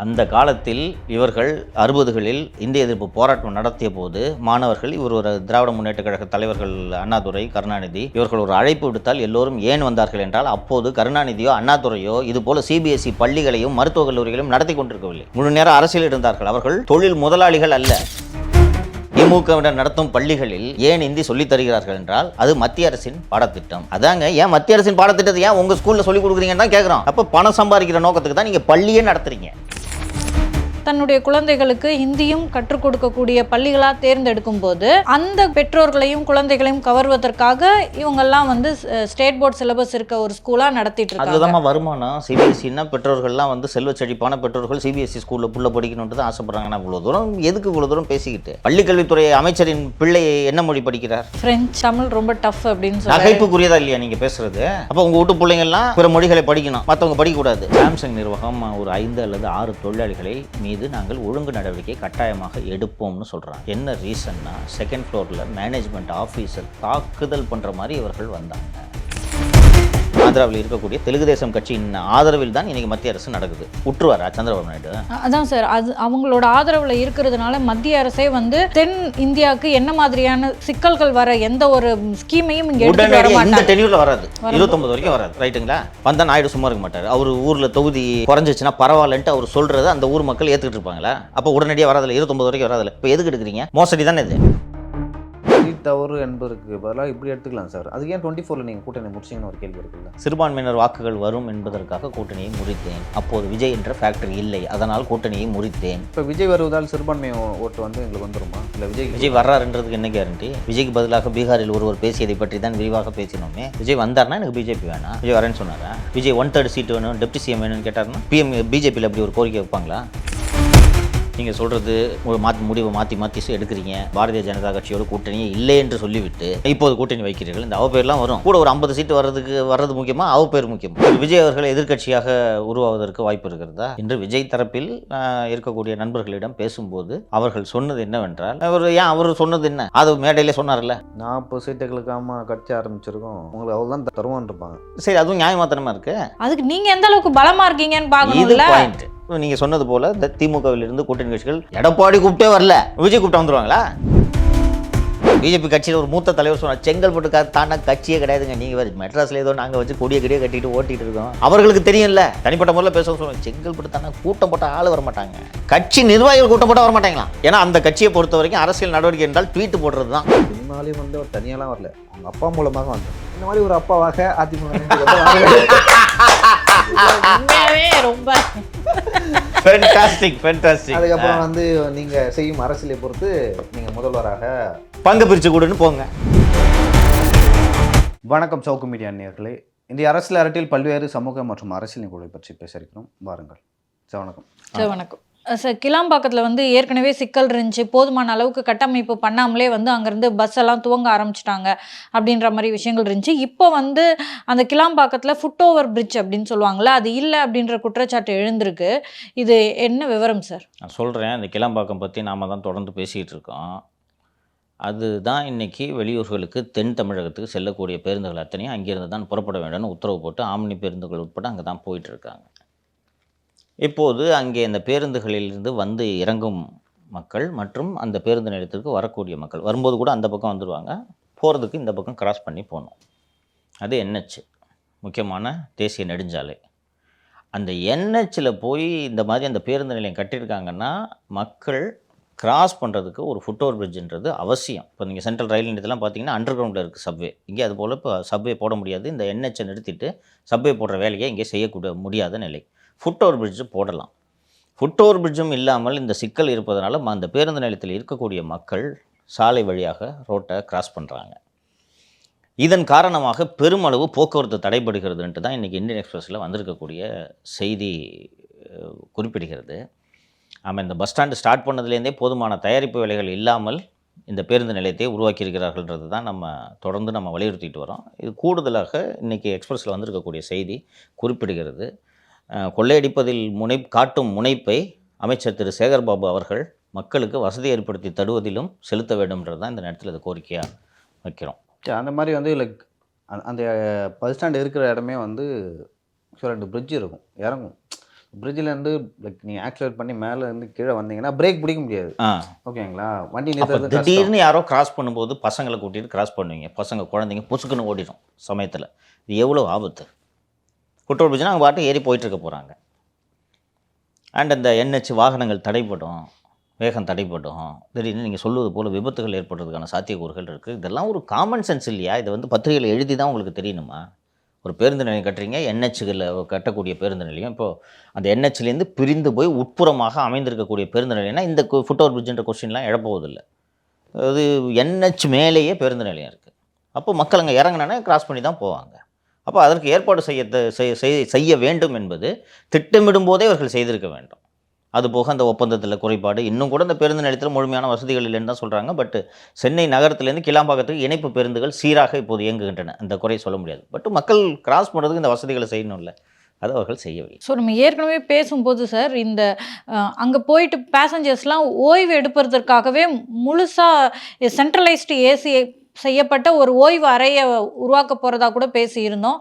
அந்த காலத்தில் இவர்கள் 60களில் இந்திய எதிர்ப்பு போராட்டம் நடத்திய போது மாணவர்கள் இவர் ஒரு திராவிட முன்னேற்ற கழக தலைவர்கள் அண்ணாதுரை, கருணாநிதி இவர்கள் ஒரு அழைப்பு விடுத்தால் எல்லோரும் ஏன் வந்தார்கள் என்றால் அப்போது கருணாநிதியோ அண்ணாதுரையோ இது போல சிபிஎஸ்இ பள்ளிகளையும் மருத்துவக் கல்லூரிகளையும் நடத்தி கொண்டிருக்கவில்லை. முழு நேரம் அரசியல் இருந்தார்கள். அவர்கள் தொழில் முதலாளிகள் அல்ல. திமுகவினர் நடத்தும் பள்ளிகளில் ஏன் இந்தி சொல்லித் தருகிறார்கள் என்றால் அது மத்திய அரசின் பாடத்திட்டம். அதாங்க, ஏன் மத்திய அரசின் பாடத்திட்டத்தை ஏன் உங்க ஸ்கூல்ல சொல்லி கொடுக்குறீங்கன்னு தான் கேட்குறோம். அப்போ பணம் சம்பாதிக்கிற நோக்கத்துக்கு தான் நீங்க பள்ளியே நடத்துறீங்க. தன்னுடைய குழந்தைகளுக்கு ஹிந்தியும் கற்றுக் கொடுக்கக்கூடிய பள்ளிகளாக தேர்ந்தெடுக்கும் போது அந்த பெற்றோர்களையும் குழந்தைகளையும் கவர்வதற்காக இவங்கெல்லாம் வந்து ஸ்டேட் போர்ட் சிலபஸ் இருக்க ஒரு ஸ்கூலாக நடத்திட்டு இருக்காங்க. அதுதான் வருமானம். சிபிஎஸ்சின்னா பெற்றோர்கள்லாம் வந்து செல்வ செழிப்பான பெற்றோர்கள் சிபிஎஸ்சி ஸ்கூலில் புள்ள படிக்கணுன்ட்டு தான் ஆசைப்படுறாங்கன்னா இவ்வளோ தூரம் எதுக்கு இவ்வளோ தூரம் பேசிக்கிட்டு? பள்ளிக்கல்வித்துறை அமைச்சரின் பிள்ளை என்ன மொழி படிக்கிறார்? பிரெஞ்சு. தமிழ் ரொம்ப டஃப் அப்படின்னு சொல்லி நகைப்புக்குரியதா இல்லையா நீங்க பேசுறது? அப்போ உங்க வீட்டு பிள்ளைங்கள்லாம் பிற மொழிகளை படிக்கணும், மற்றவங்க படிக்கக்கூடாது. சாம்சங் நிர்வாகம் ஒரு 5 அல்லது 6 தொழிலாளிகளை மீது நாங்கள் ஒழுங்கு நடவடிக்கை கட்டாயமாக எடுப்போம்னு சொல்றாங்க. என்ன ரீசன்னா, செகண்ட் ஃப்ளோர்ல மேனேஜ்மெண்ட் ஆஃபீஸர் தாக்குதல் பண்ற மாதிரி இவர்கள் வந்தாங்க. ஆந்திராவில் இருக்கக்கூடிய தெலுங்கு தேசம் கட்சியின் ஆதரவில் தான் இன்னைக்கு மத்திய அரசு நடக்குது. உற்றுவாரா சந்திரபாபு நாயுடு? அதான் சார், அது அவங்களோட ஆதரவில் இருக்கிறதுனால மத்திய அரசே வந்து தென் இந்தியாவுக்கு என்ன மாதிரியான சிக்கல்கள் வர எந்த ஒரு ஸ்கீமையும் இங்கே எடுத்துட்டு வர மாட்டாங்க. இந்த டென்யூர்ல வராது, 29 வரைக்கும் வராது. ரைட்டுங்களா? வந்தா நாயுடு சும்மா இருக்க மாட்டார். அவர் ஊர்ல தொகுதி குறைஞ்சிச்சுன்னா பரவாயில்லன்ட்டு அவர் சொல்றது அந்த ஊர் மக்கள் ஏத்துக்கிட்டு இருப்பாங்களா? அப்போ உடனடியாக வராதில்ல, 29 வரைக்கும் வராதில்ல. இப்போ எதுக்கு எடுக்கிறீங்க? மோசடி தானே இது. தவறு என்பதற்கு பதிலாக இப்படி எடுத்துக்கலாம் சார். அதுக்கு ஏன் 24ல் நீங்கள் கூட்டணி முடிச்சிங்கன்னு ஒரு கேள்வி இருக்குல்ல. சிறுபான்மையினர் வாக்குகள் வரும் என்பதற்காக கூட்டணியை முறித்தேன். அப்போது விஜய் என்ற ஃபேக்டரி இல்லை, அதனால் கூட்டணியை முறித்தேன். இப்போ விஜய் வருவதால் சிறுபான்மை ஓட்டு வந்து எங்களுக்கு வந்துருமா? இல்லை விஜய் வர்றாருன்றதுக்கு என்ன கேரண்டி? விஜய்க்கு பதிலாக பீகாரில் ஒருவர் பேசியதை பற்றி தான் விரிவாக பேசினோமே. விஜய் வந்தார்னா எனக்கு பிஜேபி வேணாம், விஜய் வரேன்னு சொன்னாரா? விஜய் 1/3 சீட்டு வேணும், டெப்டி சிஎம் வேணும்னு கேட்டாருன்னா பிஜேபியில் அப்படி ஒரு கோரிக்கை வைப்பாங்களா? நீங்கள் சொல்கிறது முடிவை மாற்றி எடுக்கிறீங்க. பாரதிய ஜனதா கட்சியோட கூட்டணியே இல்லை என்று சொல்லிவிட்டு இப்போது கூட்டணி வைக்கிறீர்கள். இந்த பேர்லாம் வரும் கூட ஒரு 50 சீட்டு வர்றது முக்கியமா, பேர் முக்கியமா? விஜய் அவர்கள் எதிர்கட்சியாக உருவாவதற்கு வாய்ப்பு இருக்கிறதா என்று விஜய் தரப்பில் இருக்கக்கூடிய நண்பர்களிடம் பேசும்போது அவர்கள் சொன்னது என்னவென்றால், அவர் சொன்னது என்ன? அது மேடையிலே சொன்னார்ல, 40 சீட்டுகளுக்காம கட்சி ஆரம்பிச்சிருக்கோம், உங்களுக்கு அவ்வளோ தான் தருவான் இருப்பாங்க. சரி, அதுவும் நியாயமாத்தனமா இருக்கு. அதுக்கு நீங்கள் எந்த அளவுக்கு பலமாக இருக்கீங்கன்னு பார்க்கணும்ல. பாயிண்ட். நீங்க சொன்னது போல திமுகவில் இருந்து கூட்டணி கட்சிகள் எடப்பாடி கூப்பிட்டே வரல, விஜய் கூப்பிட்டு வந்துருவாங்களா? பிஜேபி கட்சியில் ஒரு மூத்த தலைவர் சொன்னார், செங்கல்பட்டு தாண்டா கட்சியே கிடையாதுங்க, நீங்க மெட்ராஸ்ல ஏதோ நாங்க வச்சு கொடிய கட்டிட்டு ஓட்டிட்டு இருக்கோம். அவர்களுக்கு தெரியும்ல, தனிப்பட்ட முறையில் பேச சொல்லுவாங்க, செங்கல்பட்டு தானே கூட்டம் போட்ட ஆள் வர மாட்டாங்க, கட்சி நிர்வாகிகள் கூட்டம் போட்ட வர மாட்டாங்களா? ஏன்னா அந்த கட்சியை பொறுத்த வரைக்கும் அரசியல் நடவடிக்கை என்றால் ட்வீட் போடுறது தான். முன்னாலே வந்து அவர் தனியாலாம் வரல, அவங்க அப்பா மூலமாக வந்தார். இந்த மாதிரி ஒரு அப்பாவாக அதிமுக ரொம்ப அதுக்கப்புறம் வந்து நீங்க செய்யும் அரசியலை பொறுத்து நீங்க முதல்வராக பங்கு பிரிச்சு கொடுன்னு போங்க. வணக்கம் சவுக்கு மீடியா நேயர்களே. இந்திய அரசியல் அரட்டில் பல்வேறு சமூக மற்றும் அரசியல் நிகழ்வை பற்றி பேச இருக்கிறோம். வாருங்கள். வணக்கம். வணக்கம் சார். கிளாம்பாக்கத்தில் வந்து ஏற்கனவே சிக்கல் இருந்துச்சு, போதுமான அளவுக்கு கட்டமைப்பு பண்ணாமலே வந்து அங்கேருந்து பஸ் எல்லாம் துவங்க ஆரம்பிச்சிட்டாங்க அப்படின்ற மாதிரி விஷயங்கள் இருந்துச்சு. இப்போ வந்து அந்த கிளாம்பாக்கத்தில் ஃபுட் ஓவர் பிரிட்ஜ் அப்படின்னு சொல்லுவாங்கள்ல, அது இல்லை அப்படின்ற குற்றச்சாட்டு எழுந்திருக்கு. இது என்ன விவரம் சார்? நான் சொல்கிறேன், இந்த கிளாம்பாக்கம் பற்றி நாம் தான் தொடர்ந்து பேசிகிட்டு இருக்கோம். அதுதான் இன்றைக்கி வெளியூர்களுக்கு தென் தமிழகத்துக்கு செல்லக்கூடிய பேருந்துகள் அத்தனையும் அங்கேருந்து தான் புறப்பட வேண்டும்னு உத்தரவு போட்டு ஆம்னி பேருந்துகள் உட்பட அங்கே தான் போயிட்டுருக்காங்க. இப்போது அங்கே அந்த பேருந்துகளிலிருந்து வந்து இறங்கும் மக்கள் மற்றும் அந்த பேருந்து நிலையத்திற்கு வரக்கூடிய மக்கள் வரும்போது கூட அந்த பக்கம் வந்துடுவாங்க, போகிறதுக்கு இந்த பக்கம் கிராஸ் பண்ணி போகணும். அது NH, முக்கியமான தேசிய நெடுஞ்சாலை. அந்த NHல் போய் இந்த மாதிரி அந்த பேருந்து நிலையம் கட்டியிருக்காங்கன்னா மக்கள் கிராஸ் பண்ணுறதுக்கு ஒரு ஃபுட் ஓவர் பிரிட்ஜுன்றது அவசியம். இப்போ நீங்கள் சென்ட்ரல் ரயில் நிலையத்தெல்லாம் பார்த்தீங்கன்னா அண்டர் கிரவுண்டில் இருக்குது சப்வே. இங்கே அது போல் இப்போ சப்வே போட முடியாது. இந்த NHஐ நிறுத்திட்டு சப்வே போடுற வேலையை இங்கே செய்யக்கூடிய முடியாத நிலை. ஃபுட் ஓவர் பிரிட்ஜு போடலாம். ஃபுட் ஓவர் பிரிட்ஜும் இல்லாமல் இந்த சிக்கல் இருப்பதனால அந்த பேருந்து நிலையத்தில் இருக்கக்கூடிய மக்கள் சாலை வழியாக ரோட்டை கிராஸ் பண்ணுறாங்க. இதன் காரணமாக பெருமளவு போக்குவரத்து தடைபடுகிறதுன்ட்டு தான் இன்றைக்கி இந்தியன் எக்ஸ்பிரஸில் வந்திருக்கக்கூடிய செய்தி குறிப்பிடுகிறது. ஆமாம், இந்த பஸ் ஸ்டாண்டு ஸ்டார்ட் பண்ணதுலேருந்தே போதுமான தயாரிப்பு வேலைகள் இல்லாமல் இந்த பேருந்து நிலையத்தை உருவாக்கியிருக்கிறார்கள்ன்றது தான் தொடர்ந்து நம்ம வலியுறுத்திட்டு வரோம். இது கூடுதலாக இன்றைக்கி எக்ஸ்பிரஸில் வந்திருக்கக்கூடிய செய்தி குறிப்பிடுகிறது. கொள்ளையடிப்பதில் காட்டும் முனைப்பை அமைச்சர் திரு சேகர்பாபு அவர்கள் மக்களுக்கு வசதி ஏற்படுத்தி தருவதிலும் செலுத்த வேண்டும்ன்றது தான் இந்த நேரத்தில் இது கோரிக்கையாக வைக்கிறோம். அந்த மாதிரி வந்து லைக் அந்த பஸ் ஸ்டாண்டு இருக்கிற இடமே வந்து 2 பிரிட்ஜ் இருக்கும், இறங்கும். பிரிட்ஜிலேருந்து லைக் நீங்கள் ஆக்சிலேட் பண்ணி மேலே இருந்து கீழே வந்தீங்கன்னா பிரேக் பிடிக்க முடியாது. ஆ ஓகேங்களா? வண்டி அப்போ நிறுத்துறது கஷ்டம். திடீர்னு யாரோ கிராஸ் பண்ணும்போது பசங்களை கூட்டிகிட்டு கிராஸ் பண்ணுவீங்க. பசங்க குழந்தைங்க புசுக்குன்னு ஓடிடும் சமயத்தில். இது எவ்வளோ ஆபத்து. குட்டோல் பிரிட்ஜ்னா அவங்க பாட்டு ஏறி போயிட்டுருக்க போகிறாங்க. அண்ட் அந்த என்ஹெச் வாகனங்கள் தடைப்படும், வேகம் தடைப்படும். திடீர்னு நீங்கள் சொல்லுவது போல் விபத்துகள் ஏற்படுறதுக்கான சாத்தியக்கூறுகள் இருக்குது. இதெல்லாம் ஒரு காமன் சென்ஸ் இல்லையா? இதை வந்து பத்திரிகையில் எழுதி தான் உங்களுக்கு தெரியணுமா? ஒரு பேருந்து நிலையம் கட்டுறீங்க, என்ஹெச்சுகளில் கட்டக்கூடிய பேருந்து நிலையம் இப்போது அந்த என்ஹெச்லேருந்து பிரிந்து போய் உட்புறமாக அமைந்திருக்கக்கூடிய பேருந்து நிலையம்னா இந்த ஃபுட்ஓவர் பிரிட்ஜுன்ற கொஸ்டின்லாம் எழப்போவதில்லை. அது என்ஹெச் மேலேயே பேருந்து நிலையம் இருக்குது. அப்போ மக்கள் அங்கே இறங்கினானே கிராஸ் பண்ணி தான் போவாங்க. அப்போ அதற்கு ஏற்பாடு செய்ய வேண்டும் என்பது திட்டமிடும் போதே அவர்கள் செய்திருக்க வேண்டும். அதுபோக அந்த ஒப்பந்தத்தில் குறைபாடு, இன்னும் கூட இந்த பேருந்து நிலையத்தில் முழுமையான வசதிகள் இல்லைன்னு தான் சொல்கிறாங்க. பட் சென்னை நகரத்திலேருந்து கிளாம்பாக்கத்துக்கு இணைப்பு பேருந்துகள் சீராக இப்போது இயங்குகின்றன. அந்த குறை சொல்ல முடியாது. பட் மக்கள் கிராஸ் பண்ணுறதுக்கு இந்த வசதிகளை செய்யணும்ல, அதை அவர்கள் செய்யவில்லை. ஸோ நம்ம ஏற்கனவே பேசும்போது சார் இந்த அங்கே போயிட்டு பேசஞ்சர்ஸ்லாம் ஓய்வு எடுப்பதற்காகவே முழுசாக சென்ட்ரலைஸ்டு ஏசி செய்யப்பட்ட ஒரு ஓய்வு அறையை உருவாக்க போகிறதா கூட பேசியிருந்தோம்.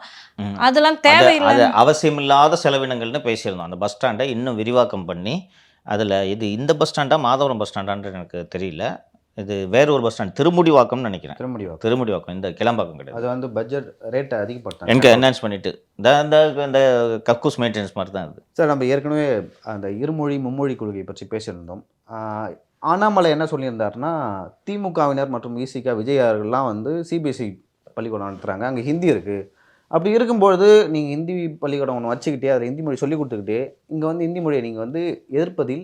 அதெல்லாம் தேவையில்லை. அது அவசியமில்லாத செலவினங்கள்னு பேசியிருந்தோம். அந்த பஸ் ஸ்டாண்டை இன்னும் விரிவாக்கம் பண்ணி அதில் இது இந்த பஸ் ஸ்டாண்டா மாதவரம் பஸ் ஸ்டாண்டான்னு எனக்கு தெரியல. இது வேற ஒரு பஸ் ஸ்டாண்ட் திருமுடிவாக்கம்னு நினைக்கிறேன். திருமுடிவாக்கம் இந்த கிளம்பாக்கம் கிடையாது. அது வந்து பட்ஜெட் ரேட்டை அதிகப்படுத்தாங்க, என்ஹான்ஸ் பண்ணிட்டு இந்த கக்கூஸ் மெயின்டெனன்ஸ் மாதிரி தான் இது. சார் நம்ம ஏற்கனவே அந்த இருமொழி மும்மொழி கொள்கை பற்றி பேசியிருந்தோம். அண்ணாமலை என்ன சொல்லியிருந்தாருன்னா, திமுகவினர் மற்றும் விசிக விஜய் அவர்கள்லாம் வந்து சிபிஎஸ்சி பள்ளிக்கூடம் நடத்துகிறாங்க, அங்கே ஹிந்தி இருக்குது. அப்படி இருக்கும்பொழுது நீங்கள் ஹிந்தி பள்ளிக்கூடம் ஒன்று வச்சுக்கிட்டே அதில் ஹிந்தி மொழி சொல்லி கொடுத்துக்கிட்டே இங்கே வந்து ஹிந்தி மொழியை நீங்கள் வந்து எதிர்ப்பதில்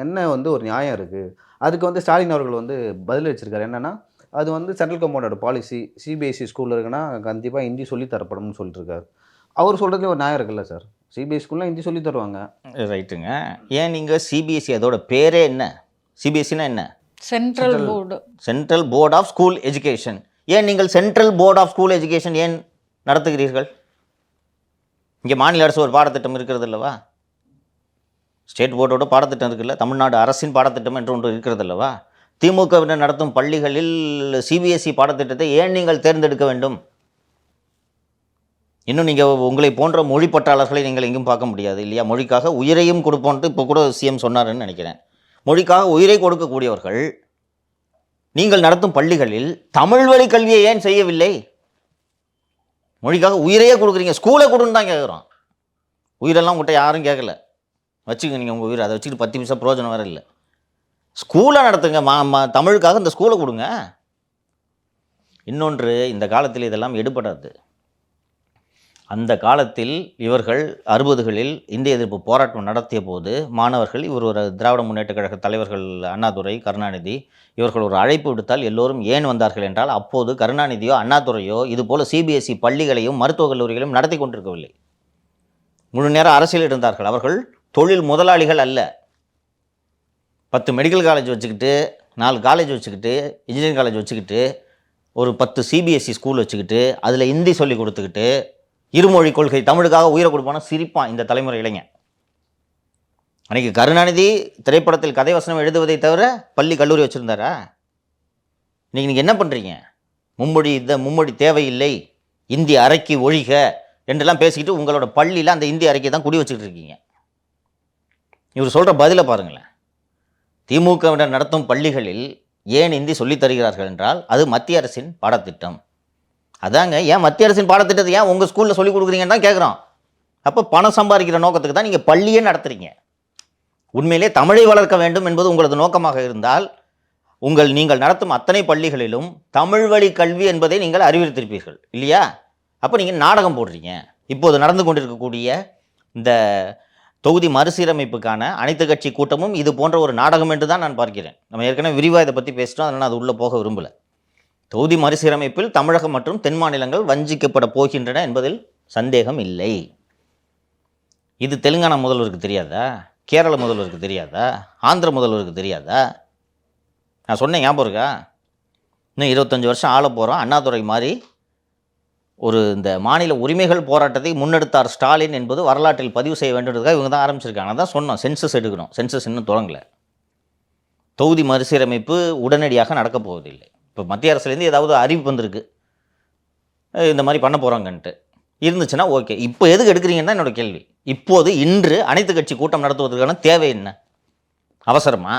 என்ன வந்து ஒரு நியாயம் இருக்குது? அதுக்கு வந்து ஸ்டாலின் அவர்கள் வந்து பதில் வச்சுருக்காரு. என்னென்னா, அது வந்து சென்ட்ரல் கவர்மெண்டோட பாலிசி. சிபிஎஸ்சி ஸ்கூலில் இருக்குன்னா கண்டிப்பாக ஹிந்தி சொல்லி தரப்படும்னு சொல்லிட்டுருக்காரு. அவர் சொல்கிறதுல ஒரு நியாயம் இருக்குல்ல சார்? சிபிஎஸ்சி ஸ்கூலில் ஹிந்தி சொல்லி தருவாங்க. ரைட்டுங்க. ஏன் நீங்கள் சிபிஎஸ்சி அதோட பேரே என்ன? சிபிஎஸ்சினா என்ன? Central board of school education. ஏன் நீங்கள் central board of school education ஏன் நடத்துகிறீர்கள்? இங்கே மாநில அரசு ஒரு பாடத்திட்டம் இருக்கிறது அல்லவா? ஸ்டேட் போர்டோட பாடத்திட்டம் இருக்குல்ல, தமிழ்நாடு அரசின் பாடத்திட்டம் என்று ஒன்று இருக்கிறது அல்லவா? திமுகவினர் நடத்தும் பள்ளிகளில் சிபிஎஸ்சி பாடத்திட்டத்தை ஏன் நீங்கள் தேர்ந்தெடுக்க வேண்டும்? இன்னும் நீங்கள் உங்களை போன்ற மொழி பற்றாளர்களை நீங்கள் எங்கேயும் பார்க்க முடியாது இல்லையா? மொழிக்காக உயிரையும் கொடுப்போன்ட்டு இப்போ கூட சிஎம் சொன்னாருன்னு நினைக்கிறேன். மொழிக்காக உயிரை கொடுக்கக்கூடியவர்கள் நீங்கள் நடத்தும் பள்ளிகளில் தமிழ் வழி கல்வியை ஏன் செய்யவில்லை? மொழிக்காக உயிரையே கொடுக்குறீங்க, ஸ்கூலை கொடுன்னு தான் கேட்குறோம். உயிரெல்லாம் உங்கள்கிட்ட யாரும் கேட்கல, வச்சுக்க நீங்கள் உங்கள் உயிரை, அதை வச்சுக்கிட்டு 10 நிமிஷம் பிரயோஜனம் வேறு இல்லை. ஸ்கூலை நடத்துங்க, தமிழுக்காக இந்த ஸ்கூலை கொடுங்க. இன்னொன்று, இந்த காலத்தில் இதெல்லாம் எடுபடாது. அந்த காலத்தில் இவர்கள் 60களில் இந்திய எதிர்ப்பு போராட்டம் நடத்திய போது மாணவர்கள், இவர் ஒரு திராவிட முன்னேற்ற கழக தலைவர்கள் அண்ணாதுரை, கருணாநிதி, இவர்கள் ஒரு அழைப்பு விடுத்தால் எல்லோரும் ஏன் வந்தார்கள் என்றால், அப்போது கருணாநிதியோ அண்ணாதுரையோ இதுபோல் சிபிஎஸ்சி பள்ளிகளையும் மருத்துவக் கல்லூரிகளையும் நடத்தி கொண்டிருக்கவில்லை. முழு நேரம் அரசியல் இருந்தார்கள். அவர்கள் தொழில் முதலாளிகள் அல்ல. 10 மெடிக்கல் காலேஜ் வச்சுக்கிட்டு, 4 காலேஜ் வச்சுக்கிட்டு, இன்ஜினியரிங் காலேஜ் வச்சுக்கிட்டு, ஒரு 10 சிபிஎஸ்சி ஸ்கூல் வச்சுக்கிட்டு, அதில் ஹிந்தி சொல்லி கொடுத்துக்கிட்டு, இருமொழி கொள்கை தமிழுக்காக உயிரை கொடுப்பானா சிரிப்பான் இந்த தலைமுறை இளைஞன். அன்றைக்கி கருணாநிதி திரைப்படத்தில் கதை வசனம் எழுதுவதை தவிர பள்ளி கல்லூரி வச்சுருந்தாரா? இன்றைக்கி நீங்கள் என்ன பண்ணுறீங்க? மும்மொழி தேவையில்லை, இந்தி அறைக்கு ஒழிக என்றெல்லாம் பேசிக்கிட்டு உங்களோட பள்ளியில் அந்த இந்தி அறைக்கை தான் குடி வச்சுக்கிட்டு இருக்கீங்க. இவர் சொல்கிற பதிலை பாருங்களேன். திமுகவினர் நடத்தும் பள்ளிகளில் ஏன் இந்தி சொல்லித் தருகிறார்கள் என்றால், அது மத்திய அரசின் பாடத்திட்டம். அதாங்க, ஏன் மத்திய அரசின் பாடத்திட்டத்தை ஏன் உங்கள் ஸ்கூலில் சொல்லிக் கொடுக்குறீங்கன்னு தான் கேட்குறோம். அப்போ பணம் சம்பாதிக்கிற நோக்கத்துக்கு தான் நீங்கள் பள்ளியே நடத்துகிறீங்க. உண்மையிலே தமிழை வளர்க்க வேண்டும் என்பது உங்களது நோக்கமாக இருந்தால், நீங்கள் நடத்தும் அத்தனை பள்ளிகளிலும் தமிழ் வழி கல்வி என்பதை நீங்கள் அறிவித்திருப்பீர்கள் இல்லையா? அப்போ நீங்கள் நாடகம் போடுறீங்க. இப்போது நடந்து கொண்டிருக்கக்கூடிய இந்த தொகுதி மறுசீரமைப்புக்கான அனைத்து கட்சி கூட்டமும் இது போன்ற ஒரு நாடகம் என்று தான் நான் பார்க்கிறேன். நம்ம ஏற்கனவே விரிவாக இதை பற்றி பேசிட்டோம், அதனால் அது உள்ளே போக விரும்பலை. தொகுதி மறுசீரமைப்பில் தமிழகம் மற்றும் தென் மாநிலங்கள் வஞ்சிக்கப்பட போகின்றன என்பதில் சந்தேகம் இல்லை. இது தெலுங்கானா முதல்வருக்கு தெரியாதா? கேரள முதல்வருக்கு தெரியாதா? ஆந்திர முதல்வருக்கு தெரியாதா? நான் சொன்னேன், ஞாபகம் இருக்கா? இன்னும் 25 வருஷம் ஆள போகிறோம். அண்ணாதுரை மாதிரி ஒரு இந்த மாநில உரிமைகள் போராட்டத்தை முன்னெடுத்தார் ஸ்டாலின் என்பது வரலாற்றில் பதிவு செய்ய வேண்டும்ன்றதுக்காக இவங்க தான் ஆரம்பிச்சிருக்காங்க. அதான் சொன்னோம், சென்சஸ் எடுக்கணும். சென்சஸ் இன்னும் தொடங்கலை. தொகுதி மறுசீரமைப்பு உடனடியாக நடக்கப் போவதில்லை. இப்போ மத்திய அரசுலேருந்து ஏதாவது அறிவிப்பு வந்திருக்கு, இந்த மாதிரி பண்ண போகிறாங்கன்ட்டு. இருந்துச்சுன்னா ஓகே. இப்போ எதுக்கு எடுக்கிறீங்கன்னு தான் என்னோட கேள்வி. இப்போது இன்று அனைத்து கட்சி கூட்டம் நடத்துவதற்கான தேவை என்ன? அவசரமா?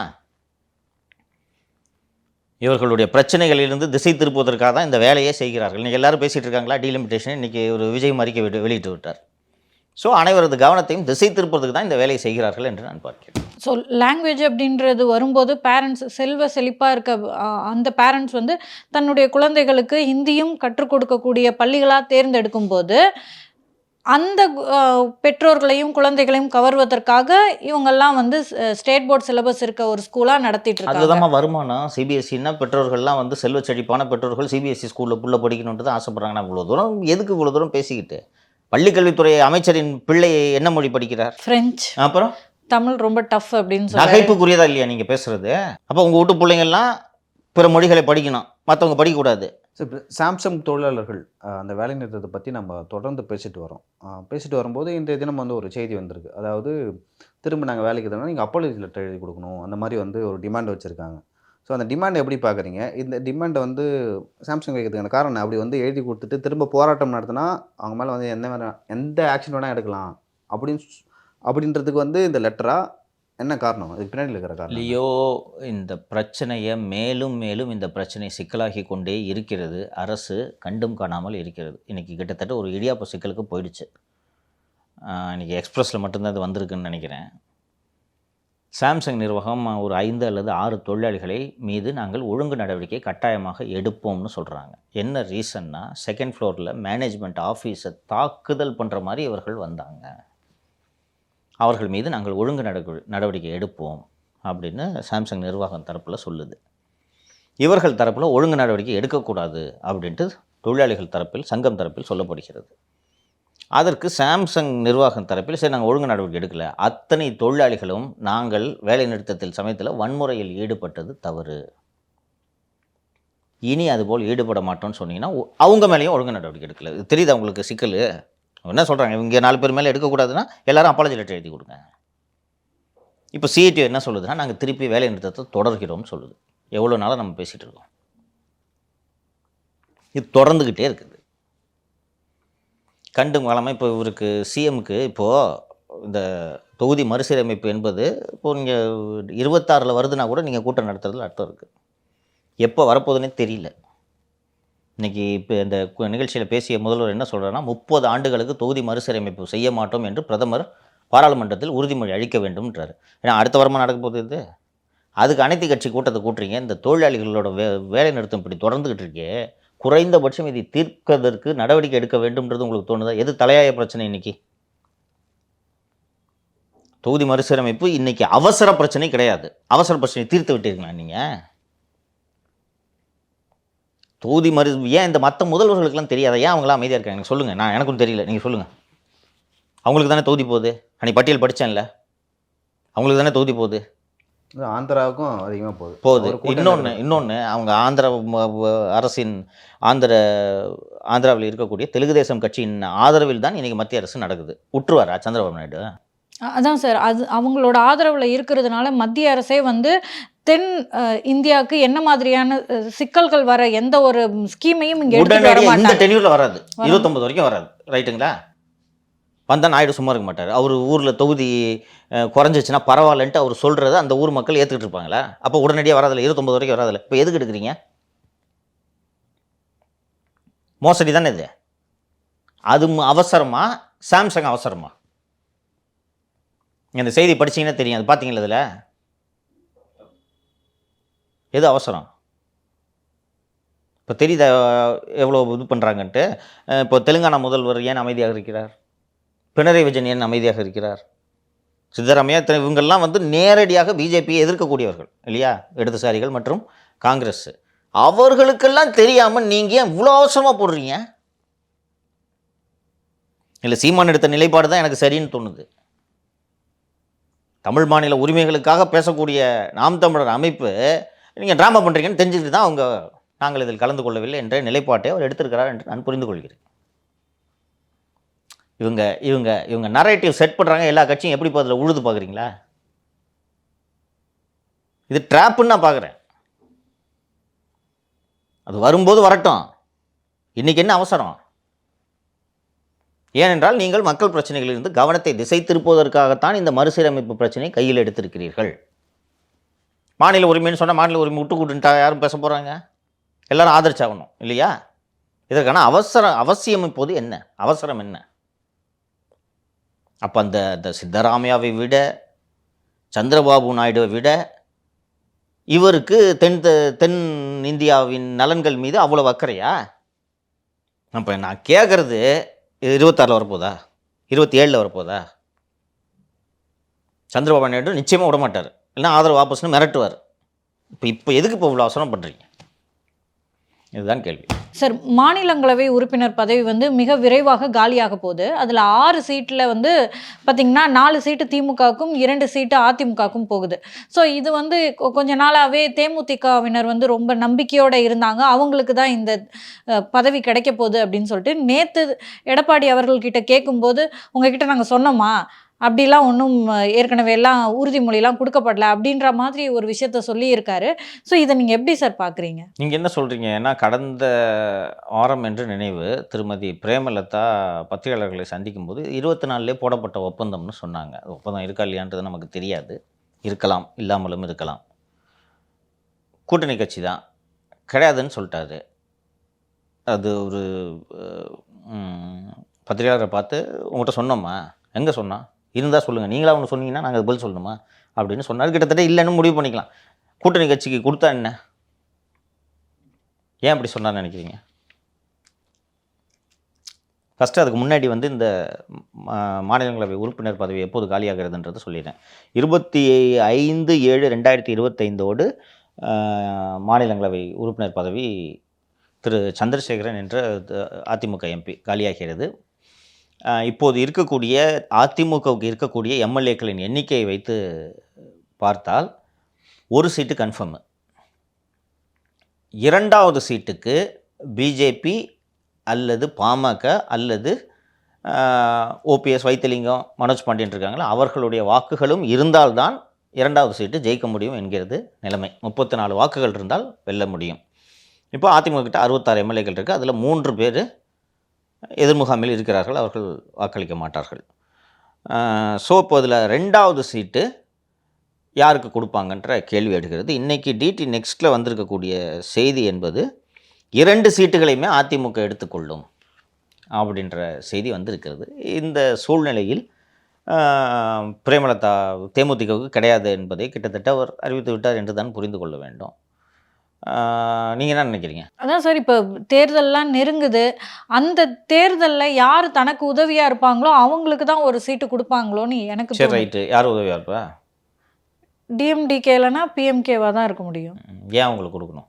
இவர்களுடைய பிரச்சனைகளிலிருந்து திசை திருப்புவதற்காக தான் இந்த வேலையே செய்கிறார்கள். இன்றைக்கி எல்லாரும் பேசிகிட்டு இருக்காங்களா டீலிமிட்டேஷன்? இன்றைக்கி ஒரு விஜய் அறிக்கை வெளியிட்டு விட்டார். ஸோ அனைவரது கவனத்தையும் திசை திருப்பதற்கு தான் இந்த வேலையை செய்கிறார்கள் என்று நான் பார்க்கிறேன். ஸோ லாங்குவேஜ் அப்படின்றது வரும்போது பேரண்ட்ஸ் செல்வ செழிப்பாக இருக்க அந்த பேரண்ட்ஸ் வந்து தன்னுடைய குழந்தைகளுக்கு ஹிந்தியும் கற்றுக் கொடுக்கக்கூடிய பள்ளிகளாக தேர்ந்தெடுக்கும் போது அந்த பெற்றோர்களையும் குழந்தைகளையும் கவர்வதற்காக இவங்கெல்லாம் வந்து ஸ்டேட் போர்ட் சிலபஸ் இருக்க ஒரு ஸ்கூலாக நடத்திட்டு இருக்காங்க. அதுதான் வருமானம். சிபிஎஸ்சின்னா பெற்றோர்கள்லாம் வந்து செல்வ செழிப்பான பெற்றோர்கள் சிபிஎஸ்சி ஸ்கூலில் புள்ள படிக்கணுன்றது ஆசைப்படுறாங்கன்னா இவ்வளோ தூரம் எதுக்கு இவ்வளோ தூரம் பேசிக்கிட்டு? பள்ளிக்கல்வித்துறை அமைச்சரின் பிள்ளை என்ன மொழி படிக்கிறார்? ஃப்ரெஞ்ச். அப்புறம் தமிழ் ரொம்ப டஃப் அப்படின்னு சொல்லி நகைப்புக்குரியதா இல்லையா நீங்கள் பேசுகிறது? அப்போ உங்கள் வீட்டு பிள்ளைங்கள்லாம் பிற மொழிகளை படிக்கணும், மற்றவங்க படிக்கக்கூடாது. இப்போ சாம்சங் தொழிலாளர்கள் அந்த வேலை நிறுத்தத்தை பற்றி நம்ம தொடர்ந்து பேசிட்டு வரோம். பேசிட்டு வரும்போது இன்றைய தினம் வந்து ஒரு செய்தி வந்திருக்கு. அதாவது திரும்ப நாங்கள் வேலைக்கு தரோம், நீங்கள் அப்பாலஜி லெட்டர் எழுதி கொடுக்கணும், அந்த மாதிரி வந்து ஒரு டிமாண்ட் வச்சுருக்காங்க. ஸோ அந்த டிமாண்ட் எப்படி பார்க்குறீங்க? இந்த டிமாண்டை வந்து சாம்சங் வைக்கிறதுக்கான காரணம் அப்படி வந்து எழுதி கொடுத்துட்டு திரும்ப போராட்டம் நடத்தினா அவங்க மேலே வந்து எந்த ஆக்ஷன் வேணால் எடுக்கலாம் அப்படின்றதுக்கு வந்து இந்த லெட்டரா என்ன காரணம்? அதுக்கு பின்னாடி இருக்கிற காரணம் இல்லையோ? இந்த பிரச்சனையை மேலும் மேலும் இந்த பிரச்சனை சிக்கலாகி கொண்டே இருக்கிறது. அரசு கண்டும் காணாமல் இருக்கிறது. இன்றைக்கி கிட்டத்தட்ட ஒரு இடியாப்ப சிக்கலுக்கு போயிடுச்சு. இன்றைக்கி எக்ஸ்பிரஸில் மட்டும்தான் அது வந்திருக்குன்னு நினைக்கிறேன். சாம்சங் நிர்வாகம் ஒரு 5 அல்லது 6 தொழிலாளிகளை மீது நாங்கள் ஒழுங்கு நடவடிக்கை கட்டாயமாக எடுப்போம்னு சொல்கிறாங்க. என்ன ரீசன்னா, 2nd ஃப்ளோரில் மேனேஜ்மெண்ட் ஆஃபீஸை தாக்குதல் பண்ணுற மாதிரி இவர்கள் வந்தாங்க. அவர்கள் மீது நாங்கள் ஒழுங்கு நடவடிக்கை எடுப்போம் அப்படின்னு சாம்சங் நிர்வாகம் தரப்பில் சொல்லுது. இவர்கள் தரப்பில் ஒழுங்கு நடவடிக்கை எடுக்கக்கூடாது அப்படின்ட்டு தொழிலாளிகள் தரப்பில், சங்கம் தரப்பில் சொல்லப்படுகிறது. அதற்கு சாம்சங் நிர்வாகம் தரப்பில் சரி நாங்கள் ஒழுங்கு நடவடிக்கை எடுக்கல, அத்தனை தொழிலாளிகளும் நாங்கள் வேலை நிறுத்தத்தில் சமயத்தில் வன்முறையில் ஈடுபட்டது தவறு, இனி அதுபோல் ஈடுபட மாட்டோம்னு சொன்னீங்கன்னா அவங்க மேலேயும் ஒழுங்கு நடவடிக்கை எடுக்கல. இது தெரியுது அவங்களுக்கு சிக்கல். என்ன சொல்கிறாங்க, இங்கே 4 பேர் மேலே எடுக்கக்கூடாதுன்னா எல்லாரும் அப்பாலஜி லெட்டர் எழுதி கொடுங்க. இப்போ சிஐடி என்ன சொல்லுதுன்னா, நாங்கள் திருப்பி வேலை நிறுத்தத்தை தொடர்கிறோம்னு சொல்லுது. எவ்வளோ நாளாக நம்ம பேசிகிட்டு இருக்கோம். இது தொடர்ந்துக்கிட்டே இருக்குது. கண்டும் காலமாக இப்போ இவருக்கு சிஎம்க்கு இப்போது இந்த தொகுதி மறுசீரமைப்பு என்பது இப்போது நீங்கள் 26 வருதுன்னா கூட நீங்கள் கூட்டம் நடத்துறதுல அர்த்தம் இருக்குது. எப்போ வரப்போகுதுன்னே தெரியல. இன்றைக்கி இப்போ இந்த நிகழ்ச்சியில் பேசிய முதல்வர் என்ன சொல்கிறாருன்னா, 30 ஆண்டுகளுக்கு தொகுதி மறுசீரமைப்பு செய்ய மாட்டோம் என்று பிரதமர் பாராளுமன்றத்தில் உறுதிமொழி அளிக்க வேண்டும்ன்றார். ஏன்னா அடுத்த வாரமாக நடக்க போகுது இது. அதுக்கு அனைத்து கட்சி கூட்டத்தை கூட்டுறீங்க. இந்த தொழிலாளிகளோட வேலை நிறுத்தம் இப்படி தொடர்ந்துக்கிட்டு இருக்கே, குறைந்தபட்சம் இதை தீர்ப்பதற்கு நடவடிக்கை எடுக்க வேண்டும்ன்றது உங்களுக்கு தோணுதா? எது தலையாய பிரச்சனை இன்றைக்கி? தொகுதி மறுசீரமைப்பு இன்றைக்கி அவசர பிரச்சனை கிடையாது. அவசர பிரச்சனை தீர்த்து விட்டீர்களா நீங்கள்? தொகுதி ஏன் இந்த மற்ற முதல்வர்களுக்கெல்லாம் தெரியாதா? ஏன் அவங்களாம் அமைதியாக இருக்காங்க? எனக்கு சொல்லுங்கள். எனக்கும் தெரியல, நீங்கள் சொல்லுங்கள். அவங்களுக்கு தானே தொகுதி போகுது. அன்றைக்கி பட்டியல் படித்தேன்ல, அவங்களுக்கு தானே தொகுதி போகுது. ஆந்திராவுக்கும் அதிகமாக போகுது. இன்னொன்று அவங்க ஆந்திர அரசின் ஆந்திராவில் இருக்கக்கூடிய தெலுங்கு தேசம் கட்சியின் ஆதரவில் தான் இன்றைக்கி மத்திய அரசு நடக்குது. விட்டுருவாரா சந்திரபாபு நாயுடு? அதான் சார், அது அவங்களோட ஆதரவில் இருக்கிறதுனால மத்திய அரசே வந்து தென் இந்தியாவுக்கு என்ன மாதிரியான சிக்கல்கள் வர எந்த ஒரு ஸ்கீமையும் இங்கே இந்த டென்யூரில் வராது. 29 வரைக்கும் வராது. ரைட்டுங்களா? வந்தால் நாயுடு சும்மா இருக்க மாட்டார். அவர் ஊரில் தொகுதி குறைஞ்சிச்சுன்னா பரவாயில்லன்ட்டு அவர் சொல்கிறது அந்த ஊர் மக்கள் ஏற்றுக்கிட்டு இருப்பாங்களா? அப்போ உடனடியாக வராதில்ல, 29 வரைக்கும் வராதில்ல. இப்போ எதுக்கு எடுக்கிறீங்க? மோசடி தானே இது. அது அவசரமா, சாம்சங் அவசரமா? இந்த செய்தி படிச்சிங்கன்னா தெரியும். அது பார்த்தீங்களா? இதில் எது அவசரம்? இப்போ தெரியுதா எவ்வளோ இது பண்ணுறாங்கன்ட்டு? இப்போ தெலுங்கானா முதல்வர் ஏன் அமைதியாக இருக்கிறார்? பினராயி விஜயன் ஏன் அமைதியாக இருக்கிறார்? சித்தராமையா இவங்கெல்லாம் வந்து நேரடியாக பிஜேபியை எதிர்க்கக்கூடியவர்கள் இல்லையா? இடதுசாரிகள் மற்றும் காங்கிரஸ். அவர்களுக்கெல்லாம் தெரியாமல் நீங்கள் ஏன் இவ்வளோ அவசரமாக போடுறீங்க? இல்லை, சீமான் எடுத்த நிலைப்பாடு தான் எனக்கு சரின்னு தோணுது. தமிழ் மாநில உரிமைகளுக்காக பேசக்கூடிய நாம் தமிழர் அமைப்பு நீங்கள் ட்ராமா பண்ணுறீங்கன்னு தெரிஞ்சுக்கிட்டு தான் அவங்க நாங்கள் இதில் கலந்து கொள்ளவில்லை என்ற நிலைப்பாட்டை அவர் எடுத்திருக்கிறார் என்று நான் புரிந்து கொள்கிறேன். இவங்க நரேட்டிவ் செட் பண்ணுறாங்க. எல்லா கட்சியும் எப்படி அதில் உழுது பார்க்குறீங்களா? இது ட்ராப்புன்னு நான் பார்க்குறேன். அது வரும்போது வரட்டும். இன்றைக்கி என்ன அவசரம்? ஏனென்றால் நீங்கள் மக்கள் பிரச்சனைகளிலிருந்து கவனத்தை திசை திருப்புவதற்காகத்தான் இந்த மறுசீரமைப்பு பிரச்சனையை கையில் எடுத்திருக்கிறீர்கள். மாநில உரிமைன்னு சொன்னால் மாநில உரிமை விட்டு கொடுத்துட்டா யாரும் பேச போகிறாங்க? எல்லாரும் ஆதரிச்சாகணும் இல்லையா? இதற்கான அவசியம் இப்போது என்ன, அவசரம் என்ன? அப்போ அந்த சித்தராமையாவை விட, சந்திரபாபு நாயுடுவை விட இவருக்கு தென் இந்தியாவின் நலன்கள் மீது அவ்வளோ அக்கறையா? அப்போ நான் கேட்குறது 26 வரப்போதா, 27 வரப்போதா? சந்திரபாபு நாயுடு நிச்சயமாக விட மாட்டார், இல்லைன்னா ஆதரவு வாபஸ்னு மிரட்டுவார். இப்போ எதுக்கு இப்போ இவ்வளோ அவசரம் பண்ணுறீங்க? இதுதான் கேள்வி. சார், மாநிலங்களவை உறுப்பினர் பதவி வந்து மிக விரைவாக காலியாக போகுது. அதில் 6 சீட்டில் வந்து பார்த்திங்கன்னா 4 சீட்டு திமுகவுக்கும் 2 சீட்டு அதிமுகவுக்கும் போகுது. ஸோ இது வந்து கொஞ்ச நாளாகவே தேமுதிகவினர் வந்து ரொம்ப நம்பிக்கையோடு இருந்தாங்க, அவங்களுக்கு தான் இந்த பதவி கிடைக்க போகுது அப்படின்னு சொல்லிட்டு. நேற்று எடப்பாடி அவர்கள்கிட்ட கேட்கும்போது, உங்ககிட்ட நாங்கள் சொன்னோமா, அப்படிலாம் ஒன்றும் ஏற்கனவே எல்லாம் உறுதிமொழிலாம் கொடுக்கப்படல அப்படின்ற மாதிரி ஒரு விஷயத்த சொல்லியிருக்காரு. ஸோ இதை நீங்கள் எப்படி சார் பார்க்குறீங்க? நீங்கள் என்ன சொல்கிறீங்க? ஏன்னா கடந்த வாரம் என்று நினைவு திருமதி பிரேமலதா பத்திரிகையாளர்களை சந்திக்கும் போது 24லே போடப்பட்ட ஒப்பந்தம்னு சொன்னாங்க. ஒப்பந்தம் இருக்கா இல்லையான்றது நமக்கு தெரியாது, இருக்கலாம், இல்லாமலும் இருக்கலாம். கூட்டணி கட்சி தான், கிடையாதுன்னு சொல்லிட்டாரு. அது ஒரு பத்திரிகையாளரை பார்த்து உங்கள்கிட்ட சொன்னோமா, எங்கே சொன்னா, இருந்தால் சொல்லுங்கள், நீங்களா ஒன்று சொன்னீங்கன்னா நாங்கள் பதில் சொல்லணுமா அப்படின்னு சொன்னார். கிட்டத்தட்ட இல்லைன்னு முடிவு பண்ணிக்கலாம். கூட்டணி கட்சிக்கு கொடுத்தா என்ன? ஏன் அப்படி சொன்னார்னு நினைக்கிறீங்க? ஃபஸ்ட்டு அதுக்கு முன்னாடி வந்து இந்த மாநிலங்களவை உறுப்பினர் பதவி எப்போது காலியாகிறதுன்றது சொல்லிடுறேன். 25/7/2025 மாநிலங்களவை உறுப்பினர் பதவி திரு சந்திரசேகரன் என்ற அதிமுக எம்பி காலியாகிறது. இப்போது இருக்கக்கூடிய அதிமுகவுக்கு இருக்கக்கூடிய எம்எல்ஏக்களின் எண்ணிக்கையை வைத்து பார்த்தால் ஒரு சீட்டு கன்ஃபார்மு. 2வது சீட்டுக்கு பிஜேபி அல்லது பாமக அல்லது ஓபிஎஸ், வைத்திலிங்கம், மனோஜ் பாண்டியன் இருக்காங்களா, அவர்களுடைய வாக்குகளும் இருந்தால்தான் 2வது சீட்டு ஜெயிக்க முடியும் என்கிறது நிலைமை. 34 வாக்குகள் இருந்தால் வெல்ல முடியும். இப்போ அதிமுக கிட்ட 66 எம்எல்ஏக்கள் இருக்குது. அதில் 3 பேர் எதிர்முகாமில் இருக்கிறார்கள், அவர்கள் வாக்களிக்க மாட்டார்கள். ஸோ இப்போ அதில் 2வது சீட்டு யாருக்கு கொடுப்பாங்கன்ற கேள்வி எடுக்கிறது. இன்றைக்கி டிடி நெக்ஸ்ட்டில் வந்திருக்கக்கூடிய செய்தி என்பது 2 சீட்டுகளையுமே அதிமுக எடுத்துக்கொள்ளும் அப்படின்ற செய்தி வந்திருக்கிறது. இந்த சூழ்நிலையில் பிரேமலதா தேமுதிகவுக்கு கிடையாது என்பதை கிட்டத்தட்ட அவர் அறிவித்து விட்டார் என்று தான் புரிந்து கொள்ள வேண்டும். நீங்கள் என்ன நினைக்கிறீங்க? அதான் சார், இப்போ தேர்தல்லாம் நெருங்குது. அந்த தேர்தலில் யார் தனக்கு உதவியாக இருப்பாங்களோ அவங்களுக்கு தான் ஒரு சீட்டு கொடுப்பாங்களோன்னு எனக்கு சரி, ரைட்டு. யார் உதவியாக இருப்பா? டிஎம்டிகே இல்லைனா பிஎம்கேவாக தான் இருக்க முடியும். ஏன் அவங்களுக்கு கொடுக்கணும்?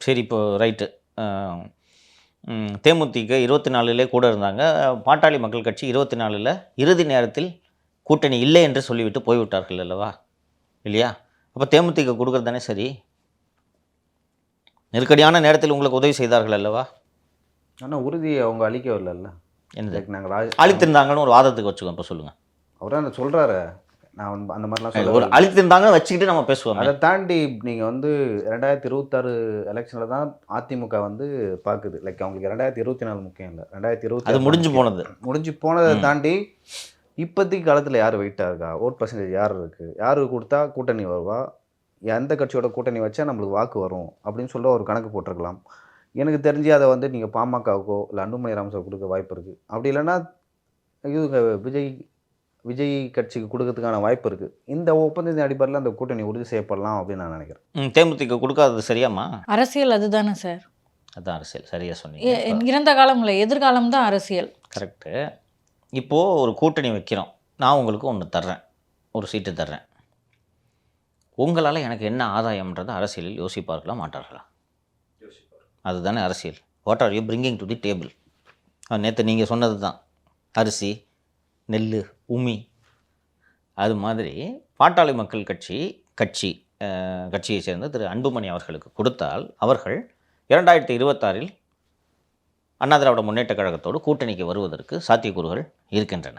சரி, இப்போ ரைட்டு. தேமுதிக 24லே கூட இருந்தாங்க. பாட்டாளி மக்கள் கட்சி 24ல் இறுதி நேரத்தில் கூட்டணி இல்லை என்று சொல்லிவிட்டு போய்விட்டார்கள் அல்லவா, இல்லையா? அப்போ தேமுதிக கொடுக்குறது தானே சரி. நெருக்கடியான நேரத்தில் உங்களுக்கு உதவி செய்தார்கள் அல்லவா? ஆனால் உறுதியை அவங்க அளிக்க வரல. என்னது நாங்கள் அழித்திருந்தாங்கன்னு ஒரு வாதத்துக்கு வச்சுக்கோங்க. இப்போ சொல்லுங்கள். அவர் தான் சொல்கிறாரு, நான் அந்த மாதிரிலாம் சொல்ல ஒரு அழித்திருந்தாங்கன்னு வச்சுக்கிட்டு நம்ம பேசுவோம். அதை தாண்டி நீங்கள் வந்து 2026 எலெக்ஷனில் தான் அதிமுக வந்து பார்க்குது. லைக் அவங்களுக்கு 2024 முக்கியம் இல்லை, 2020 அது முடிஞ்சு போனதை தாண்டி இப்போதைக்கு காலத்தில் யார் வெயிட்டாக இருக்கா, ஓட் பர்சன்டேஜ் யார் இருக்குது, யாருக்கு கொடுத்தா கூட்டணி வருவா, எந்த கட்சியோட கூட்டணி வச்சா நம்மளுக்கு வாக்கு வரும் அப்படின்னு சொல்ல ஒரு கணக்கு போட்டிருக்கலாம். எனக்கு தெரிஞ்சு அதை வந்து நீங்கள் பாமகவுக்கோ இல்லை அன்புமணி ராமசாவுக்கு கொடுக்க வாய்ப்பு இருக்குது. அப்படி இல்லைன்னா இது விஜய் கட்சிக்கு கொடுக்கறதுக்கான வாய்ப்பு இருக்குது. இந்த ஒப்பந்தத்தின் அடிப்படையில் அந்த கூட்டணி உறுதி செய்யப்படலாம் அப்படின்னு நான் நினைக்கிறேன். தேமுதிக கொடுக்காதது சரியாம்மா? அரசியல் அதுதானே சார். அதுதான் அரசியல், சரியாக சொன்னீங்க. இறந்த காலம் இல்லை, எதிர்காலம் தான் அரசியல். கரெக்டு. இப்போது ஒரு கூட்டணி வைக்கிறோம், நான் உங்களுக்கு ஒன்று தர்றேன், ஒரு சீட்டு தர்றேன். உங்களால் எனக்கு என்ன ஆதாயம்ன்றதை அரசியலில் யோசிப்பார்களா மாட்டார்களா? அதுதானே அரசியல். What are you bringing to the table? நேற்று நீங்கள் சொன்னது தான், அரிசி, நெல், உமி. அது மாதிரி பாட்டாளி மக்கள் கட்சியை சேர்ந்த திரு அன்புமணி அவர்களுக்கு கொடுத்தால் அவர்கள் 2026 அண்ணா திராவிட முன்னேற்ற கழகத்தோடு கூட்டணிக்கு வருவதற்கு சாத்தியக்கூறுகள் இருக்கின்றன.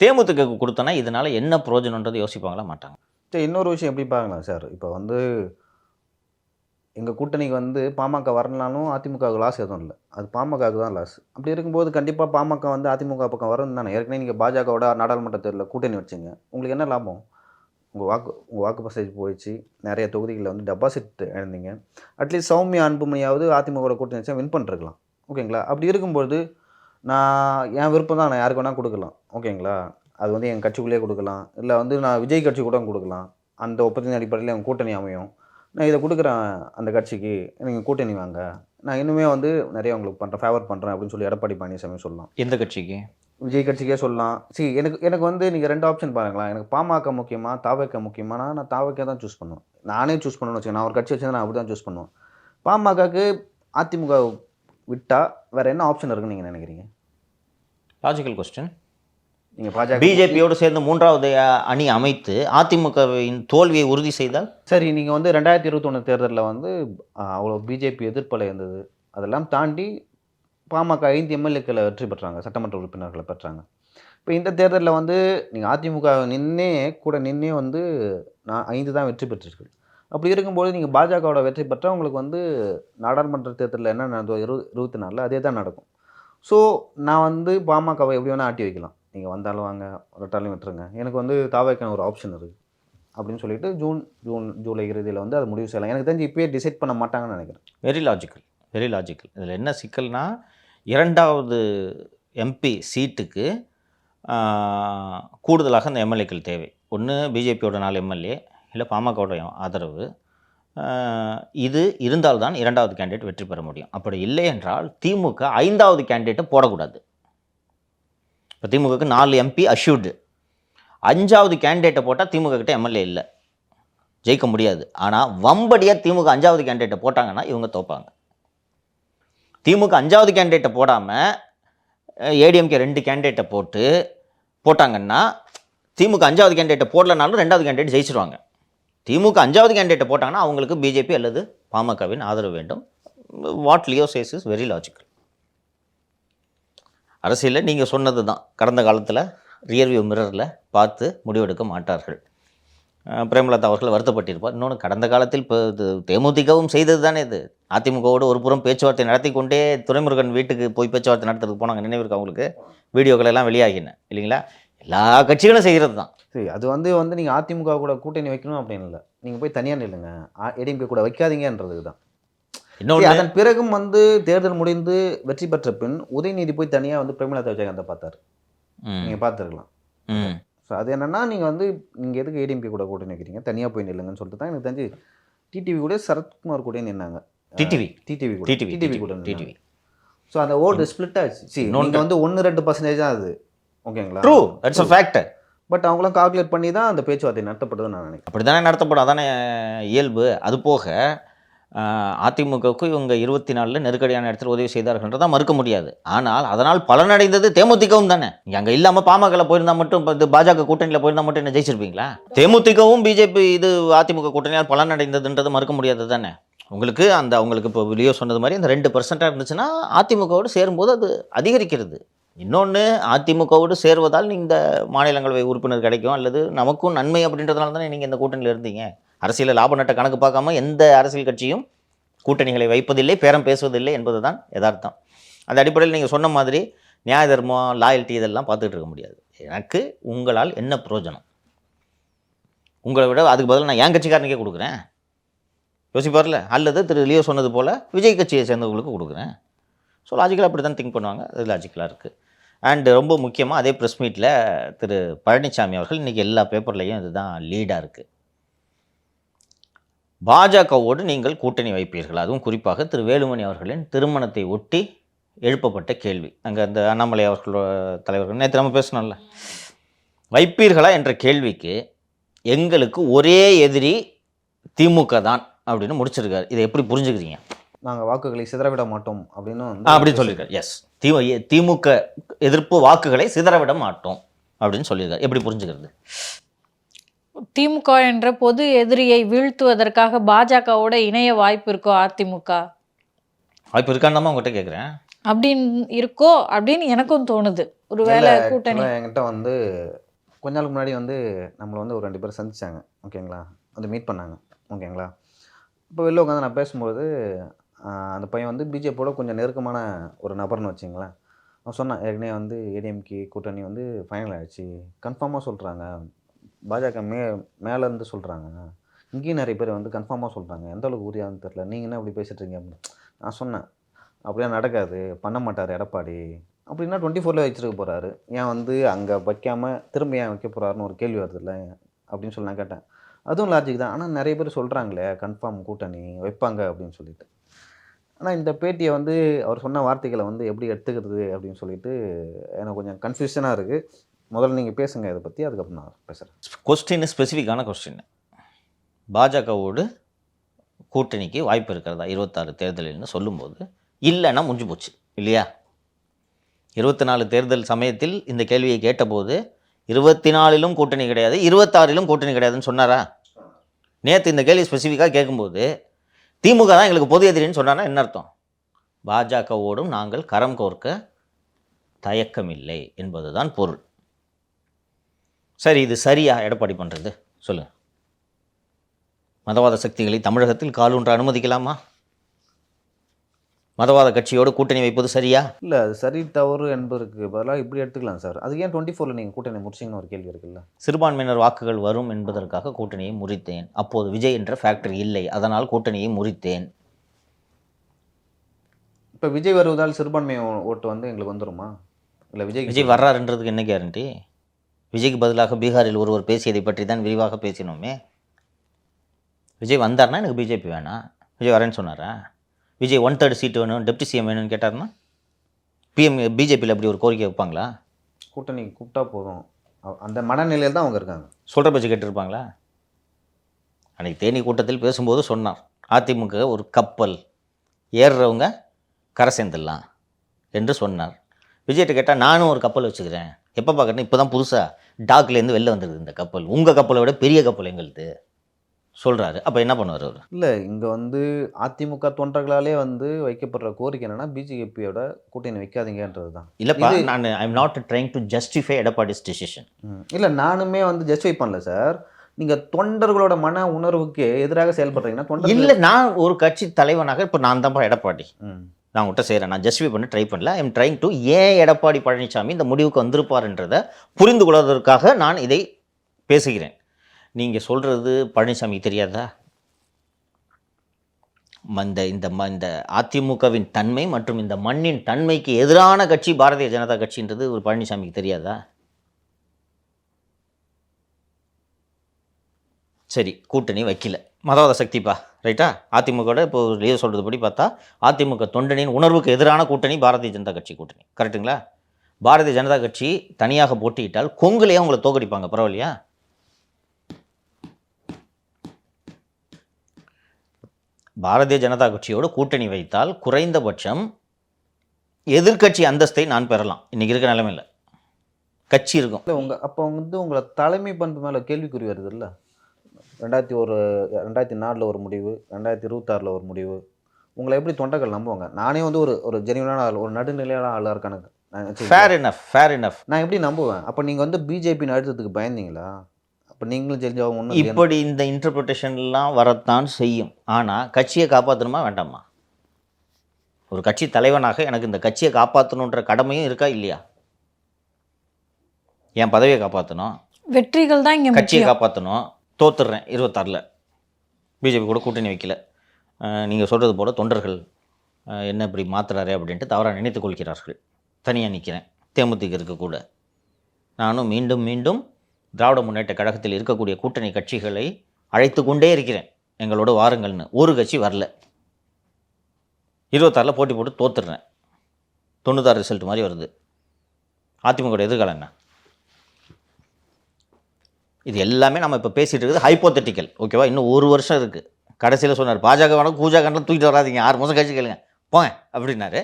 தேமுதிக கொடுத்தனா இதனால் என்ன பிரயோஜனன்றது யோசிப்பாங்களா மாட்டாங்க? இன்னொரு விஷயம் எப்படி பார்க்கலாம் சார், இப்போ வந்து எங்கள் கூட்டணிக்கு வந்து பாமக வரலனாலும் அதிமுகவுக்கு லாஸ் எதுவும் இல்லை, அது பாமகவுக்கு தான் லாஸ். அப்படி இருக்கும்போது கண்டிப்பாக பாமக வந்து அதிமுக பக்கம் வரும் தானே. ஏற்கனவே நீங்கள் பாஜகவோட நாடாளுமன்ற தேர்தலில் கூட்டணி வச்சிங்க, உங்களுக்கு என்ன லாபம்? உங்கள் வாக்கு பர்சன்டேஜ் போயிடுச்சு, நிறைய தொகுதிகளில் வந்து டெபாசிட் இழந்தீங்க. அட்லீஸ்ட் சௌமியா அன்புமணியாவது அதிமுகவோட கூட்டணி வச்சா வின் பண்ணிருக்கலாம், ஓகேங்களா. அப்படி இருக்கும்போது நான் என் விருப்பம் தான், நான் யாருக்கு வேணால் கொடுக்கலாம், ஓகேங்களா. அது வந்து என் கட்சிக்குள்ளேயே கொடுக்கலாம், இல்லை வந்து நான் விஜய் கட்சி கூட கொடுக்கலாம். அந்த ஒப்பந்தத்தின் அடிப்படையில் என் கூட்டணி அமையும். நான் இதை கொடுக்குறேன் அந்த கட்சிக்கு, நீங்கள் கூட்டணி வாங்க, நான் இன்னுமே வந்து நிறைய உங்களுக்கு பண்ணுறேன், ஃபேவர் பண்ணுறேன் அப்படின்னு சொல்லி எடப்பாடி பழனிசாமி சொல்லலாம். எந்த கட்சிக்கு? விஜய் கட்சிக்கே சொல்லலாம். எனக்கு வந்து நீங்கள் 2 ஆப்ஷன் பாருங்களேன். எனக்கு பாமக முக்கியமா, தாவக முக்கியமானா நான் தாவக தான் சூஸ் பண்ணுவேன். நானே சூஸ் பண்ணணும்னு வச்சுக்கேன். நான் ஒரு கட்சி வச்சுருந்தா நான் அப்படி தான் சூஸ் பண்ணுவேன். பாமகக்கு அதிமுக விட்டால் வேறு என்ன ஆப்ஷன் இருக்குன்னு நீங்கள் நினைக்கிறீங்க? Logical question. நீங்கள் பாஜக பிஜேபியோடு சேர்ந்து 3வது அணி அமைத்து அதிமுகவின் தோல்வியை உறுதி செய்தால்? சரி, நீங்கள் வந்து 2021 தேர்தலில் வந்து அவ்வளோ பிஜேபி எதிர்ப்பலை இருந்தது, அதெல்லாம் தாண்டி பாமக 5 எம்எல்ஏக்களை வெற்றி பெற்றாங்க, சட்டமன்ற உறுப்பினர்களை பெற்றாங்க. இப்போ இந்த தேர்தலில் வந்து நீங்கள் அதிமுக நின்னே வந்து நான் 5 தான் வெற்றி பெற்றிருக்கு. அப்படி இருக்கும்போது நீங்கள் பாஜகவோட வெற்றி பெற்றால் உங்களுக்கு வந்து நாடாளுமன்ற தேர்தலில் என்ன நடந்தோ 24 அதே தான் நடக்கும். ஸோ நான் வந்து பாமகவை எப்படி வேணால் ஆட்டி வைக்கலாம், நீங்கள் வந்தாலும் வாங்க, விட்டாலும் விட்டுருங்க, எனக்கு வந்து தாவைக்கான ஒரு ஆப்ஷன் இருக்குது அப்படின்னு சொல்லிட்டு ஜூலை இறுதியில் வந்து அதை முடிவு செய்யலாம். எனக்கு தெரிஞ்சு இப்போயே டிசைட் பண்ண மாட்டாங்கன்னு நினைக்கிறேன். Very logical. இதில் என்ன சிக்கல்னா, 2வது எம்பி சீட்டுக்கு கூடுதலாக அந்த எம்எல்ஏக்கள் தேவை. ஒன்று பிஜேபியோட 4 எம்எல்ஏ, இல்லை பாமகவோட ஆதரவு. இது இருந்தால்தான் 2வது கேண்டிடேட் வெற்றி பெற முடியும். அப்படி இல்லை என்றால் திமுக 5வது கேண்டிடேட்டை போடக்கூடாது. இப்போ திமுகவுக்கு 4 எம்பி அஷ்யூர்டு, 5வது கேண்டிடேட்டை போட்டால் திமுக கிட்ட எம்எல்ஏ இல்லை, ஜெயிக்க முடியாது. ஆனால் வம்படியாக திமுக 5வது கேண்டிடேட்டை போட்டாங்கன்னா இவங்க தோப்பாங்க. திமுக 5வது கேண்டிடேட்டை போடாமல் ஏடிஎம்கே 2 கேண்டிடேட்டை போட்டாங்கன்னா திமுக 5வது கேண்டிடேட்டை போடலனாலும் 2வது கேண்டிடேட் ஜெயிச்சிருவாங்க. திமுக 5வது கேண்டிடேட்டை போட்டாங்கன்னா அவங்களுக்கு பிஜேபி அல்லது பாமகவின் ஆதரவு வேண்டும். What Leo says is very logical. அரசியலில் நீங்கள் சொன்னது தான், கடந்த காலத்தில் ரியர்வியூ மிரரில் பார்த்து முடிவெடுக்க மாட்டார்கள். பிரேமலதா அவர்கள் வருத்தப்பட்டிருப்பார். இன்னொன்று, கடந்த காலத்தில் இப்போ இது தேமுதிகவும் செய்தது தானே. இது அதிமுகவோடு ஒரு புறம் பேச்சுவார்த்தை நடத்தி கொண்டே துரைமுருகன் வீட்டுக்கு போய் பேச்சுவார்த்தை நடத்துறதுக்கு போனாங்க, நினைவிருக்கு அவங்களுக்கு? வீடியோக்கள் எல்லாம் வெளியாகின இல்லைங்களா? எல்லா கட்சிகளும் செய்கிறது தான். சரி, அது வந்து நீங்கள் அதிமுக கூட கூட்டணி வைக்கணும் அப்படின்னு இல்லை, நீங்கள் போய் தனியாக நில்லுங்க, ஏடிஎம்கே கூட வைக்காதீங்கன்றதுக்கு தான். இன்னொன்று, அதன் பிறகும் வந்து தேர்தல் முடிந்து வெற்றி பெற்ற பின் உதயநிதி போய் தனியாக வந்து பிரேமலதா விஜயகாந்தை பார்த்தார், நீங்கள் பார்த்துருக்கலாம். ஸோ அது என்னென்னா, நீங்கள் எதுக்கு ஏடிஎம்கே கூட கூட்டணி வைக்கிறீங்க, தனியாக போய் நில்லுங்கன்னு சொல்லிட்டு தான் எனக்கு தெரிஞ்சு டிடிவி கூட சரத்குமார் கூட நின்னாங்க. டிடிவி கூட. ஸோ அந்த ஓட்டு ஸ்பிளிட் ஆச்சு. நீங்கள் வந்து 1-2% தான் அது, ஓகேங்களா? True, that's a factor. But அவங்களும் கால்குலேட் பண்ணி தான் அந்த பேச்சுவார்த்தை நடத்தப்படுதுன்னு நான் நினைக்கிறேன். அப்படி தானே நடத்தப்படும், அதானே இயல்பு. அது போக அதிமுகவுக்கு இவங்க 24 நெருக்கடியான இடத்துல உதவி செய்தார்கள்ன்றதான் மறுக்க முடியாது. ஆனால் அதனால் பலனடைந்தது தேமுதிகவும் தானே. நீங்கள் அங்கே இல்லாமல் பாமகவில் போயிருந்தால் மட்டும், இப்போ பாஜக கூட்டணியில் போயிருந்தால் மட்டும் என்ன ஜெயிச்சிருப்பீங்களா? தேமுதிகவும் பிஜேபி இது அதிமுக கூட்டணியால் பலனடைந்ததுன்றது மறுக்க முடியாது தானே. அவங்களுக்கு இப்போ வெளியே சொன்னது மாதிரி அந்த 2% இருந்துச்சுன்னா அதிமுகவோடு சேரும்போது அது அதிகரிக்கிறது. இன்னொன்று, அதிமுகவோடு சேர்வதால் இந்த மாநிலங்களவை உறுப்பினர் கிடைக்கும் அல்லது நமக்கும் நன்மை அப்படின்றதுனால தானே நீங்கள் இந்த கூட்டணியில் இருந்தீங்க. அரசியலில் லாப நட்ட கணக்கு பார்க்காம எந்த அரசியல் கட்சியும் கூட்டணிகளை வைப்பதில்லை, பேரம் பேசுவதில்லை என்பது தான் யதார்த்தம். அந்த அடிப்படையில் நீங்கள் சொன்ன மாதிரி நியாய தர்மம், லாயல்ட்டி இதெல்லாம் பார்த்துட்டு இருக்க முடியாது. எனக்கு உங்களால் என்ன பிரயோஜனம்? உங்களை விட அதுக்கு பதில் நான் என் கட்சிக்காரனுக்கே கொடுக்குறேன், யோசிப்பார்ல. அல்லது திரு லியோ சொன்னது போல் விஜய் கட்சியை சேர்ந்தவங்களுக்கு கொடுக்குறேன். ஸோ லாஜிக்கலாக அப்படி தான் திங்க் பண்ணுவாங்க. அது லாஜிக்கலாக இருக்குது. அண்ட் ரொம்ப முக்கியமாக அதே ப்ரெஸ் மீட்டில் திரு பழனிசாமி அவர்கள் இன்றைக்கி எல்லா பேப்பர்லேயும் இதுதான் லீடாக இருக்குது. பாஜகவோடு நீங்கள் கூட்டணி வைப்பீர்கள், அதுவும் குறிப்பாக திரு வேலுமணி அவர்களின் திருமணத்தை ஒட்டி எழுப்பப்பட்ட கேள்வி. அங்கே அந்த அண்ணாமலை அவர்களோட தலைவர்கள் நேற்று நம்ம பேசணும்ல, வைப்பீர்களா என்ற கேள்விக்கு எங்களுக்கு ஒரே எதிரி திமுக தான் அப்படின்னு முடிச்சிருக்காரு. இதை எப்படி புரிஞ்சுக்கிறீங்க? நாங்கள் வாக்குகளை சிதறவிட மாட்டோம் அப்படின்னு அப்படின்னு சொல்லியிருக்காரு. எஸ், திமுக எதிர்ப்பு வாக்குகளை சிதறவிட மாட்டோம் அப்படின்னு சொல்லியிருக்காரு. எப்படி புரிஞ்சுக்கிறது? திமுக என்ற பொது எதிரியை வீழ்த்துவதற்காக பாஜகவோட இணைய வாய்ப்பு இருக்கோ? அதிமுக வாய்ப்பு இருக்கான்னு உங்ககிட்ட கேட்குறேன். அப்படின்னு இருக்கோ அப்படின்னு எனக்கும் தோணுது. ஒரு வேளை கூட்டணி என்கிட்ட வந்து கொஞ்ச நாளுக்கு முன்னாடி வந்து நம்மளை வந்து ஒரு 2 பேர் சந்திச்சாங்க, ஓகேங்களா, வந்து மீட் பண்ணாங்க, ஓகேங்களா. இப்போ வெளில உட்காந்து நான் பேசும்போது அந்த பையன் வந்து பிஜேபியோட கொஞ்சம் நெருக்கமான ஒரு நபர்னு வச்சுங்களேன். அவன் சொன்னான், ஏற்கனவே வந்து ஏடிஎம்கே கூட்டணி வந்து ஃபைனல் ஆயிடுச்சு. கன்ஃபார்மாக சொல்கிறாங்க. பாஜக மேலேருந்து சொல்கிறாங்க. இங்கேயும் நிறைய பேர் வந்து கன்ஃபார்மாக சொல்கிறாங்க. எந்த அளவுக்கு உறுதியானு தெரில. நீங்கள் என்ன இப்படி பேசிட்டு இருக்கீங்க அப்படின்னு. நான் சொன்னேன், அப்படிலாம் நடக்காது. பண்ண மாட்டார் எடப்பாடி. அப்படின்னா 24ல வச்சிருக்க போகிறாரு. ஏன் வந்து அங்கே வைக்காமல் திரும்ப ஏன் வைக்க போகிறாருன்னு ஒரு கேள்வி வருதுல்ல அப்படின்னு சொல்லி நான் கேட்டேன். அதுவும் லாஜிக் தான். ஆனால் நிறைய பேர் சொல்கிறாங்களே கன்ஃபார்ம் கூட்டணி வைப்பாங்க அப்படின்னு சொல்லிட்டு. ஆனால் இந்த பேட்டியை வந்து அவர் சொன்ன வார்த்தைகளை வந்து எப்படி எடுத்துக்கிறது அப்படின்னு சொல்லிட்டு எனக்கு கொஞ்சம் கன்ஃபியூஷனாக இருக்குது. முதல்ல நீங்கள் பேசுங்க இதை பற்றி, அதுக்கப்புறம் நான் பேசுகிறேன். Question ஸ்பெசிஃபிக்கான question. பாஜகவோடு கூட்டணிக்கு வாய்ப்பு இருக்கிறதா 26 தேர்தலில்னு சொல்லும்போது இல்லைன்னா முடிஞ்சு போச்சு இல்லையா? 24 தேர்தல் சமயத்தில் இந்த கேள்வியை கேட்டபோது 24லும் கூட்டணி கிடையாது, 26லும் கூட்டணி கிடையாதுன்னு சொன்னாரா? நேற்று இந்த கேள்வி ஸ்பெசிஃபிக்காக கேட்கும்போது திமுக தான் எங்களுக்கு பொது எதிரின்னு சொன்னாரா? என்ன அர்த்தம்? பாஜகவோடும் நாங்கள் கரம் கோர்க்க தயக்கமில்லை என்பதுதான் பொருள். சரி, இது சரியா எடப்பாடி பண்ணுறது? சொல்லுங்கள். மதவாத சக்திகளை தமிழகத்தில் காலூன்ற அனுமதிக்கலாமா? மதவாத கட்சியோடு கூட்டணி வைப்பது சரியா? இல்லை, அது சரி தவறு என்பதற்கு பதிலாக இப்படி எடுத்துக்கலாம் சார். அதுக்கு ஏன் 24ல் நீங்கள் கூட்டணி முடிச்சிங்கன்னு ஒரு கேள்வி இருக்குல்ல. சிறுபான்மையினர் வாக்குகள் வரும் என்பதற்காக கூட்டணியை முறித்தேன். அப்போது விஜய் என்ற ஃபேக்டரி இல்லை, அதனால் கூட்டணியை முறித்தேன். இப்போ விஜய் வருவதால் சிறுபான்மை ஓட்டு வந்து எங்களுக்கு வந்துருமா? இல்லை விஜய் வர்றாருன்றதுக்கு என்ன கேரண்டி? விஜய்க்கு பதிலாக பீகாரில் ஒருவர் பேசியதை பற்றி தான் விரிவாக பேசினோமே. விஜய் வந்தார்னா எனக்கு பிஜேபி வேணாம். விஜய் வரேன்னு சொன்னாரா? விஜய் 1/3 சீட்டு வேணும், டெப்டி சிஎம் வேணும்னு கேட்டார்னா பிஜேபியில் அப்படி ஒரு கோரிக்கை வைப்பாங்களா? கூட்டணி கூப்பிட்டா போதும் அந்த மனநிலையில் தான் அவங்க இருக்காங்க. சொல்கிற பேச்சு கேட்டுருப்பாங்களா? அன்றைக்கி தேனி கூட்டத்தில் பேசும்போது சொன்னார், அதிமுக ஒரு கப்பல், ஏறுறவங்க கரை சேர்ந்துடலாம் என்று சொன்னார். விஜய்கிட்ட கேட்டால் நானும் ஒரு கப்பல் வச்சுக்கிறேன். எப்போ பார்க்கணும், இப்போ தான் புதுசாக டாக்லேருந்து வெளில வந்துருக்குது இந்த கப்பல், உங்கள் கப்பலை விட பெரிய கப்பல் எங்களுது சொல்கிறாரு. அப்போ என்ன பண்ணுவார் அவர்? இல்லை, இங்கே வந்து அதிமுக தொண்டர்களாலே வந்து வைக்கப்படுற கோரிக்கை என்னென்னா பிஜேபியோட கூட்டணி வைக்காதீங்கன்றது தான். இல்லைப்பா, நான் I am not trying to justify Edappadi's decision. இல்லை, நானுமே வந்து ஜஸ்டிஃபை பண்ணல சார். நீங்கள் தொண்டர்களோட மன உணர்வுக்கு எதிராக செயல்படுறீங்கன்னா தொண்டர் இல்லை, நான் ஒரு கட்சி தலைவனாக இப்போ நான் தான்ப்பா எடப்பாடி, நான் உங்கள்கிட்ட செய்கிறேன். நான் ஜஸ்டிஃபை பண்ண ட்ரை பண்ணல. ஐ எம் ட்ரைங் டு ஏன் எடப்பாடி பழனிசாமி இந்த முடிவுக்கு வந்திருப்பார்ன்றதை புரிந்து கொள்வதற்காக நான் இதை பேசுகிறேன். நீங்கள் சொல்கிறது பழனிசாமிக்கு தெரியாதா? இந்த அதிமுகவின் தன்மை மற்றும் இந்த மண்ணின் தன்மைக்கு எதிரான கட்சி பாரதிய ஜனதா கட்சின்றது ஒரு பழனிசாமிக்கு தெரியாதா? சரி, கூட்டணி வைக்கல, மதவாத சக்திப்பா, ரைட்டா? அதிமுகவோட இப்போ லீவ் சொல்கிறது படி பார்த்தா அதிமுக தொண்டனின் உணர்வுக்கு எதிரான கூட்டணி பாரதிய ஜனதா கட்சி கூட்டணி, கரெக்டுங்களா? பாரதிய ஜனதா கட்சி தனியாக போட்டியிட்டால் கொங்குலையே அவங்கள தோக்கடிப்பாங்க, பரவாயில்லையா? பாரதிய ஜனதா கட்சியோடு கூட்டணி வைத்தால் குறைந்தபட்சம் எதிர்க்கட்சி அந்தஸ்தை நான் பெறலாம். இன்றைக்கி இருக்க நிலைமையில் கட்சி இருக்கும். இல்லை, அப்போ வந்து உங்களை தலைமை பண்பு மேலே கேள்விக்குறி வருது இல்லை? 2004 ஒரு முடிவு, 2026 ஒரு முடிவு. உங்களை எப்படி தொண்டர்கள் நம்புவாங்க? நானே வந்து ஒரு ஜெனியூனான ஆள், ஒரு நடுநிலையான ஆளாக இருக்கானு ஃபேர் இனஃப் நான் எப்படி நம்புவேன்? அப்போ நீங்கள் வந்து பிஜேபி அழுத்தத்துக்கு பயந்தீங்களா? அப்போ நீங்களும் தெரிஞ்சவங்க ஒன்றும் இப்படி இந்த இன்டர்பிரிட்டேஷன்லாம் வரத்தான் செய்யும். ஆனால் கட்சியை காப்பாற்றணுமா வேண்டாமா? ஒரு கட்சி தலைவனாக எனக்கு இந்த கட்சியை காப்பாற்றணுன்ற கடமையும் இருக்கா இல்லையா? என் பதவியை காப்பாற்றணும், வெற்றிகள் தான் இங்கே கட்சியை காப்பாற்றணும். தோத்துடுறேன் 26ல், பிஜேபி கூட கூட்டணி வைக்கல. நீங்கள் சொல்கிறது போல் தொண்டர்கள் என்ன இப்படி மாற்றுறாரு அப்படின்ட்டு தவறாக நினைத்து கொள்கிறார்கள். தனியாக நிற்கிறேன், தேமுதிக இருக்க கூட. நானும் மீண்டும் மீண்டும் திராவிட முன்னேற்ற கழகத்தில் இருக்கக்கூடிய கூட்டணி கட்சிகளை அழைத்து கொண்டே இருக்கிறேன், எங்களோட வாருங்கள்னு. ஒரு கட்சி வரல. 26ல் போட்டி போட்டு தோத்துடுறேன். 96 ரிசல்ட் மாதிரி வருது. அதிமுக எதிர்காலம் என்ன? இது எல்லாமே நம்ம இப்போ பேசிகிட்டு இருக்குது ஹைப்போதெட்டிக்கல், ஓகேவா? இன்னும் ஒரு வருஷம் இருக்குது. கடைசியில் சொன்னார், பாஜக வேணும் கூஜாகலாம் தூக்கிட்டு வராதிங்க, 6 மாதம் கழிச்சு கேளுங்க போங்க அப்படின்னாரு.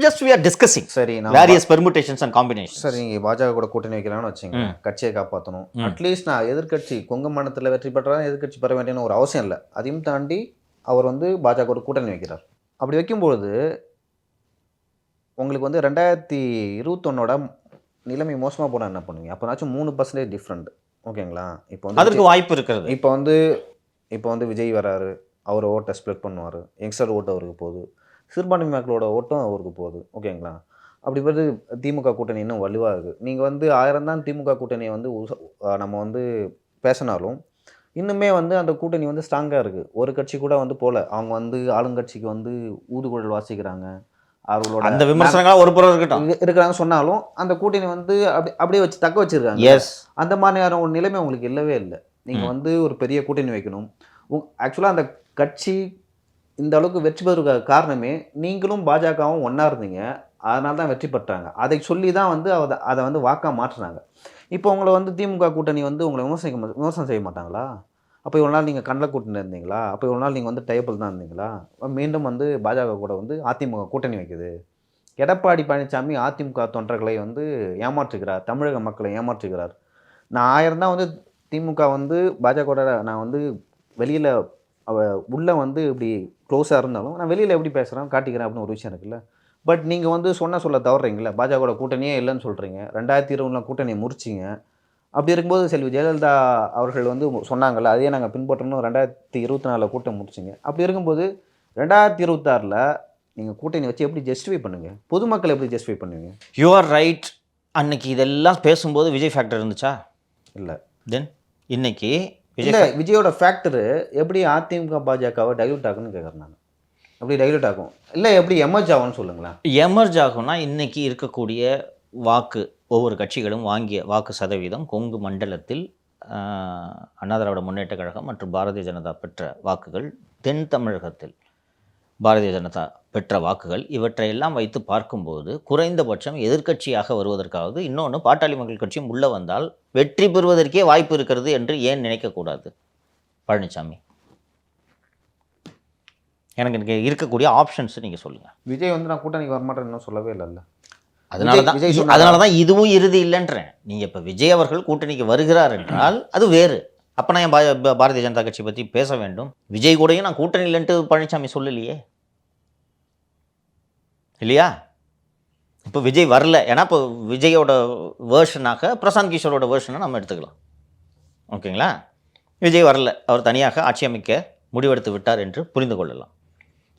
ஜஸ்ட் வி ஆர் டிஸ்கஸிங் சரி வேரியஸ் பெர்முட்டேஷன்ஸ் அண்ட் காம்பினேஷன். சரி, நீங்கள் பாஜக கூட கூட்டணி வைக்கலாம்னு வச்சுங்க, கட்சியை காப்பாற்றணும். அட்லீஸ்ட் நான் எதிர்கட்சி கொங்கு மண்டலத்தில் வெற்றி பெற்றாலும் எதிர்கட்சி பெற வேண்டியன்னு ஒரு அவசியம் இல்லை. அதையும் தாண்டி அவர் வந்து பாஜக கூட கூட்டணி வைக்கிறார். அப்படி வைக்கும்பொழுது உங்களுக்கு வந்து 2021 நிலைமை மோசமாக போனால் என்ன பண்ணுவீங்க? அப்போனாச்சும் 3% டிஃப்ரெண்ட், ஓகேங்களா? இப்போ வந்து அதற்கு வாய்ப்பு இருக்கிறது. இப்போ வந்து விஜய் வராரு, அவர் ஓட்டை ஸ்ப்ளிட் பண்ணுவார், யங்ஸ்டர் ஓட்டு அவருக்கு போகுது, சிறுபான்மை மக்களோட ஓட்டும் அவருக்கு போகுது. ஓகேங்களா? அப்படி பார்த்து திமுக கூட்டணி இன்னும் வலுவாக இருக்குது. நீங்கள் வந்து 1000 தான் திமுக கூட்டணியை வந்து நம்ம வந்து பேசினாலும் இன்னுமே வந்து அந்த கூட்டணி வந்து ஸ்ட்ராங்காக இருக்குது. ஒரு கட்சி கூட வந்து போல. அவங்க வந்து ஆளுங்கட்சிக்கு வந்து ஊதுகுழல் வாசிக்கிறாங்க, அவர்களோட அந்த விமர்சனங்களாக ஒரு புறம் இருக்கட்டும் இருக்கிறாங்க சொன்னாலும் அந்த கூட்டணி வந்து அப்படியே வச்சு தக்க வச்சிருக்காங்க. எஸ் அந்த மாதிரியான ஒரு நிலைமை உங்களுக்கு இல்லவே இல்லை. நீங்கள் வந்து ஒரு பெரிய கூட்டணி வைக்கணும். ஆக்சுவலாக அந்த கட்சி இந்த அளவுக்கு வெற்றி பெறுவதற்கு காரணமே நீங்களும் பாஜகவும் ஒன்றா இருந்தீங்க, அதனால தான் வெற்றி பெற்றாங்க. அதை சொல்லி தான் வந்து அதை வந்து வாக்காக மாற்றினாங்க. இப்போ உங்களை வந்து திமுக கூட்டணி வந்து உங்களை விமர்சனம் செய்ய மாட்டாங்களா? அப்போ இவ்வளோ நாள் நீங்கள் கண்ணில் கூட்டணி இருந்தீங்களா? அப்போ இவ்வளோ நாள் நீங்கள் வந்து டேபிள் தான் இருந்தீங்களா? மீண்டும் வந்து பாஜக கூட வந்து அதிமுக கூட்டணி வைக்குது. எடப்பாடி பழனிசாமி அதிமுக தொண்டர்களை வந்து ஏமாற்றுகிறார், தமிழக மக்களை ஏமாற்றுகிறார். நான் 1000 தான் வந்து திமுக வந்து பாஜகவோட நான் வந்து வெளியில் உள்ளே வந்து இப்படி க்ளோஸாக இருந்தாலும் நான் வெளியில் எப்படி பேசுகிறேன் காட்டிக்கிறேன் அப்படின்னு ஒரு விஷயம் இருக்குல்ல. பட் நீங்கள் வந்து சொல்ல தவறுறீங்களே, பாஜகவோட கூட்டணியே இல்லைன்னு சொல்கிறீங்க. 2020 கூட்டணியை முறிச்சிங்க. அப்படி இருக்கும்போது செல்வி ஜெயலலிதா அவர்கள் வந்து சொன்னாங்கல்ல, அதையே நாங்கள் பின்பற்றணும், 2024 கூட்டம் முடிச்சிங்க. அப்படி இருக்கும்போது 2026 நீங்கள் கூட்டணி வச்சு எப்படி ஜஸ்டிஃபை பண்ணுங்க? பொதுமக்கள் எப்படி ஜஸ்டிஃபை பண்ணுவீங்க? You are right. அன்னைக்கு இதெல்லாம் பேசும்போது விஜய் ஃபேக்டர் இருந்துச்சா? இல்லை. தென் இன்னைக்கு இல்லை, விஜயோட ஃபேக்டரு எப்படி அதிமுக பாஜகவை டைல்யூட் ஆகுன்னு கேட்குறேன் நான். எப்படி டைல்யூட் ஆகும்? இல்லை எப்படி எமர்ஜ் ஆகும்னு சொல்லுங்களேன். எமர்ஜ் ஆகும்னா இன்னைக்கு இருக்கக்கூடிய வாக்கு, ஒவ்வொரு கட்சிகளும் வாங்கிய வாக்கு சதவீதம் கொங்கு மண்டலத்தில் அண்ணா திராவிட முன்னேற்ற கழகம் மற்றும் பாரதிய ஜனதா பெற்ற வாக்குகள், தென் தமிழகத்தில் பாரதிய ஜனதா பெற்ற வாக்குகள், இவற்றையெல்லாம் வைத்து பார்க்கும்போது குறைந்தபட்சம் எதிர்க்கட்சியாக வருவதற்காவது இன்னொன்று பாட்டாளி மக்கள் கட்சியும் உள்ளே வந்தால் வெற்றி பெறுவதற்கே வாய்ப்பு இருக்கிறது என்று ஏன் நினைக்கக்கூடாது பழனிசாமி? எனக்கு இருக்கக்கூடிய ஆப்ஷன்ஸ் நீங்கள் சொல்லுங்கள். விஜய் வந்து நான் கூட்டணிக்கு வரமாட்டேன்னு இன்னும் சொல்லவே இல்லைல்ல. அதனால தான் இதுவும் இறுதி இல்லைன்றேன். நீங்கள் இப்போ விஜய் அவர்கள் கூட்டணிக்கு வருகிறார் என்றால் அது வேறு. அப்போ நான் பாரதிய ஜனதா கட்சி பற்றி பேச வேண்டும். விஜய் கூடயும் நான் கூட்டணி இல்லைன்ட்டு பழனிசாமி சொல்லலையே, இல்லையா? இப்போ விஜய் வரல, ஏன்னா இப்போ விஜயோட வேர்ஷனாக பிரசாந்த் கிஷோரோட வேர்ஷனை நம்ம எடுத்துக்கலாம். ஓகேங்களா? விஜய் வரல, அவர் தனியாக ஆட்சி அமைக்க முடிவெடுத்து விட்டார் என்று புரிந்து கொள்ளலாம்.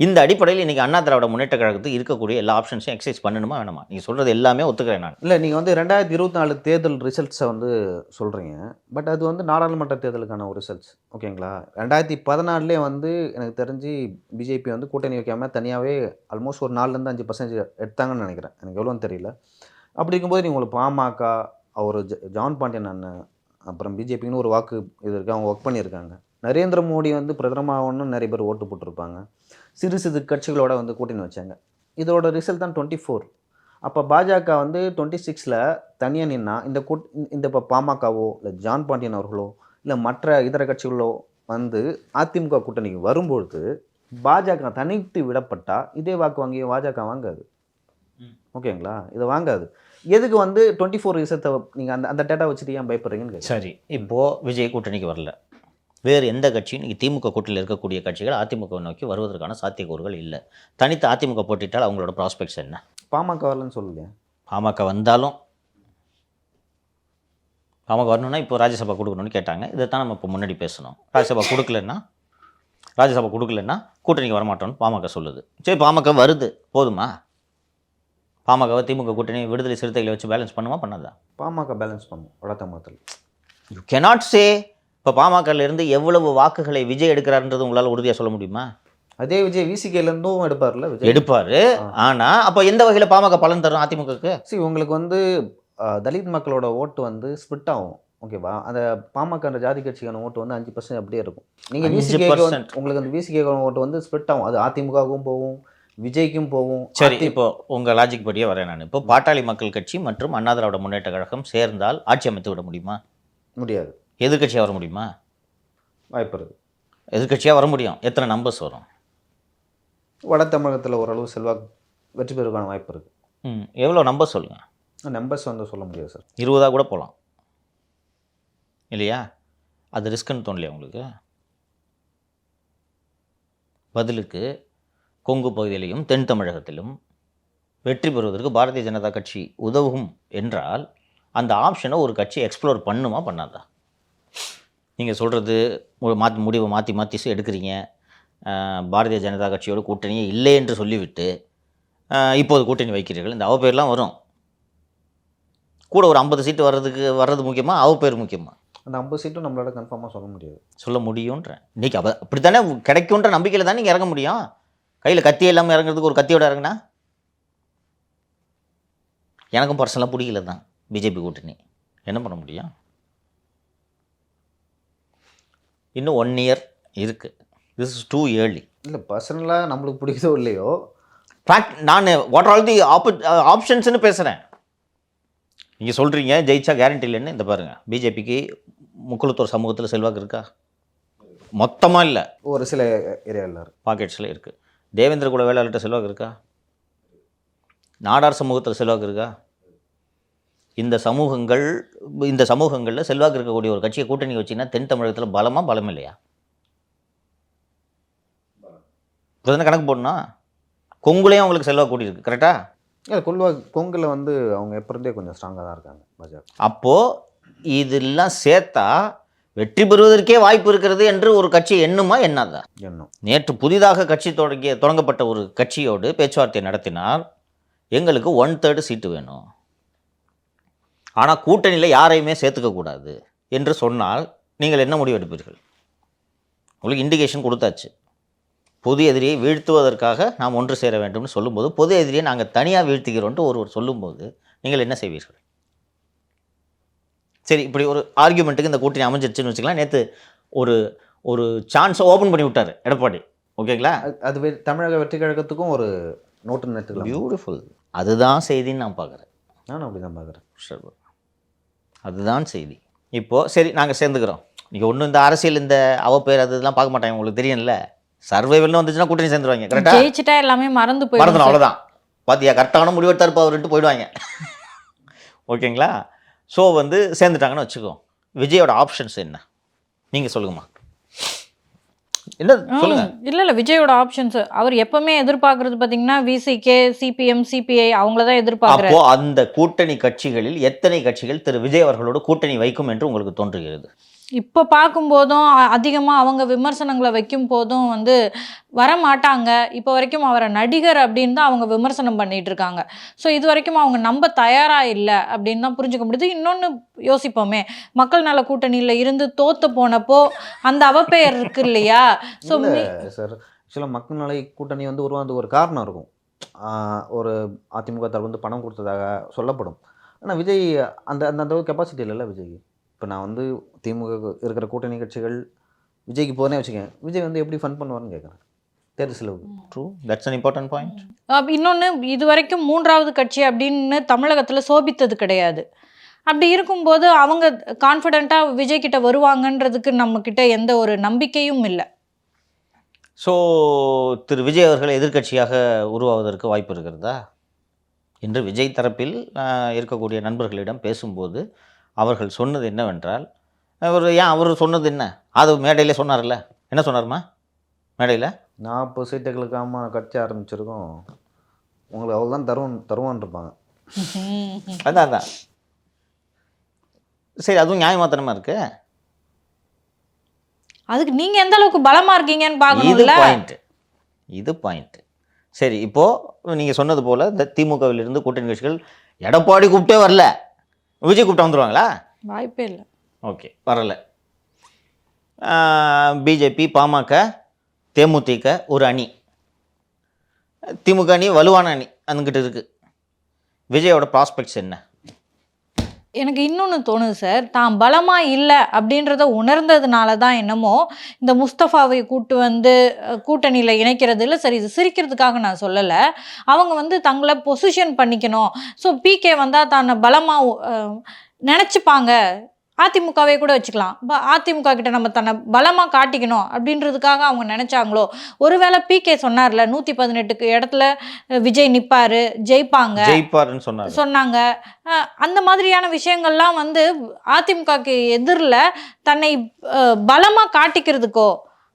இந்த அடிப்படையில் இன்றைக்கி அண்ணா திராவிட முன்னேற்ற கழகத்துக்கு இருக்கக்கூடிய எல்லா ஆப்ஷன்ஸையும் எக்ஸசைஸ் பண்ணணுமா வேணுமா? நீங்கள் சொல்கிறது எல்லாமே ஒத்துக்கிறேன் நான். இல்லை, நீங்கள் வந்து 2024 தேர்தல் ரிசல்ட்ஸை வந்து சொல்கிறீங்க. பட் அது வந்து நாடாளுமன்ற தேர்தலுக்கான ஒரு ரிசல்ட்ஸ். ஓகேங்களா? 2014 வந்து எனக்கு தெரிஞ்சு பிஜேபி வந்து கூட்டணி வைக்காமல் தனியாகவே ஆல்மோஸ்ட் ஒரு 4லேருந்து 5% எடுத்தாங்கன்னு நினைக்கிறேன். எனக்கு எவ்வளோன்னு தெரியல. அப்படி இருக்கும்போது நீங்கள் உங்களுக்கு பாமக, அவர் ஜான் பாண்டியன் அண்ணன், அப்புறம் பிஜேபின்னு ஒரு வாக்கு இது இருக்குது, அவங்க ஒர்க் பண்ணியிருக்காங்க. நரேந்திர மோடி வந்து பிரதமராகணும்னு நிறைய பேர் ஓட்டு போட்டிருப்பாங்க. சிறு சிறு கட்சிகளோட வந்து கூட்டணி வச்சாங்க. இதோட ரிசல்ட் தான் 24. அப்போ பாஜக வந்து 26 தனியாக நின்னா இந்த இப்போ பாமகவோ இல்லை ஜான் பாண்டியன் அவர்களோ இல்லை மற்ற இதர கட்சிகளோ வந்து அதிமுக கூட்டணிக்கு வரும்பொழுது பாஜக தனித்து விடப்பட்டால் இதே வாக்கு வாங்கிய பாஜக வாங்காது. ஓகேங்களா? இதை வாங்காது. எதுக்கு வந்து 24 ரிசல்ட்டை நீங்கள் அந்த டேட்டா வச்சுட்டு ஏன் பயப்படுறீங்கன்னு? சரி, இப்போது விஜய் கூட்டணிக்கு வரல, வேறு எந்த கட்சியும் இன்றைக்கி திமுக கூட்டணியில் இருக்கக்கூடிய கட்சிகள் அதிமுக நோக்கி வருவதற்கான சாத்தியக்கூறுகள் இல்லை. தனித்து அதிமுக போட்டிட்டால் அவங்களோட ப்ராஸ்பெக்ட்ஸ் என்ன? பாமக வரலன்னு சொல்லுங்க. பாமக வந்தாலும் பாமக வரணும்னா இப்போ ராஜ்யசபா கொடுக்கணும்னு கேட்டாங்க. இதை தான் நம்ம இப்போ முன்னாடி பேசணும். ராஜ்யசபா கொடுக்கலன்னா கூட்டணிக்கு வரமாட்டோம்னு பாமக சொல்லுது. சரி, பாமக வருது, போதுமா? பாமகவை திமுக கூட்டணி விடுதலை சிறுத்தைகளை வச்சு பேலன்ஸ் பண்ணுமா பண்ணாதா? பாமக பேலன்ஸ் பண்ணும் வடத்தமிழத்தில். You cannot say. இப்போ பாமகலேருந்து எவ்வளவு வாக்குகளை விஜய் எடுக்கிறாருன்றது உங்களால் உறுதியாக சொல்ல முடியுமா? அதே விஜய் விசிகேலேருந்தும் எடுப்பார்ல, விஜய் எடுப்பார். ஆனால் அப்போ எந்த வகையில் பாமக பலன் தரும் அதிமுகக்கு? உங்களுக்கு வந்து தலித் மக்களோட ஓட்டு வந்து ஸ்பிட் ஆகும். ஓகேவா? அந்த பாமக ஜாதி கட்சிக்கான ஓட்டு வந்து 5% அப்படியே இருக்கும். நீங்கள் உங்களுக்கு அந்த விசிகே ஓட்டு வந்து ஸ்பிட் ஆகும். அது அதிமுகவுக்கும் போகும், விஜய்க்கும் போகும். சரி, இப்போ உங்கள் லாஜிக் படியே வரேன் நான். இப்போ பாட்டாளி மக்கள் கட்சி மற்றும் அண்ணா திராவிட முன்னேற்ற கழகம் சேர்ந்தால் ஆட்சி அமைத்து விட முடியுமா? முடியாது. எதிர்கட்சியாக வர முடியுமா? வாய்ப்பு இருக்குது. எதிர்கட்சியாக வர முடியும். எத்தனை நம்பர்ஸ் வரும்? வட தமிழகத்தில் ஓரளவு செல்வாக்கு வெற்றி பெறுவதற்கான வாய்ப்பு இருக்குது. எவ்வளோ நம்பர் சொல்லுங்கள். நம்பர்ஸ் வந்து சொல்ல முடியாது சார். 20 கூட போகலாம், இல்லையா? அது ரிஸ்க்குன்னு தோணலையா உங்களுக்கு? பதிலுக்கு கொங்கு பகுதியிலையும் தென் தமிழகத்திலும் வெற்றி பெறுவதற்கு பாரதிய ஜனதா கட்சி உதவும் என்றால் அந்த ஆப்ஷனை ஒரு கட்சி எக்ஸ்ப்ளோர் பண்ணுமா பண்ணாதா? நீங்கள் சொல்கிறது முடிவை மாற்றி எடுக்கிறீங்க. பாரதிய ஜனதா கட்சியோட கூட்டணியே இல்லை என்று சொல்லிவிட்டு இப்போது கூட்டணி வைக்கிறீர்கள். இந்த அவப்பேர்லாம் வரும். கூட ஒரு 50 சீட்டு வர்றது முக்கியமா, அவப்பேர் முக்கியமா? அந்த 50 சீட்டும் நம்மளால கன்ஃபார்மாக சொல்ல முடியாது. சொல்ல முடியுன்றேன். இன்றைக்கி அப்படித்தானே கிடைக்குன்ற நம்பிக்கையில் தான் நீங்கள் இறங்க முடியும். கையில் கத்தி இல்லாமல் இறங்குறதுக்கு ஒரு கத்தியோட இறங்குனா எனக்கும் பர்சனலாக பிடிக்கல தான் பிஜேபி கூட்டணி. என்ன பண்ண முடியும்? இன்னும் 1 இயர் இருக்குது. This is too early. இல்லை, பர்சனலாக நம்மளுக்கு பிடிக்குதோ இல்லையோ, நான் வாட் ஆல் தி ஆப்ஷன்ஸ்னு பேசுகிறேன். நீங்கள் சொல்கிறீங்க ஜெயிச்சா கேரண்டி இல்லைன்னு. இந்த பாருங்கள், பிஜேபிக்கு முக்குளத்தூர் சமூகத்தில் செல்வாக்கு இருக்கா? மொத்தமாக இல்லை, ஒரு சில ஏரியாவில் பாக்கெட்ஸில் இருக்குது. தேவேந்திர கூட வேளாளர்கிட்ட செல்வாக்கு இருக்கா? நாடார் சமூகத்தில் செல்வாக்கு இருக்கா? இந்த சமூகங்களில் செல்வாக்கு இருக்கக்கூடிய ஒரு கட்சியை கூட்டணி வச்சிங்கன்னா தென் தமிழகத்தில் பலம் இல்லையா? இப்போ தானே கணக்கு போடணும். கொங்குலேயும் அவங்களுக்கு செல்வாக்கு கூட்டி இருக்குது, கரெக்டா? கொங்கில் வந்து அவங்க எப்போ இருந்தே கொஞ்சம் ஸ்ட்ராங்காக தான் இருக்காங்க பாஜக. அப்போது இதெல்லாம் சேர்த்தா வெற்றி பெறுவதற்கே வாய்ப்பு இருக்கிறது என்று ஒரு கட்சி எண்ணுமா? எண்ணாதான் எண்ணும். நேற்று புதிதாக கட்சி தொடங்கப்பட்ட ஒரு கட்சியோடு பேச்சுவார்த்தை நடத்தினால் எங்களுக்கு 1/3 சீட்டு வேணும், ஆனால் கூட்டணியில் யாரையுமே சேர்த்துக்கக்கூடாது என்று சொன்னால் நீங்கள் என்ன முடிவு எடுப்பீர்கள்? உங்களுக்கு இண்டிகேஷன் கொடுத்தாச்சு. பொது எதிரியை வீழ்த்துவதற்காக நாம் ஒன்று சேர வேண்டும்னு சொல்லும்போது, பொது எதிரியை நாங்கள் தனியாக வீழ்த்துகிறோன்ட்டு ஒருவர் சொல்லும்போது நீங்கள் என்ன செய்வீர்கள்? சரி, இப்படி ஒரு ஆர்கியூமெண்ட்டுக்கு இந்த கூட்டணி அமைஞ்சிருச்சுன்னு வச்சுக்கலாம். நேற்று ஒரு சான்ஸை ஓப்பன் பண்ணி விட்டார் எடப்பாடி. ஓகேங்களா? அது தமிழக வெற்றி கழகத்துக்கும் ஒரு நோட்டு நேற்று. பியூட்டிஃபுல். அதுதான் செய்தின்னு நான் பார்க்குறேன். நானும் அப்படி தான் பார்க்குறேன். சரி, அதுதான் செய்தி. இப்போது சரி, நாங்கள் சேர்ந்துக்கிறோம். நீங்கள் ஒன்றும் இந்த அரசியல் இந்த அவப்பேர் அதெல்லாம் பார்க்க மாட்டாங்க, உங்களுக்கு தெரியும்ல. சர்வைவல்னு வந்துச்சுன்னா கூட்டணி சேர்ந்துருவாங்க. கரெக்டாக ஜெயிச்சிட்டா எல்லாமே மறந்து மறந்துடும், அவ்வளோதான். பார்த்தியா, கரெக்டான முடிவெடுத்தார் அவர்கிட்ட போயிடுவாங்க. ஓகேங்களா? ஸோ சேர்ந்துட்டாங்கன்னு வச்சுக்கோ. விஜயோட ஆப்ஷன்ஸ் என்ன நீங்கள் சொல்லுங்கம்மா. என்ன சொல்லுங்க? இல்லை விஜயோட ஆப்ஷன்ஸ் அவர் எப்பவுமே எதிர்பார்க்கறது பார்த்தீங்கன்னா விசிகே, சிபிஎம், சிபிஐ அவங்கள தான் எதிர்பார்க்குறாரு. அப்போ அந்த கூட்டணி கட்சிகளில் எத்தனை கட்சிகள் திரு விஜய் அவர்களோட கூட்டணி வைக்கும் என்று உங்களுக்கு தோன்றுகிறது? இப்போ பார்க்கும்போதும் அதிகமாக அவங்க விமர்சனங்களை வைக்கும் போதும் வரமாட்டாங்க. இப்போ வரைக்கும் அவரை நடிகர் அப்படின்னு தான் அவங்க விமர்சனம் பண்ணிட்டு இருக்காங்க. ஸோ இது வரைக்கும் அவங்க நம்ப தயாராக இல்லை அப்படின்னு தான் புரிஞ்சுக்க முடியுது. இன்னொன்று யோசிப்போமே, மக்கள் நல கூட்டணியில் இருந்து தோத்து போனப்போ அந்த அவப்பெயர் இருக்கு இல்லையா? ஸோ சார், ஆக்சுவலாக மக்கள் நல கூட்டணி உருவானது ஒரு காரணம் இருக்கும். ஒரு அதிமுக தரப்பு பணம் கொடுத்ததாக சொல்லப்படும். ஆனால் விஜய் அந்த அந்த கெப்பாசிட்டி இல்லைல்ல விஜய்க்கு. இப்போ நான் திமுக இருக்கிற கூட்டணி கட்சிகள் விஜய்க்கு போனே வச்சுக்கேன், விஜய் எப்படி ஃபன் பண்ணுவார்னு கேட்குறேன். தேர்தல் செலவு. True, that's an important point. இன்னொன்று, இது வரைக்கும் 3வது கட்சி அப்படின்னு தமிழகத்தில் சோபித்தது கிடையாது. அப்படி இருக்கும்போது அவங்க கான்ஃபிடென்ட்டாக விஜய் கிட்ட வருவாங்கன்றதுக்கு நம்மக்கிட்ட எந்த ஒரு நம்பிக்கையும் இல்லை. ஸோ திரு விஜய் அவர்கள் எதிர்க்கட்சியாக உருவாவதற்கு வாய்ப்பு இருக்கிறதா என்று விஜய் தரப்பில் இருக்கக்கூடிய நண்பர்களிடம் பேசும்போது அவர்கள் சொன்னது என்னவென்றால், அவர் சொன்னது என்ன, அது மேடையிலே சொன்னார்ல. என்ன சொன்னார்மா மேடையில்? 40 சீட்டுகளுக்காம கட்சி ஆரம்பிச்சிருக்கோம், உங்களுக்கு அவ்வளோ தான் தருவான் இருப்பாங்க. அதான் சரி, அதுவும் நியாயமாத்தனமாக இருக்கு. அதுக்கு நீங்கள் எந்த அளவுக்கு பலமாக இருக்கீங்கன்னு பார்க்கணும். இது பாயிண்ட். சரி, இப்போது நீங்கள் சொன்னது போல் இந்த திமுகவிலிருந்து கூட்டணி கட்சிகள் எடப்பாடி கூப்பிட்டே வரல, விஜய் கூப்பிட்டு வந்துடுவாங்களா? வாய்ப்பே இல்லை. ஓகே, வரலை. பிஜேபி, பாமக, தேமுதிக ஒரு அணி, திமுக அணி வலுவான அணி அங்கிட்ட இருக்குது. விஜயோட ப்ராஸ்பெக்ட்ஸ் என்ன? எனக்கு இன்னொன்று தோணுது சார், தான் பலமாக இல்லை அப்படின்றத உணர்ந்ததுனால தான் என்னமோ இந்த முஸ்தஃபாவை கூட்டணியில் இணைக்கிறது இல்லை. சரி, இது சிரிக்கிறதுக்காக நான் சொல்லலை. அவங்க தங்களை பொசிஷன் பண்ணிக்கணும். ஸோ பிகே வந்தால் தன்னை பலமாக நினச்சிப்பாங்க. அதிமுகவே கூட வச்சுக்கலாம். அதிமுக கிட்ட நம்ம தன்னை பலமாக காட்டிக்கணும் அப்படின்றதுக்காக அவங்க நினச்சாங்களோ? ஒருவேளை பிகே சொன்னார்ல 118 இடத்துல விஜய் நிற்பார், ஜெயிப்பாருன்னு சொன்னாங்க. அந்த மாதிரியான விஷயங்கள்லாம் அதிமுகக்கு எதிரில் தன்னை பலமாக காட்டிக்கிறதுக்கோ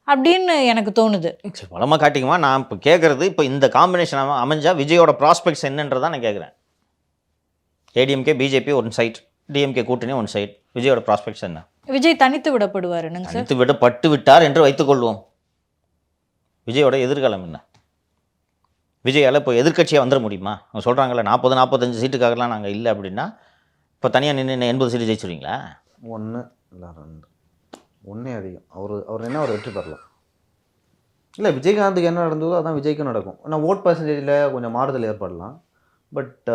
அப்படின்னு எனக்கு தோணுது. பலமாக காட்டிக்குமா? நான் இப்போ கேட்குறது, இப்போ இந்த காம்பினேஷன் அமைஞ்சா விஜயோட ப்ராஸ்பெக்ட்ஸ் என்னன்றதான் நான் கேட்குறேன். ADMK, BJP one side, DMK கூட்டணி ஒன் சைட், விஜயோட ப்ராஸ்பெக்ட்ஸ் என்ன? விஜய் தனித்து விடப்படுவார். தனித்து விடப்பட்டு விட்டார் என்று வைத்துக்கொள்வோம். விஜயோட எதிர்காலம் என்ன? விஜயால் இப்போ எதிர்க்கட்சியாக வந்துட முடியுமா? அவங்க சொல்கிறாங்கல்ல 40-45 சீட்டுக்காகலாம் நாங்கள் இல்லை அப்படின்னா, இப்போ தனியாக நின்று 80 சீட்டு ஜெயிச்சிருவீங்களா? 1 இல்லை 2 ஒன்றே அதிகம். அவர் என்ன ஒரு வெற்றி பெறலாம். இல்லை, விஜயகாந்துக்கு என்ன நடந்ததோ அதான் விஜய்க்கும் நடக்கும். ஆனால் ஓட் பர்சன்டேஜில் கொஞ்சம் மாறுதல் ஏற்படலாம். பட்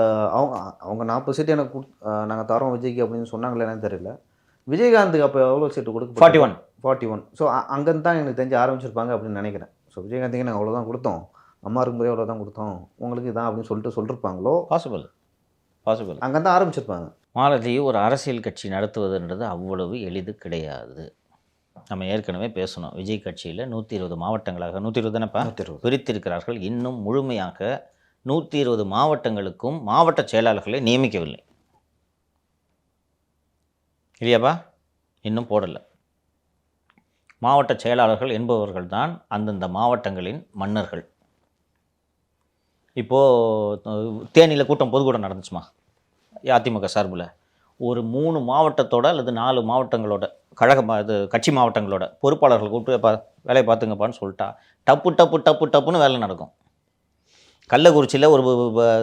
அவங்க 40 சீட்டு எனக்கு நாங்கள் தரோம் விஜய்க்கு அப்படின்னு சொன்னாங்களே என்னன்னு தெரியல. விஜயகாந்துக்கு அப்போ எவ்வளோ சீட்டு கொடுக்க? 41. ஸோ அங்கேருந்து தான் எனக்கு தெரிஞ்சு ஆரம்பிச்சிருப்பாங்க அப்படின்னு நினைக்கிறேன். ஸோ விஜயகாந்துக்கு நாங்கள் அவ்வளோதான் கொடுத்தோம், அம்மா இருக்கும்போதே அவ்வளோ தான் கொடுத்தோம், உங்களுக்கு இதான் அப்படின்னு சொல்லியிருப்பாங்களோ. பாசிபிள் அங்கே தான் ஆரம்பிச்சிருப்பாங்க. மாலதி, ஒரு அரசியல் கட்சி நடத்துவதுன்றது அவ்வளவு எளிது கிடையாது. நம்ம ஏற்கனவே பேசணும். விஜய் கட்சியில் 120 மாவட்டங்களாக 120 தானேப்பா பிரித்திருக்கிறார்கள். இன்னும் முழுமையாக 120 மாவட்டங்களுக்கும் மாவட்ட செயலாளர்களை நியமிக்கவில்லை இல்லையாப்பா? இன்னும் போடலை. மாவட்ட செயலாளர்கள் என்பவர்கள் தான் அந்தந்த மாவட்டங்களின் மன்னர்கள். இப்போது தேனியில் பொதுக்கூட்டம் நடந்துச்சுமா அதிமுக சார்பில். ஒரு 3 மாவட்டத்தோட அல்லது 4 மாவட்டங்களோட இது கட்சி மாவட்டங்களோட பொறுப்பாளர்கள் கூப்பிட்டு வேலையை பார்த்துங்கப்பான்னு சொல்லிட்டா டப்புன்னு வேலை நடக்கும். கள்ளக்குறிச்சியில் ஒரு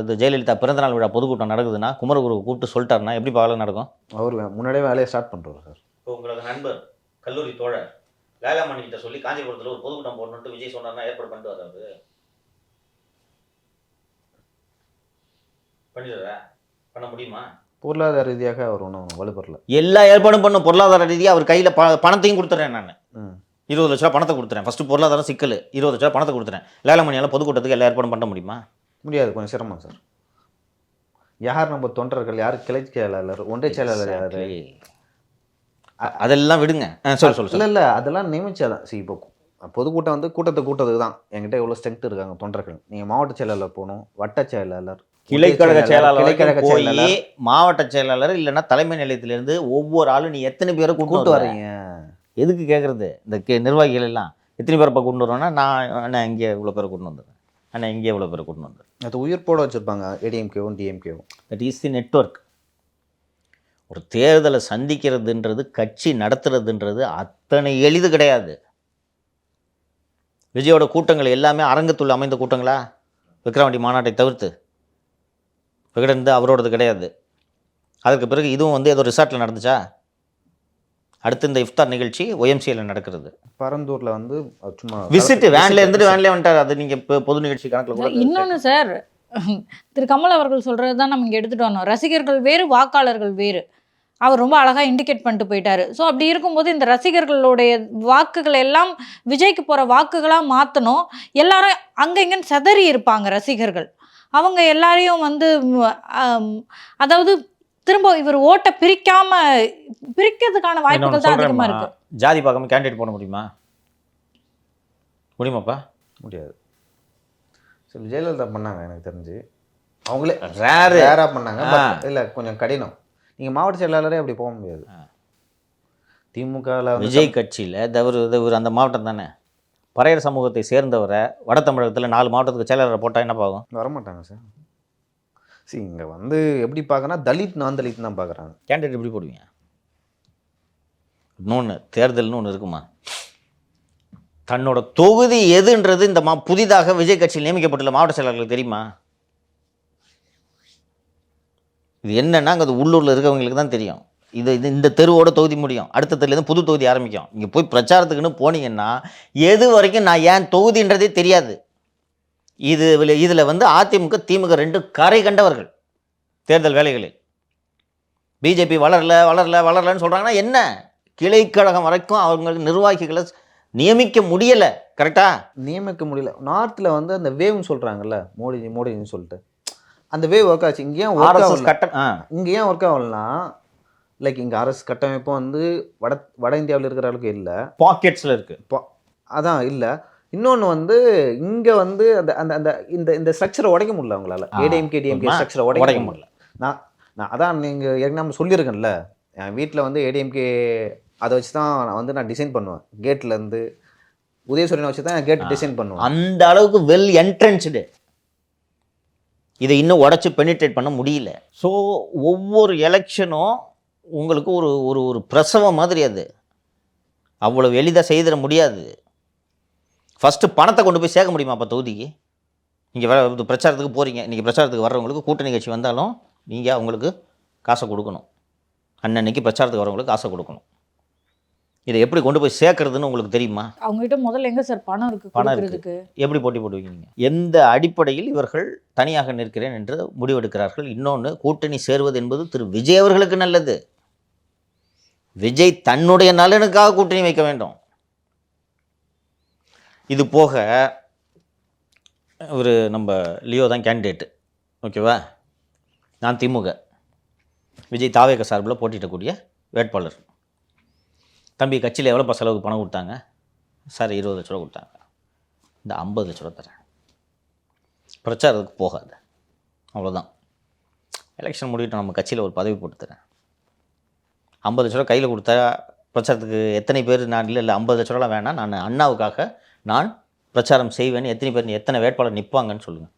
இது ஜெயலலிதா பிறந்தநாள் விழா பொதுக்கூட்டம் நடக்குதுன்னா குமரகுரு கூப்பிட்டு சொல்லிட்டாருன்னா எப்படி வேலை நடக்கும்? அவர் முன்னாடியே வேலையை ஸ்டார்ட் பண்ணுறாரு சார். இப்போ உங்களோட நண்பர் கல்லூரி தோழர் வேளாமணி கிட்ட சொல்லி காஞ்சிபுரத்தில் ஒரு பொதுக்கூட்டம் போடணுன்ட்டு விஜய் சொன்னார்னா ஏற்பாடு பண்ணிட்டு வராது. பண்ணிடுறா பண்ண முடியுமா? பொருளாதார ரீதியாக அவர் ஒன்றும் வலுப்பெறல. எல்லா ஏற்பாடும் பண்ணும். பொருளாதார ரீதியாக அவர் கையில் பணத்தையும் கொடுத்துறேன். நான் 20 லட்ச ரூபா பணத்தை கொடுத்துறேன். ஃபஸ்ட்டு பொருளாதாரம் சிக்கல். 20 லட்ச ரூபா பணத்தை கொடுத்துறேன். லேலமணியால் பொதுக்கூட்டத்துக்கு எல்லா ஏற்பாடும் பண்ண முடியுமா? முடியாது, கொஞ்சம் சிரமம் சார். யார் நம்ம தொண்டர்கள், யார் கிளை செயலாளர், ஒன்றை செயலாளர், யார், அதெல்லாம் விடுங்க. சொல்லு. இல்லை அதெல்லாம் நியமிச்சாதான். இப்போ பொதுக்கூட்டம் வந்து கூட்டத்தை கூட்டத்துக்கு தான். என்கிட்ட எவ்வளோ ஸ்ட்ரென்த் இருக்காங்க தொண்டர்கள். நீங்கள் மாவட்ட செயலாளர் போகணும், வட்ட செயலாளர், கிளைக்கழக செயலாளர், மாவட்ட செயலாளர் இல்லைன்னா தலைமை நிலையத்திலேருந்து ஒவ்வொரு ஆளும் நீ எத்தனை பேரை கூப்பிட்டு வரீங்க? எதுக்கு கேட்குறது? இந்த நிர்வாகிகள் எல்லாம் எத்தனை பேரை கூட்டு வரோன்னா, நான் இங்கே இவ்வளோ பேரை கூட்டு வந்துடுறேன், ஆனால் இங்கே இவ்வளோ பேரை கூட்டு வந்துடுறேன். அது உயிர் போட வச்சுருப்பாங்க ஏடிஎம்கேவும் டிஎம்கேவும். That is the network. ஒரு தேர்தலை சந்திக்கிறதுன்றது, கட்சி நடத்துறதுன்றது அத்தனை எளிது கிடையாது. விஜயோட கூட்டங்கள் எல்லாமே அரங்கத்துள்ள அமைந்த கூட்டங்களா? விக்ரவாண்டி மாநாட்டை தவிர்த்து விகடந்து அவரோடது கிடையாது. அதுக்கு பிறகு இதுவும் ஏதோ ரிசார்ட்டில் நடந்துச்சா? அடுத்து இந்த இஃப்தார் நிகழ்ச்சி ஒய்எம்சியில் நடக்கிறது. பரந்தூரில் சும்மா விசிட் வேன்ல இருந்துட்டு வேன்லேயே வந்துட்டார். அது நீங்கள் இப்போ பொது நிகழ்ச்சி கணக்கில் கூட. இன்னொன்று சார், திரு கமல் அவர்கள் சொல்கிறது தான் நம்ம இங்கே எடுத்துகிட்டு வரணும். ரசிகர்கள் வேறு, வாக்காளர்கள் வேறு. அவர் ரொம்ப அழகாக இண்டிகேட் பண்ணிட்டு போயிட்டாரு. ஸோ அப்படி இருக்கும்போது இந்த ரசிகர்களுடைய வாக்குகள் எல்லாம் விஜய்க்கு போகிற வாக்குகளாக மாற்றணும். எல்லாரும் அங்கே இங்கேன்னு செதறி இருப்பாங்க ரசிகர்கள். அவங்க எல்லாரையும் அதாவது திரும்ப இவர் ஓட்டை பிரிக்கிறதுக்கான வாய்ப்புகள் தான் அதிகமாக இருக்குது. ஜாதி பார்க்காம கேண்டிடேட் போட முடியுமாப்பா? முடியாது. சரி, ஜெயலலிதா பண்ணாங்க எனக்கு தெரிஞ்சு. அவங்களே ரேராக பண்ணாங்க. இல்லை, கொஞ்சம் கடினம். நீங்கள் மாவட்ட செயலாளரே அப்படி போக முடியாது. திமுகவில் விஜய் கட்சியில் தவிர அந்த மாவட்டம் தானே. பறையர் சமூகத்தை சேர்ந்தவரை வட தமிழகத்தில் 4 மாவட்டத்துக்கு செயலாளரை போட்டால் என்ன பார்க்கும்? வரமாட்டாங்க சார். சரி, இங்கே எப்படி பார்க்கறா, தலித் நான் தலித் தான் பார்க்குறாங்க. கேண்டிடேட் எப்படி போடுவீங்க? இன்னொன்று, தேர்தல்னு ஒன்று இருக்குமா? தன்னோட தொகுதி எதுன்றது இந்த புதிதாக விஜய் கட்சியில் நியமிக்கப்பட்டுள்ள மாவட்ட செயலாளர்களுக்கு தெரியுமா? இது என்னன்னா, அங்கே உள்ளூரில் இருக்கவங்களுக்கு தான் தெரியும். இந்த தெருவோட தொகுதி முடியும், அடுத்த தெருலேருந்து புது தொகுதி ஆரம்பிக்கும். இங்கே போய் பிரச்சாரத்துக்குன்னு போனீங்கன்னா எது வரைக்கும் நான் ஏன் தொகுதின்றதே தெரியாது. இதில் அதிமுக திமுக 2 கரை கண்டவர்கள் தேர்தல் வேலைகளில். பிஜேபி வளரலன்னு சொல்கிறாங்கன்னா என்ன? கிளைக்கழகம் வரைக்கும் அவங்களுக்கு நிர்வாகிகளை நியமிக்க முடியலை. கரெக்டாக நியமிக்க முடியல. நார்த்தில் அந்த வேவ்னு சொல்கிறாங்கல்ல, மோடின்னு சொல்லிட்டு, அந்த வேவ் ஒர்க் ஆச்சு. இங்கே ஏன் ஒர்க் ஆகலன்னா, லைக் இங்கே அரசு கட்டமைப்பும் வட இந்தியாவில் இருக்கிற அளவுக்கு இல்லை, பாக்கெட்ஸில் இருக்குது. அதான் இல்லை. இன்னொன்று இங்கே அந்த அந்த இந்த ஸ்ட்ரக்சரை உடைக்க முடியல அவங்களால. ஏடிஎம்கே டிஎம்கே ஸ்ட்ரக்சரை உடைக்க முடியல. நான் அதான் நீங்கள் ஏற்கனவே சொல்லியிருக்கேன்ல, என் வீட்டில் ஏடிஎம்கே அதை வச்சு தான் நான் டிசைன் பண்ணுவேன். கேட்லேருந்து உதயசூரியனை வச்சு தான் கேட் டிசைன் பண்ணுவேன். அந்த அளவுக்கு வெல் என்ட்ரன்ஸ்டு. இதை இன்னும் உடச்சி பெனிட்ரேட் பண்ண முடியல. ஸோ ஒவ்வொரு எலெக்ஷனும் உங்களுக்கு ஒரு பிரசவம் மாதிரி. அது அவ்வளவு எளிதாக செய்திட முடியாது. ஃபஸ்ட்டு பணத்தை கொண்டு போய் சேர்க்க முடியுமா அப்போ தொகுதிக்கு? நீங்கள் பிரச்சாரத்துக்கு போகிறீங்க, இன்றைக்கி பிரச்சாரத்துக்கு வர்றவங்களுக்கு கூட்டணி கட்சி வந்தாலும் நீங்கள் அவங்களுக்கு காசை கொடுக்கணும். அன்னன்னைக்கு பிரச்சாரத்துக்கு வரவங்களுக்கு காசை கொடுக்கணும். இதை எப்படி கொண்டு போய் சேர்க்கறதுன்னு உங்களுக்கு தெரியுமா? அவங்ககிட்ட முதல்ல எங்க சார் பணம் இருக்கு பணம் கொடுக்கறதுக்கு? எப்படி போட்டி போடுவீங்க நீங்கள்? எந்த அடிப்படையில் இவர்கள் தனியாக நிற்கிறேன் என்று முடிவெடுக்கிறார்கள்? இன்னொன்று, கூட்டணி சேர்வது என்பது திரு விஜய் அவர்களுக்கு நல்லது. விஜய் தன்னுடைய நலனுக்காக கூட்டணி வைக்க வேண்டும். இது போக ஒரு நம்ம லியோ தான் கேண்டிடேட்டு, ஓகேவா? நான் திமுக, விஜய் தாவேக சார்பில் போட்டியிடக்கூடிய வேட்பாளர். தம்பி கட்சியில் எவ்வளோப்பா செலவுக்கு பணம் கொடுத்தாங்க? சார் 20 லட்ச ரூபா கொடுத்தாங்க. இந்த 50 லட்ச ரூபா தரேன், பிரச்சாரத்துக்கு போகாது, அவ்வளோதான். எலெக்ஷன் முடிவிட்டு நம்ம கட்சியில் ஒரு பதவி போட்டு தரேன். 50 லட்ச ரூபா கையில் கொடுத்தா பிரச்சாரத்துக்கு எத்தனை பேர்? நான் இல்லை 50 லட்ச ரூபாலாம் வேணாம், நான் அண்ணாவுக்காக நான் பிரச்சாரம் செய்வேன்னு எத்தனை பேர், எத்தனை வேட்பாளர் நிற்பாங்கன்னு சொல்லுங்கள்.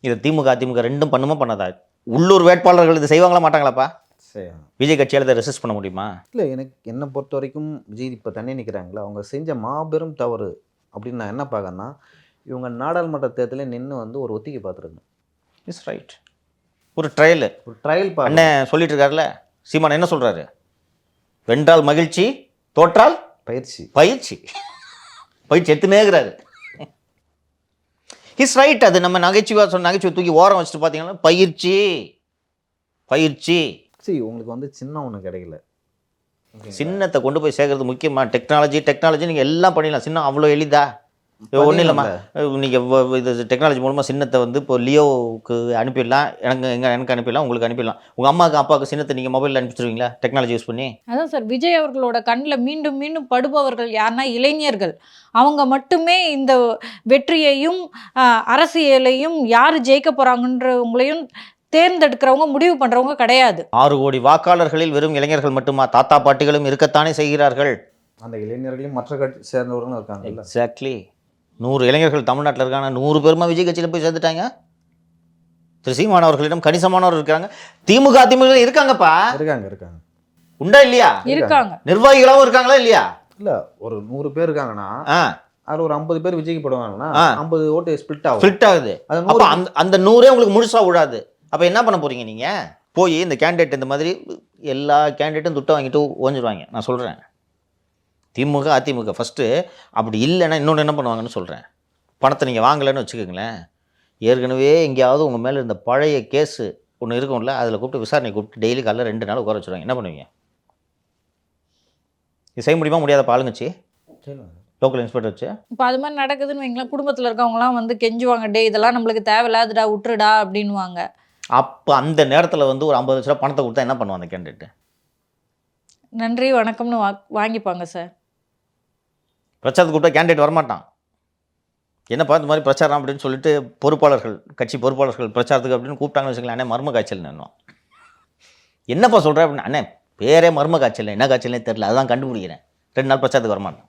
இது திமுக அதிமுக ரெண்டும் பண்ணுமா பண்ணாதா? உள்ளூர் வேட்பாளர்கள் இது செய்வாங்களா மாட்டாங்களாப்பா? சரி, விஜய் கட்சியால் இதை ரெசிஸ்ட் பண்ண முடியுமா? இல்லை, என்னை பொறுத்த வரைக்கும் விஜய் இப்போ தண்ணி நிற்கிறாங்களா, அவங்க செஞ்ச மாபெரும் தவறு அப்படின்னு நான் என்ன பார்க்கறேன்னா, இவங்க நாடாளுமன்ற தேர்தலில் நின்று ஒரு ஒத்திகை பார்த்துருங்க. இட்ஸ் ரைட், ஒரு ட்ரையல் அண்ணன் சொல்லிட்டு இருக்காருல்ல. சீமான் என்ன சொல்கிறாரு? வென்றால் மகிழ்ச்சி, தோற்றால் பயிற்சி பயிற்சி எடுத்துனேங்கிறாரு. Is right. அது நம்ம நகைச்சுவை தூக்கி ஓரம் வச்சுட்டு பார்த்தீங்கன்னா பயிற்சி. சரி, உங்களுக்கு சின்ன ஒன்று கிடைக்கல, சின்னத்தை கொண்டு போய் சேர்க்கறது முக்கியமா? டெக்னாலஜி நீங்கள் எல்லாம் பண்ணிடலாம். சின்னம் அவ்வளோ எளிதா? ஒன்றும் இல்லைம்மா, நீங்கள் இது டெக்னாலஜி மூலமாக சின்னத்தை இப்போ லியோவுக்கு அனுப்பிடலாம், எனக்கு அனுப்பிடலாம், உங்களுக்கு அனுப்பிடலாம். உங்கள் அம்மாவுக்கு அப்பாவுக்கு சின்னத்தை நீங்கள் மொபைலில் அனுப்பிச்சிருவீங்களா டெக்னாலஜி யூஸ் பண்ணி? அதான் சார், விஜய் அவர்களோட கண்ணில் மீண்டும் மீண்டும் படுபவர்கள் யாருன்னா இளைஞர்கள். அவங்க மட்டுமே இந்த வெற்றியையும் அரசியலையும் யார் ஜெயிக்க போகிறாங்கன்றவங்களையும் தேர்ந்தெடுக்கிறவங்க, முடிவு பண்ணுறவங்க கிடையாது. 6 கோடி வாக்காளர்களில் வெறும் இளைஞர்கள் மட்டுமா? தாத்தா பாட்டிகளும் இருக்கத்தானே செய்கிறார்கள். அந்த இளைஞர்களையும் மற்ற கட்சி சேர்ந்தவர்களும் இருக்காங்க. எக்ஸாக்ட்லி. 100 இளைஞர்கள் தமிழ்நாட்டில் இருக்காங்க, 100 பேருமா விஜய் கட்சியில் போய் சேர்ந்துட்டாங்க. திரு சீமான் அவர்களிடம் கணிசமானவர் இருக்காங்க. திமுக இருக்காங்கப்பா, இருக்காங்க. உண்டா இல்லையா? இருக்காங்க. நிர்வாகிகளாகவும் இருக்காங்களா இல்லையா? இல்லை, ஒரு 100 பேர் இருக்காங்கன்னா அதில் ஒரு 50 பேர் விஜய்க்கு போடுவாங்கன்னா 50 ஓட்டு ஸ்பிளிட் ஆகுது. அந்த 100 உங்களுக்கு முழுசா விடாது. அப்போ என்ன பண்ண போறீங்க நீங்கள்? போய் இந்த கேண்டிடேட் இந்த மாதிரி எல்லா கேண்டிடேட்டும் துட்டை வாங்கிட்டு ஓஞ்சிடுவாங்க. நான் சொல்கிறேன், திமுக அதிமுக ஃபஸ்ட்டு அப்படி இல்லைன்னா இன்னொன்று என்ன பண்ணுவாங்கன்னு சொல்கிறேன். பணத்தை நீங்கள் வாங்கலைன்னு வச்சுக்கோங்களேன், ஏற்கனவே எங்கேயாவது உங்கள் மேலே இருந்த பழைய கேஸு ஒன்று இருக்கும்ல, அதில் கூப்பிட்டு விசாரணை கூப்பிட்டு டெய்லி காலையில் 2 நாள் உட்கார வச்சுருவாங்க. என்ன பண்ணுவீங்க? இது செய்ய முடியுமா முடியாத பாலுங்கச்சி? லோக்கல் இன்ஸ்பெக்டர் வச்சு இப்போ அது மாதிரி நடக்குதுன்னு வைங்களேன், குடும்பத்தில் இருக்கவங்களாம் கெஞ்சுவாங்க, டே இதெல்லாம் நம்மளுக்கு தேவையில்லாதுடா, விட்டுருடா அப்படின்வாங்க. அப்போ அந்த நேரத்தில் ஒரு 50 லட்ச ரூபா பணத்தை கொடுத்தா என்ன பண்ணுவாங்க அந்த கேண்டிடேட்டு? நன்றி வணக்கம்னு வாங்கிப்பாங்க சார். பிரச்சாரத்துக்கு கூப்பிட்டா கேண்டிடேட் வரமாட்டான். என்னப்பா இந்த மாதிரி பிரச்சாரம் அப்படின்னு சொல்லிட்டு கட்சி பொறுப்பாளர்கள் பிரச்சாரத்துக்கு அப்படின்னு கூப்பிட்டாங்கன்னு வச்சுக்கலாம், அண்ணே மர்ம காய்ச்சல் நின்னும். என்னப்பா சொல்கிறேன் அப்படின்னு, அண்ணே பேரே மர்ம காய்ச்சல், என்ன காய்ச்சல்னே தெரில, அதான் கண்டுபிடிக்கிறேன், 2 நாள் பிரச்சாரத்துக்கு வரமாட்டேன்.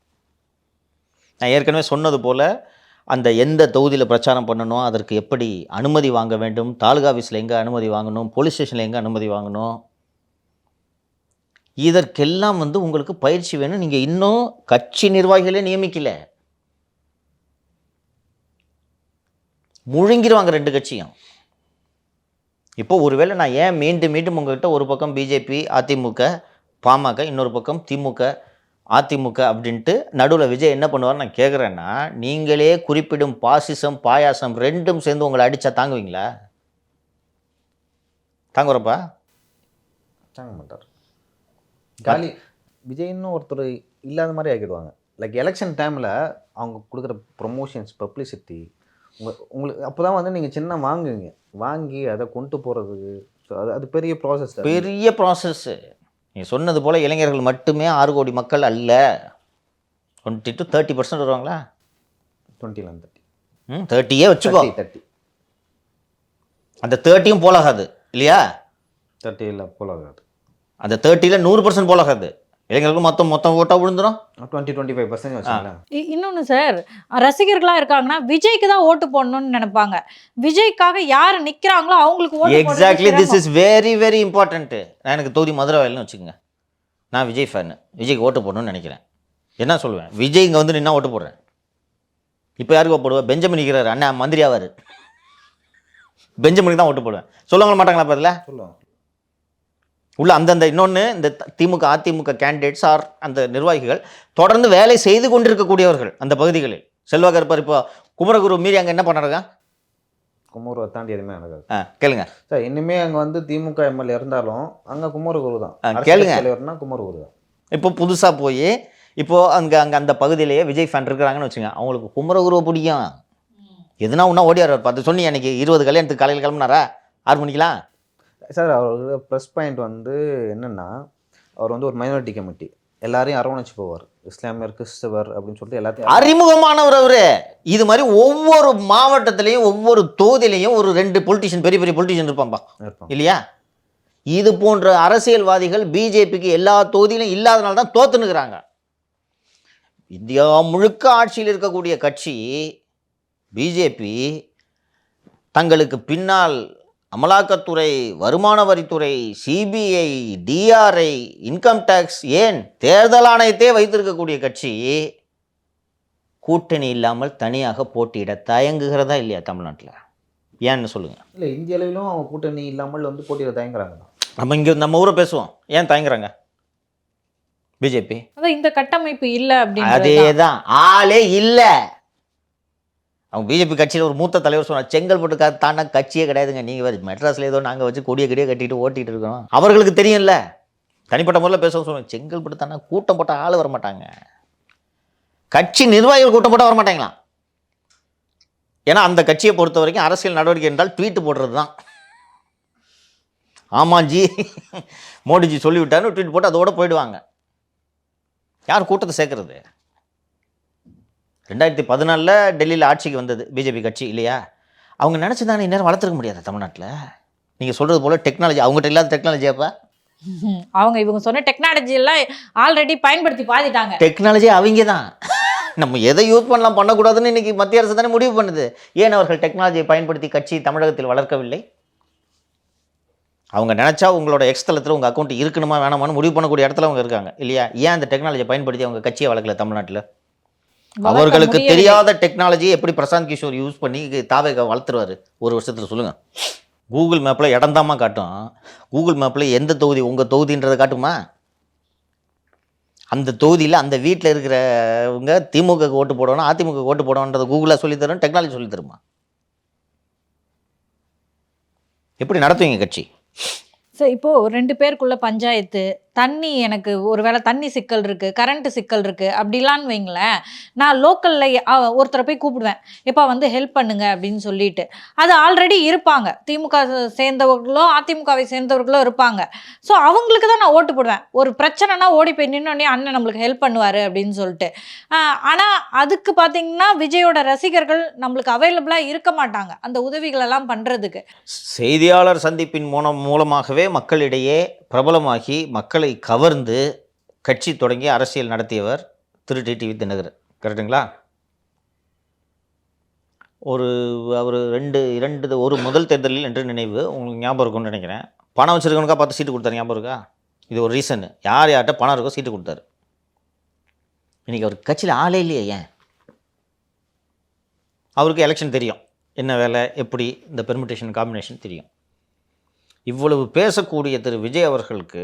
நான் ஏற்கனவே சொன்னது போல் அந்த எந்த தொகுதியில் பிரச்சாரம் பண்ணணும், அதற்கு எப்படி அனுமதி வாங்க வேண்டும், தாலுகா ஆஃபீஸில் எங்கே அனுமதி வாங்கணும், போலீஸ் ஸ்டேஷனில் எங்கே அனுமதி வாங்கணும், இதற்கெல்லாம் உங்களுக்கு பயிற்சி வேணும். நீங்கள் இன்னும் கட்சி நிர்வாகிகளே நியமிக்கல, முழுங்கிடுவாங்க 2 கட்சியும். இப்போ ஒருவேளை நான் ஏன் மீண்டும் உங்கள்கிட்ட ஒரு பக்கம் பிஜேபி அதிமுக பாமக, இன்னொரு பக்கம் திமுக அதிமுக அப்படின்ட்டு நடுவில் விஜய் என்ன பண்ணுவார் நான் கேட்குறேன்னா, நீங்களே குறிப்பிடும் பாசிசம் பாயாசம் 2ம் சேர்ந்து உங்களை அடித்தா தாங்குவீங்களா? தாங்குறப்பா? தாங்க மாட்டார். காலி விஜய்னு ஒருத்தர் இல்லாத மாதிரி ஆக்கிடுவாங்க. லைக் எலெக்ஷன் டைமில் அவங்க கொடுக்குற ப்ரொமோஷன்ஸ், பப்ளிசிட்டி, உங்களுக்கு அப்போ தான் நீங்கள் சின்ன வாங்குவீங்க, வாங்கி அதை கொண்டு போகிறதுக்கு அது பெரிய ப்ராசஸ்ஸு. நீங்கள் சொன்னது போல் இளைஞர்கள் மட்டுமே 6 கோடி மக்கள் அல்ல, 20 to 30% வருவாங்களா? 30 வச்சுக்கோ. 30 அந்த 30யும் போலாகாது இல்லையா? 30 போலாகாது. அந்த 30ல் 100% போலாகாது. இளைஞர்களுக்கு மொத்தம் ஓட்டாக விழுந்துடும். 20-25% வச்சுக்கலாம். இன்னொன்று சார், ரசிகர்களாக இருக்காங்கன்னா விஜய்க்கு தான் ஓட்டு போடணும்னு நினைப்பாங்க. விஜய்க்காக யார் நிற்கிறாங்களோ அவங்களுக்கு ஓட்டு. Exactly, this is very very important. நான் எனக்கு தொகுதி மதுரை வயல்னு வச்சுக்கோங்க, நான் விஜய் ஃபேனு, விஜய்க்கு ஓட்டு போடணும்னு நினைக்கிறேன். என்ன சொல்லுவேன், விஜய் இங்கே வந்து நின்னா ஓட்டு போடுறேன். இப்போ யாருக்கு போடுவேன்? பெஞ்சமின் நிற்கிறாரு, அண்ணா மந்திரி ஆவார், பெஞ்சமினுக்கு தான் ஓட்டு போடுவேன். சொல்லுவாங்க மாட்டாங்களா? இப்போ அதில் சொல்லுவோம் உள்ள அந்தந்த இன்னொன்று, இந்த திமுக அதிமுக கேண்டிடேட்ஸ் ஆர் அந்த நிர்வாகிகள் தொடர்ந்து வேலை செய்து கொண்டிருக்கக்கூடியவர்கள் அந்த பகுதிகளில். செல்வாக்கு இருப்பார். இப்போ குமரகுரு மீறி அங்கே என்ன பண்ணுறாங்க? குமரகுருவை தாண்டி எதுவுமே நடக்காது. கேளுங்க சார். இனிமே அங்கே வந்து திமுக எம்எல்ஏ இருந்தாலும் அங்கே குமரகுரு தான். கேளுங்க. தலைவர்னா குமரகுரு தான். இப்போ புதுசாக போய் இப்போது அங்கே அந்த பகுதியிலேயே விஜய் ஃபேன் இருக்கிறாங்கன்னு வச்சுங்க, அவங்களுக்கு குமரகுருவை பிடிக்கும். எதுனா ஒன்றா ஓடியார் பார்த்து சொன்னி. அன்றைக்கி 20 கல்யாணத்துக்கு காலையில் கிளம்புனாரா 6 மணிக்கெலாம்? சார் அவரோட ப்ளஸ் பாயிண்ட் வந்து என்னென்னா, அவர் வந்து ஒரு மைனாரிட்டி கமிட்டி, எல்லாரையும் அரவணைச்சு போவார். இஸ்லாமியர், கிறிஸ்தவர் அப்படின்னு சொல்லிட்டு எல்லாத்தையும் அறிமுகமானவர் அவர். இது மாதிரி ஒவ்வொரு மாவட்டத்திலையும் ஒவ்வொரு தொகுதியிலையும் ஒரு 2 பொலிட்டிஷியன், பெரிய பெரிய பொலிட்டிஷியன் இருப்பான்பா, இல்லையா? இது போன்ற அரசியல்வாதிகள் பிஜேபிக்கு எல்லா தொகுதியிலும் இல்லாதனால தான் தோத்துனுக்குறாங்க. இந்தியா முழுக்க ஆட்சியில் இருக்கக்கூடிய கட்சி பிஜேபி தங்களுக்கு பின்னால் அமலாக்கத்துறை, வருமான வரித்துறை, சிபிஐ, டிஆர்ஐ, இன்கம் டேக்ஸ், ஏன் தேர்தல் ஆணையத்தையே வைத்திருக்கக்கூடிய கட்சி கூட்டணி இல்லாமல் தனியாக போட்டியிட தயங்குகிறதா இல்லையா தமிழ்நாட்டில்? ஏன்னு சொல்லுங்கள். இல்லை, இந்திய அளவிலும் அவங்க கூட்டணி இல்லாமல் வந்து போட்டியிட தயங்குறாங்க தான். நம்ம இங்கே நம்ம ஊரை பேசுவோம், ஏன் தயங்குறாங்க பிஜேபி? அதான் இந்த கட்டமைப்பு இல்லை அப்படின்னு. அதே தான், ஆளே இல்லை. அவங்க பிஜேபி கட்சியில் ஒரு மூத்த தலைவர் சொன்னார், செங்கல்பட்டு தாண்டா கட்சியே கிடையாதுங்க, நீங்கள் வேறு மெட்ராஸில் ஏதோ நாங்கள் வச்சு கொடியை கட்டிட்டு ஓட்டிகிட்டு இருக்கோம். அவர்களுக்கு தெரியும்ல, தனிப்பட்ட முறையில் பேச சொல்லுவேன். செங்கல்பட்டு தானே கூட்டம் போட்டால் ஆள் வர மாட்டாங்க, கட்சி நிர்வாகிகள் கூட்டம் போட்டால் வர மாட்டாங்களாம். ஏன்னா அந்த கட்சியை பொறுத்த வரைக்கும் அரசியல் நடவடிக்கை என்றால் ட்வீட் போடுறது தான். ஆமாஞ்சி மோடிஜி சொல்லிவிட்டாருன்னு ட்வீட் போட்டு அதோட போயிடுவாங்க. யார் கூட்டத்தை சேர்க்கறது? 2014 டெல்லியில் ஆட்சிக்கு வந்தது பிஜேபி கட்சி, இல்லையா? அவங்க நினச்சிருந்தாங்க இந்நேரம் வளர்த்துருக்க முடியாது தமிழ்நாட்டில். நீங்கள் சொல்கிறது போல் டெக்னாலஜி அவங்ககிட்ட இல்லாத டெக்னாலஜி. அப்போ அவங்க இவங்க சொன்ன டெக்னாலஜி எல்லாம் ஆல்ரெடி பயன்படுத்தி பாதிட்டாங்க. டெக்னாலஜி அவங்க தான். நம்ம எதை யூஸ் பண்ணலாம் பண்ணக்கூடாதுன்னு இன்றைக்கி மத்திய அரசு தானே முடிவு பண்ணுது. ஏன் அவர்கள் டெக்னாலஜியை பயன்படுத்தி கட்சி தமிழகத்தில் வளர்க்கவில்லை? அவங்க நினச்சா உங்களோட எக்ஸ்தலத்தில் உங்கள் அக்கௌண்ட் இருக்கணுமா வேணாமான்னு முடிவு பண்ணக்கூடிய இடத்துல அவங்க இருக்காங்க, இல்லையா? ஏன் அந்த டெக்னாலஜியை பயன்படுத்தி அவங்க கட்சியை வளர்க்கல தமிழ்நாட்டில்? அவர்களுக்கு தெரியாத டெக்னாலஜியை எப்படி பிரசாந்த் கிஷோர் யூஸ் பண்ணி தாவேக வளர்த்துருவார் ஒரு வருஷத்தில்? சொல்லுங்கள். கூகுள் மேப்பில் இடம்தாம்மா காட்டும், கூகுள் மேப்பில் எந்த தொகுதி உங்கள் தொகுதின்றதை காட்டுமா? அந்த தொகுதியில் அந்த வீட்டில் இருக்கிறவங்க திமுக ஓட்டு போடணும், அதிமுக ஓட்டு போடணுன்றதை கூகுளாக சொல்லித்தரும், டெக்னாலஜி சொல்லித்தருமா? எப்படி நடத்துவீங்க கட்சி? சார் இப்போது 2 பேருக்குள்ள பஞ்சாயத்து, தண்ணி, எனக்கு ஒரு வேளை தண்ணி சிக்கல் இருக்குது, கரண்ட்டு சிக்கல் இருக்குது அப்படிலான்னு வைங்களேன், நான் லோக்கலில் ஒருத்தரை போய் கூப்பிடுவேன், எப்போ வந்து ஹெல்ப் பண்ணுங்க அப்படின்னு சொல்லிட்டு. அது ஆல்ரெடி இருப்பாங்க, திமுக சேர்ந்தவர்களோ அதிமுகவை சேர்ந்தவர்களோ இருப்பாங்க. ஸோ அவங்களுக்கு தான் நான் ஓட்டு போடுவேன். ஒரு பிரச்சனைனா ஓடி போய் நின்னோடனே அண்ணன் நம்மளுக்கு ஹெல்ப் பண்ணுவார் அப்படின்னு சொல்லிட்டு. ஆனால் அதுக்கு பார்த்தீங்கன்னா விஜயோட ரசிகர்கள் நம்மளுக்கு அவைலபிளாக இருக்க மாட்டாங்க அந்த உதவிகளெல்லாம் பண்ணுறதுக்கு. செய்தியாளர் சந்திப்பின் மூலமாகவே மக்களிடையே பிரபலமாகி மக்களை கவர்ந்து கட்சி தொடங்கி அரசியல் நடத்தியவர் திரு டிடிவி தினகரன், கரெக்டுங்களா? ஒரு முதல் தேர்தலில் என்று நினைவு உங்களுக்கு ஞாபகம் இருக்கும்னு நினைக்கிறேன். பணம் வச்சுருக்கவனுக்கா பார்த்து சீட்டு கொடுத்தாரு, ஞாபகம் இருக்கா? இது ஒரு ரீசன். யார்கிட்ட பணம் இருக்கோ சீட்டு கொடுத்தாரு. இன்றைக்கி அவர் கட்சியில் ஆளே இல்லையே. ஏன்? அவருக்கு எலெக்ஷன் தெரியும், என்ன வேலை, எப்படி இந்த பெர்மிட்டேஷன் காம்பினேஷன் தெரியும். இவ்வளவு பேசக்கூடிய திரு விஜய் அவர்களுக்கு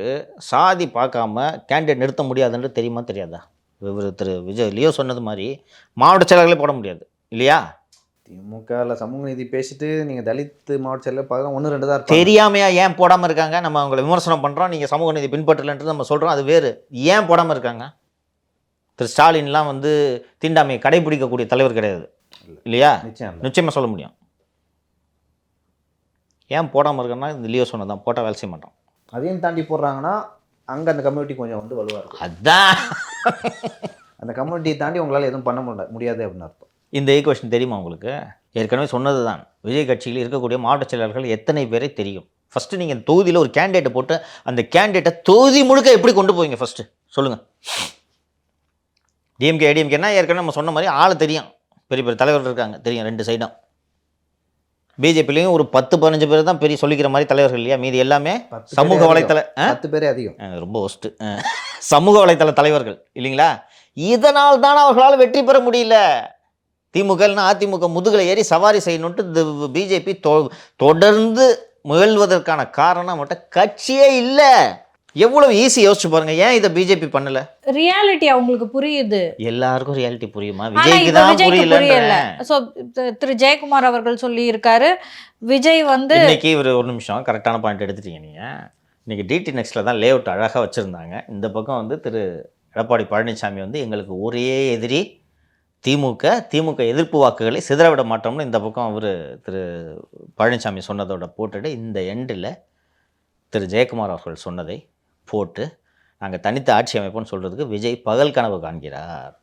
சாதி பார்க்காம கேண்டிடேட் நிறுத்த முடியாதுன்னு தெரியுமா தெரியாதா? இவர் திரு விஜய் லியோ சொன்னது மாதிரி மாவட்ட செயலாளர்களே போட முடியாது, இல்லையா? திமுகவில் சமூக நீதி பேசிட்டு நீங்கள் தலித் மாவட்ட செயலர் பார்க்கலாம் 1-2 தான் தெரியாமையா ஏன் போடாமல் இருக்காங்க? நம்ம அவங்களை விமர்சனம் பண்ணுறோம், நீங்கள் சமூக நீதி பின்பற்றலன்றது நம்ம சொல்கிறோம், அது வேறு. ஏன் போடாமல் இருக்காங்க? திரு ஸ்டாலின்லாம் வந்து தீண்டாமையை கடைபிடிக்கக்கூடிய தலைவர் கிடையாது, இல்லையா? நிச்சயமாக சொல்ல முடியும். ஏன் போடாமல் இருக்கன்னா இந்த லியோ சொன்னதான், போட்டால் வேலை செய்ய மாட்டோம். அதையும் தாண்டி போடுறாங்கன்னா அங்கே அந்த கம்யூனிட்டி கொஞ்சம் வந்து வலுவாக இருக்கும். அதுதான் அந்த கம்யூனிட்டியை தாண்டி உங்களால் எதுவும் பண்ண முடியாது அப்படின்னு அர்த்தம். இந்த ஈக்குவேஷன் தெரியுமா உங்களுக்கு? ஏற்கனவே சொன்னது தான், விஜய் கட்சியில் இருக்கக்கூடிய மாவட்ட செயலாளர்கள் எத்தனை பேரை தெரியும். ஃபஸ்ட்டு நீங்கள் தொகுதியில் ஒரு கேண்டிடேட்டை போட்டு அந்த கேண்டிடேட்டை தொகுதி முழுக்க எப்படி கொண்டு போவீங்க ஃபஸ்ட்டு சொல்லுங்கள். டிஎம்கே ஏடிஎம்கேனா ஏற்கனவே நம்ம சொன்ன மாதிரி ஆள் தெரியும், பெரிய பெரிய தலைவர்கள் இருக்காங்க தெரியும் 2 சைடும். பிஜேபிலையும் ஒரு 10-15 பேர் தான் பெரிய சொல்லிக்கிற மாதிரி தலைவர்கள், இல்லையா? மீதி எல்லாமே சமூக வலைத்தள 10 பேரே அதிகம், ரொம்ப ஒஸ்ட்டு சமூக வலைத்தள தலைவர்கள், இல்லைங்களா? இதனால் தான் அவர்களால் வெற்றி பெற முடியல. திமுகன்னா அதிமுக முதுகில் ஏறி சவாரி செய்யணுன்ட்டு இந்த பிஜேபி தொடர்ந்து முயல்வதற்கான காரணம் மட்டும் கட்சியே இல்லை. எவ்வளவு ஈஸி யோசிச்சு பாருங்க. ஏன் இதை பிஜேபி பண்ணல? ரியாலிட்டி அவங்களுக்கு புரியுது. எல்லாருக்கும் ரியாலிட்டி புரியுமா? ஆனா விஜய்க்கு இப்ப தான் விஜய்க்கு புரியல. புரியல. சோ திரு ஜெயக்குமார் அவர்கள் சொல்லி இருக்காரு, விஜய் வந்து இன்னைக்கு ஒரு நிமிஷம் கரெக்டான பாயிண்ட் எடுத்துட்டீங்க நீங்க. இன்னைக்கு டிடி நெக்ஸ்ட்ல தான் லே அவுட் அழகாக வச்சுருந்தாங்க. இந்த பக்கம் வந்து திரு எடப்பாடி பழனிசாமி வந்து எங்களுக்கு ஒரே எதிரி திமுக எதிர்ப்பு வாக்குகளை சிதறவிட மாட்டோம்னு இந்த பக்கம் அவர் திரு பழனிசாமி சொன்னதோட போட்டுட்டு இந்த எண்டில் திரு ஜெயக்குமார் அவர்கள் சொன்னதை போட்டு நாங்கள் தனித்த ஆட்சி அமைப்போம்னு சொல்கிறதுக்கு விஜய் பகல் கனவு காண்கிறார்.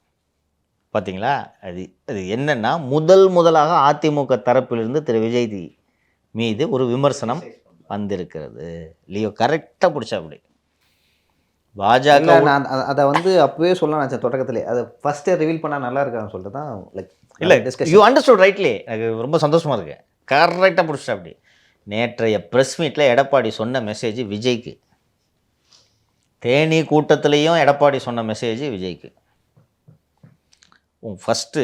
பார்த்தீங்களா? அது என்னென்னா முதலாக அதிமுக தரப்பிலிருந்து திரு விஜய் மீது ஒரு விமர்சனம் வந்திருக்கிறது. லியோ கரெக்டாக பிடிச்சா அப்படி பாஜக நான் அதை வந்து அப்பவே சொல்ல நினச்சேன் தொடக்கத்திலே. அதை ஃபஸ்ட்டே ரிவீல் பண்ணால் நல்லா இருக்கான்னு சொல்லிட்டு தான் லைக் இல்லை யூ அண்டர்ஸ்டுட் ரைட்லி. எனக்கு ரொம்ப சந்தோஷமாக இருக்கு. கரெக்டாக பிடிச்சா அப்படி. நேற்றைய ப்ரெஸ் மீட்டில் எடப்பாடி சொன்ன மெசேஜ் விஜய்க்கு, தேனி கூட்டத்திலையும் எடப்பாடி சொன்ன மெசேஜ் விஜய்க்கு. ஃபஸ்ட்டு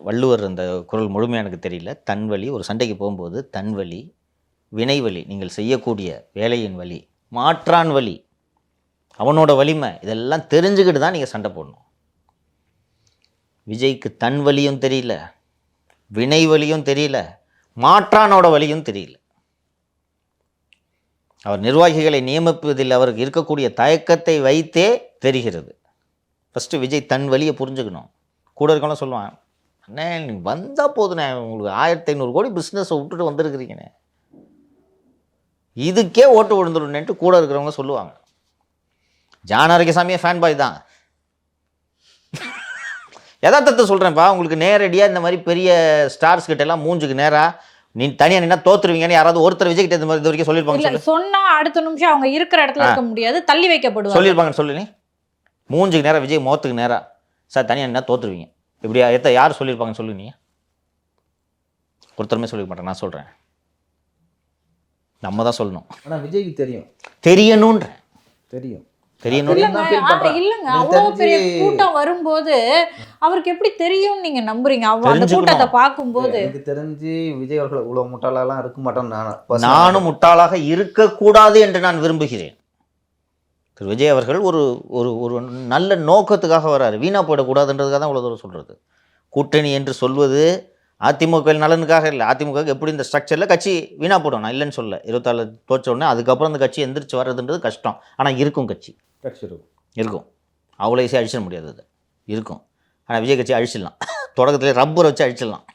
வள்ளுவர் அந்த குரல் முழுமையாக எனக்கு தெரியல. தன்வழி, ஒரு சண்டைக்கு போகும்போது தன்வழி, வினைவழி, நீங்கள் செய்யக்கூடிய வேலையின் வழி, மாற்றான் வழி, அவனோட வலிமை, இதெல்லாம் தெரிஞ்சுக்கிட்டு தான் நீங்கள் சண்டை போடணும். விஜய்க்கு தன் வழியும் தெரியல, வினை வழியும் தெரியல, மாற்றானோட வழியும் தெரியல. அவர் நிர்வாகிகளை நியமிப்பதில் அவருக்கு இருக்கக்கூடிய தயக்கத்தை வைத்தே தெரிகிறது. ஃபஸ்ட்டு விஜய் தன் வழியை புரிஞ்சுக்கணும். கூட இருக்கவங்களாம் சொல்லுவான், அண்ணே நீங்கள் வந்தால் போதுண்ணே, உங்களுக்கு 1500 கோடி பிஸ்னஸை விட்டுட்டு வந்திருக்கிறீங்கண்ணே, இதுக்கே ஓட்டு விழுந்துருன்னேன்ட்டு கூட இருக்கிறவங்க சொல்லுவாங்க. ஜான் ஆரோக்கியசாமியே ஃபேன் பாய் தான். யதார்த்தத்தை சொல்கிறேன்ப்பா உங்களுக்கு. நேரடியாக இந்த மாதிரி பெரிய ஸ்டார்ஸ் கிட்ட எல்லாம் மூஞ்சுக்கு நேராக நீ தனியாக நின்னா தோத்துருவீங்கன்னு யாராவது ஒருத்தர் விஜய் கிட்ட இந்த மாதிரி இது வரைக்கும் சொல்லியிருப்பாங்க? சொன்னா அடுத்த நிமிஷம் அவங்க இருக்கிற இடத்துல இருக்க முடியாது, தள்ளி வைக்கப்படுவாங்க. சொல்லியிருப்பாங்கன்னு சொல்லி நீ மூஞ்சுக்கு நேராக விஜய் முகத்துக்கு நேராக சார் தனியாக நின்னா தோத்துருவீங்க இப்படி யார் சொல்லியிருப்பாங்கன்னு சொல்லு. நீ ஒருத்தருமே சொல்லிக்க மாட்டேன், நான் சொல்கிறேன். நம்ம தான் சொல்லணும். ஆனால் விஜய்க்கு தெரியும், தெரியணுன்ற தெரியும். இல்லங்க அவ்வளவு பெரிய கூட்டம் வரும்போது அவருக்கு எப்படி தெரியும் நீங்க நம்புறீங்க? அந்த கூட்டத்தை பார்க்கும்போது எனக்கு தெரிஞ்சு விஜய் அவர்கள் இவ்வளவு முட்டாளாலாம் இருக்க மாட்டோம். நானும் முட்டாளாக இருக்கக்கூடாது என்று நான் விரும்புகிறேன். திரு விஜய் அவர்கள் ஒரு ஒரு நல்ல நோக்கத்துக்காக வர்றாரு, வீணா போயிடக்கூடாதுன்றதுக்காக தான் இவ்வளோ தூரம் சொல்கிறது. கூட்டணி என்று சொல்வது அதிமுக நலனுக்காக இல்லை. அதிமுக எப்படி இந்த ஸ்ட்ரக்சரில் கட்சி வீணா போடும், நான் இல்லைன்னு சொல்ல. 24 தோற்ற உடனே அதுக்கப்புறம் அந்த கட்சி எந்திரிச்சு வர்றதுன்றது கஷ்டம். ஆனால் இருக்கும், கட்சி இருக்கும். அவ்வளோ ஈஸியாக அழிச்சிட முடியாது, அது இருக்கும். ஆனால் விஜய் கட்சி அழிச்சிடலாம். தொடக்கத்திலே ரப்பரை வச்சு அழிச்சிடலாம்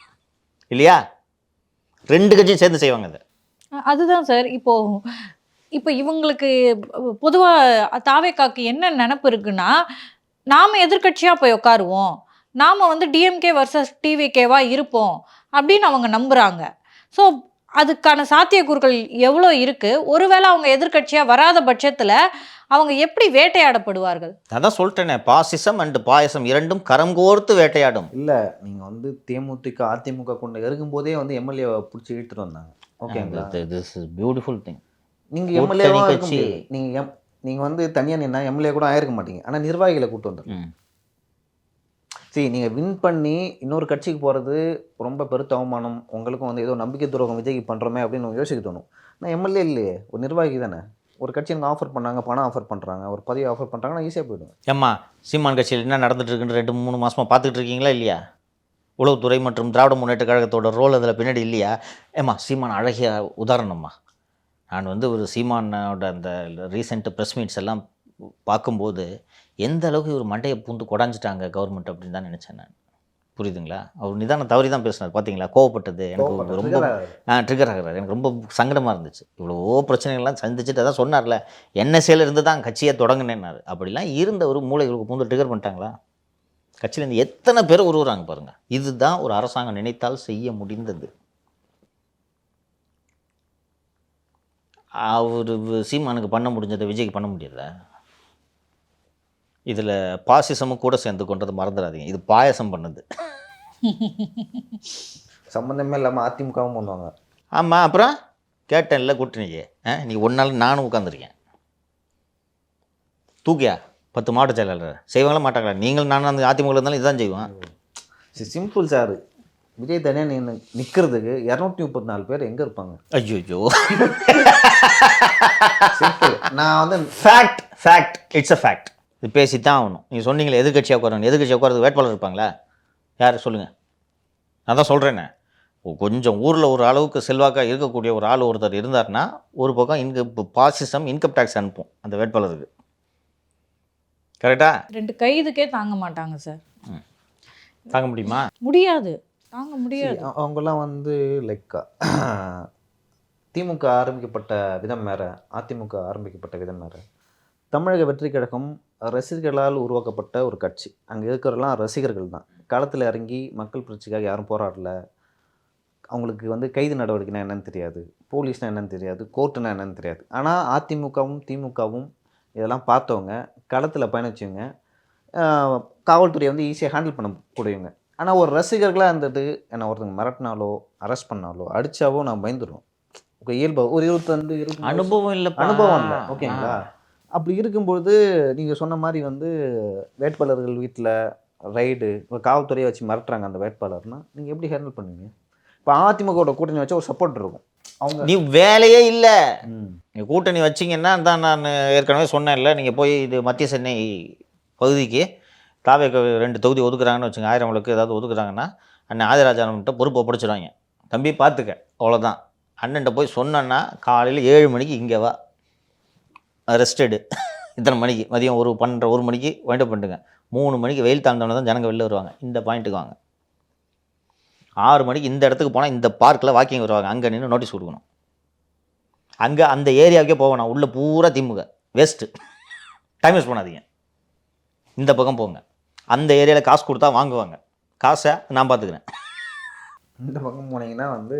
இல்லையா? 2 கட்சியும் சேர்ந்து செய்வாங்க அதை. அதுதான் சார். இப்போ இவங்களுக்கு பொதுவாக தாவேக்காக்கு என்ன நினப்பு இருக்குன்னா, நாம் எதிர்கட்சியாக போய் உட்காருவோம், நாம் வந்து டிஎம்கே வர்சஸ் டிவிகேவா இருப்போம் அப்படின்னு அவங்க நம்புகிறாங்க. ஸோ அதுக்கான சாத்தியக்கூறுகள் எவ்வளோ இருக்குது? ஒருவேளை அவங்க எதிர்கட்சியாக வராத பட்சத்தில் அவங்க எப்படி வேட்டையாடப்படுவார்கள்? அதான் சொல்லிட்டேனே, பாசிசம் அண்ட் பாயசம் இரண்டும் கரம் கோர்த்து வேட்டையாடும். இல்லை நீங்கள் வந்து தேமுதிக அதிமுக கொண்டு இருக்கும்போதே வந்து எம்எல்ஏ பிடிச்சி இழுத்துட்டு வந்தாங்க. ஓகேங்களா? This is beautiful thing. நீங்கள் எம்எல்ஏ கட்சி நீங்கள் வந்து தனியாக நின்னா எம்எல்ஏ கூட ஆயிருக்க மாட்டீங்க. ஆனால் நிர்வாகிகளை கூட்டு வந்துடும். சரி, நீங்கள் வின் பண்ணி இன்னொரு கட்சிக்கு போகிறது ரொம்ப பெருத்த அவமானம். உங்களுக்கும் வந்து ஏதோ நம்பிக்கை துரோகம் விஜய்க்கு பண்ணுறோமே அப்படின்னு யோசிக்க தோணும். நான் எம்எல்ஏ இல்லையே, ஒரு நிர்வாகி தானே. ஒரு கட்சி எனக்கு ஆஃபர் பண்ணாங்க, பணம் ஆஃபர் பண்ணுறாங்க, ஒரு பதவி ஆஃபர் பண்ணுறாங்கன்னா ஈஸியாக போயிடுவேன். ஏம்மா சீமான் கட்சியில் என்ன நடந்துட்டு இருக்குன்னு 2-3 மாதமாக பார்த்துட்டு இருக்கீங்களா இல்லையா? உளவுத்துறை மற்றும் திராவிட முன்னேற்ற கழகத்தோட ரோல் அதில் பின்னாடி இல்லையா? ஏம்மா சீமான் அழகிய உதாரணம்மா. நான் வந்து ஒரு சீமானோட அந்த ரீசெண்ட் ப்ரெஸ் மீட்ஸ் எல்லாம் பார்க்கும்போது எந்த அளவுக்கு ஒரு மண்டையை பூந்து கொடாஞ்சிட்டாங்க கவர்மெண்ட் அப்படின்னு தான் நினச்சேன் நான். புரியுதுங்களா? அவர் நிதானம் தவறி தான் பேசினார். பார்த்தீங்களா? கோவப்பட்டது எனக்கு ரொம்ப ட்ரிகர் ஆகிறார். எனக்கு ரொம்ப சங்கடமாக இருந்துச்சு. இவ்வளோ பிரச்சனைகள்லாம் சந்திச்சுட்டு அதான் சொன்னார்ல, என்எஸ்ஏல இருந்து தான் கட்சியை தொடங்கினேன்னாரு. அப்படிலாம் இருந்த ஒரு மூளைகளுக்கு பூந்து ட்ரிகர் பண்ணிட்டாங்களா? கட்சியிலேருந்து எத்தனை பேர் உருவுறாங்க பாருங்கள். இதுதான் ஒரு அரசாங்கம் நினைத்தால் செய்ய முடிந்தது. அவர் சீமானுக்கு பண்ண முடிஞ்சதை விஜய்க்கு பண்ண முடியல. இதில் பாசிசமும் கூட சேர்ந்து கொண்டது மறந்துடாதீங்க. இது பாயசம் பண்ணுது. சம்மந்தமே இல்லாமல் அதிமுகவும் பண்ணுவாங்க. ஆமாம், அப்புறம் கேட்டேன்ல கூட்டணிக்கு. நீ ஒரு நாள் நானும் உட்காந்துருக்கேன். தூக்கியா 10 மாவட்ட செயலாளர் செய்வாங்களா மாட்டாங்களா? நீங்கள் நானும் அந்த அதிமுக இருந்தாலும் இதுதான் செய்வோம். Simple sir. விஜய் தனியாக நிற்கிறதுக்கு 234 பேர் எங்கே இருப்பாங்க? ஐயோ, சிம்பிள். நான் வந்து ஃபேக்ட் இட்ஸ் அ ஃபேக்ட். இது பேசி தான் ஆகணும். நீங்கள் சொன்னீங்களே எதிர்கட்சியாக உட்காரணும், எதிர்கட்சியாக உட்காரதுக்கு வேட்பாளர் இருப்பாங்களா? யார் சொல்லுங்கள்? நான் தான் சொல்கிறேன்னே, கொஞ்சம் ஊரில் ஒரு அளவுக்கு செல்வாக்காக இருக்கக்கூடிய ஒரு ஆள் ஒருத்தர் இருந்தார்னா ஒரு பக்கம் பாசிசம் இன்கம் டேக்ஸ் அனுப்பும் அந்த வேட்பாளருக்கு. கரெக்டா? 2 கைதுக்கே தாங்க மாட்டாங்க சார். தாங்க முடியுமா? முடியாது, தாங்க முடியாது. அவங்கெல்லாம் வந்து லைக் திமுக ஆரம்பிக்கப்பட்ட விதம் வேறு, அதிமுக ஆரம்பிக்கப்பட்ட விதம் வேறு. தமிழக வெற்றி கழகம் ரசிகர்களால் உருவாக்கப்பட்ட ஒரு கட்சி. அங்கே இருக்கிறவெல்லாம் ரசிகர்கள் தான். களத்தில் இறங்கி மக்கள் பிரச்சனைக்காக யாரும் போராடல. அவங்களுக்கு வந்து கைது நடவடிக்கைனா என்னன்னு தெரியாது, போலீஸ்னால் என்னன்னு தெரியாது, கோர்ட்டுனா என்னன்னு தெரியாது. ஆனால் அதிமுகவும் திமுகவும் இதெல்லாம் பார்த்தவங்க, களத்தில் பயணிச்சவங்க, காவல்துறையை வந்து ஈஸியாக ஹேண்டில் பண்ணக்கூடியவங்க. ஆனால் ஒரு ரசிகர்களாக இருந்தது என்ன, ஒருத்தங்க மிரட்டினாலோ அரெஸ்ட் பண்ணாலோ அடித்தாவோ நான் பயந்துடுவோம். இயல்பு ஒரு 22 அனுபவம் இல்லை, அனுபவம் இல்லை. ஓகேங்களா? அப்படி இருக்கும்பொழுது நீங்கள் சொன்ன மாதிரி வந்து வேட்பாளர்கள் வீட்டில் ரைடு, ஒரு காவல்துறையை வச்சு மிரட்டுறாங்க அந்த வேட்பாளர்னா நீங்கள் எப்படி ஹேண்டில் பண்ணுவீங்க? இப்போ அதிமுகவோட கூட்டணி வச்சா ஒரு சப்போர்ட் இருக்கும். அவங்க நீ வேலையே இல்லை. நீங்கள் கூட்டணி வச்சிங்கன்னா தான் நான் ஏற்கனவே சொன்னேன்ல, நீங்கள் போய் இது மத்திய சென்னை பகுதிக்கு தாவேக்கு 2 தொகுதி ஒதுக்குறாங்கன்னு வச்சுங்க, 1000 வழக்கு ஏதாவது ஒதுக்குறாங்கன்னா அண்ணன் ஆதிராஜானம்கிட்ட பொறுப்பை பிடிச்சிடுவாங்க. தம்பி பார்த்துக்க, அவ்வளோதான். அண்ணன்ட்ட போய் சொன்னேன்னா காலையில் 7 மணிக்கு இங்கே வா, ரெஸ்டடு இத்தனை மணிக்கு, மதியம் 1 மணிக்கு வைண்ட் அப் பண்ணிட்டுங்க. 3 மணிக்கு வெயில் தாழ்ந்தவன தான் ஜனங்க வெளில வருவாங்க, இந்த பாயிண்ட்டுக்கு வாங்க. 6 மணிக்கு இந்த இடத்துக்கு போனால் இந்த பார்க்கில் வாக்கிங் வருவாங்க, அங்கே நின்று நோட்டீஸ் கொடுக்கணும். அங்கே அந்த ஏரியாவுக்கே போகணும், உள்ளே பூரா திமுக வேஸ்ட்டு, டைம் வேஸ்ட் பண்ணாதீங்க. இந்த பக்கம் போங்க, அந்த ஏரியாவில் காசு கொடுத்தா வாங்குவாங்க, காசை நான் பார்த்துக்கிறேன். இந்த பக்கம் போனீங்கன்னா வந்து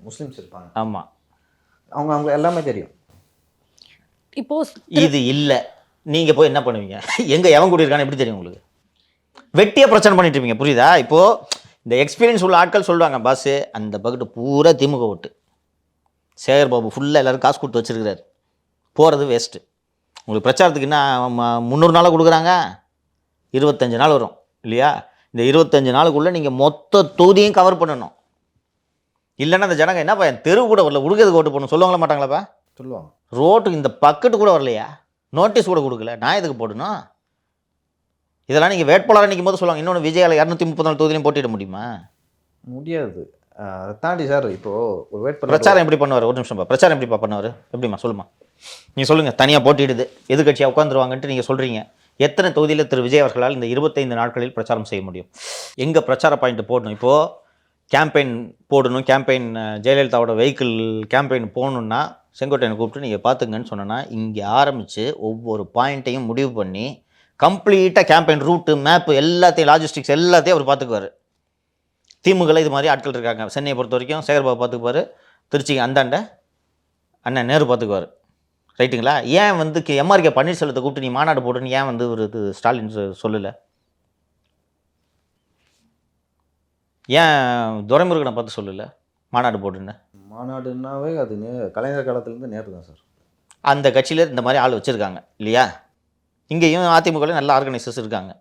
முஸ்லீம்ஸ் இருப்பாங்க. ஆமாம், அவங்க எல்லாமே தெரியும். இப்போ இது இல்லை, நீங்கள் போய் என்ன பண்ணுவீங்க? எங்கே எவன் கூட்டியிருக்கான்னு எப்படி தெரியும் உங்களுக்கு? வெட்டியாக பிரச்சனை பண்ணிட்டு இருப்பீங்க, புரியுதா? இப்போது இந்த எக்ஸ்பீரியன்ஸ் உள்ள ஆட்கள் சொல்லுவாங்க, பாஸு அந்த பக்கெட்டு பூரா திமுக ஓட்டு, சேகர் பாபு ஃபுல்லாக எல்லோரும் காசு கொடுத்து வச்சுருக்கிறாரு, போகிறது வேஸ்ட்டு. உங்களுக்கு பிரச்சாரத்துக்கு என்ன 300 நாளாக கொடுக்குறாங்க, 25 நாள் வரும் இல்லையா? இந்த 25 நாளுக்குள்ளே நீங்கள் மொத்த தொகுதியும் கவர் பண்ணணும். இல்லைன்னா அந்த ஜனங்க என்னப்பா என் தெரு கூட வரல, உடுக்கிறதுக்கு ஓட்டு போடணும் சொல்லுவாங்களா மாட்டாங்களாப்பா? சொல்லுவாங்க. ரோட்டுக்கு இந்த பக்கெட்டு கூட வரலையா, நோட்டீஸ் கூட கொடுக்கல, நான் எதுக்கு போடணும்? இதெல்லாம் நீங்கள் வேட்பாளராக நிற்கும் போது சொல்லுவாங்க. இன்னொன்று விஜயால் 234 தொகுதியிலையும் போட்டிட முடியுமா? முடியாது. அதை தாண்டி சார் இப்போது ஒரு வேட்பாளர் பிரச்சாரம் எப்படி பண்ணுவார்? ஒரு நிமிஷம், பிரச்சாரம் எப்படிப்பா பண்ணுவார்? எப்படிமா சொல்லுமா, நீங்கள் சொல்லுங்கள். தனியாக போட்டிடுது, எதிர்கட்சியாக உட்காந்துருவாங்கன்ட்டு நீங்கள் சொல்கிறீங்க. எத்தனை தொகுதியில் திரு விஜய் அவர்களால் இந்த 25 நாட்களில் பிரச்சாரம் செய்ய முடியும்? எங்கே பிரச்சார பாயிண்ட் போடணும்? இப்போது கேம்பெயின் போடணும், கேம்பெயின் ஜெயலலிதாவோட வெஹிக்கிள் கேம்பெயின் போகணுன்னா செங்கோட்டையனை கூப்பிட்டு நீங்கள் பார்த்துங்கன்னு சொன்னோன்னா இங்கே ஆரம்பித்து ஒவ்வொரு பாயிண்ட்டையும் முடிவு பண்ணி கம்ப்ளீட்டாக கேம்பெயின் ரூட்டு மேப்பு எல்லாத்தையும் லாஜிஸ்டிக்ஸ் எல்லாத்தையும் அவர் பார்த்துக்குவார். திமுகவில் இது மாதிரி ஆட்கள் இருக்காங்க. சென்னையை பொறுத்த வரைக்கும் சேகர்பாபு பார்த்துக்குவார், திருச்சிக்கு அந்தாண்ட அண்ணன் நேரு பார்த்துக்குவார். ரைட்டுங்களா? ஏன் வந்து எம்ஆர்கே பன்னீர்செல்வத்தை கூப்பிட்டு நீ மாநாடு போடுன்னு ஏன் வந்து ஒரு இது ஸ்டாலின் சொல்லலை? ஏன் துரைமுருகனை பார்த்து சொல்லலை மாநாடு போடுன்னு? மாநாடுனாவே அது கலைஞர் காலத்துலேருந்து நேரு தான் சார். அந்த கட்சியில் இந்த மாதிரி ஆள் வச்சுருக்காங்க இல்லையா? இங்கேயும் அதிமுகவில் நல்ல ஆர்கனைசர்ஸ் இருக்காங்க.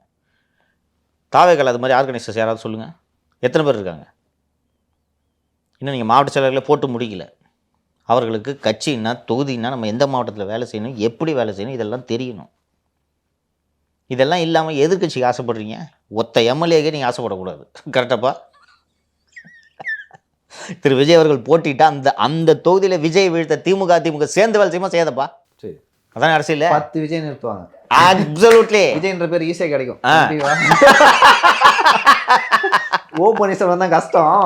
தாவேக்கால அது மாதிரி ஆர்கனைசர்ஸ் யாராவது சொல்லுங்கள், எத்தனை பேர் இருக்காங்க? இன்னும் நீங்கள் மாவட்ட செயலர்களை போட்டு முடிக்கல. அவர்களுக்கு கட்சின்னா தொகுதின்னா நம்ம எந்த மாவட்டத்தில் வேலை செய்யணும், எப்படி வேலை செய்யணும், இதெல்லாம் தெரியணும். இதெல்லாம் இல்லாமல் எதிர்கட்சிக்கு ஆசைப்படுறீங்க. ஒத்த எம்எல்ஏக்கே நீங்கள் ஆசைப்படக்கூடாது. கரெக்டாப்பா? திரு விஜய் அவர்கள் போட்டிட்டா அந்த தொகுதியில் விஜய் வீழ்த்த திமுக சேர்ந்து வேலை செய்யுமா செய்யாதப்பா? சரி, அதான் அரசியல். 10 விஜய் நிறுத்துவாங்க. அப்சல்யூட்லி. விஜய்ன்ற பேர் ஈஸியாக கிடைக்கும். ஓ பன்னீர்செல்வம் தான் கஷ்டம்,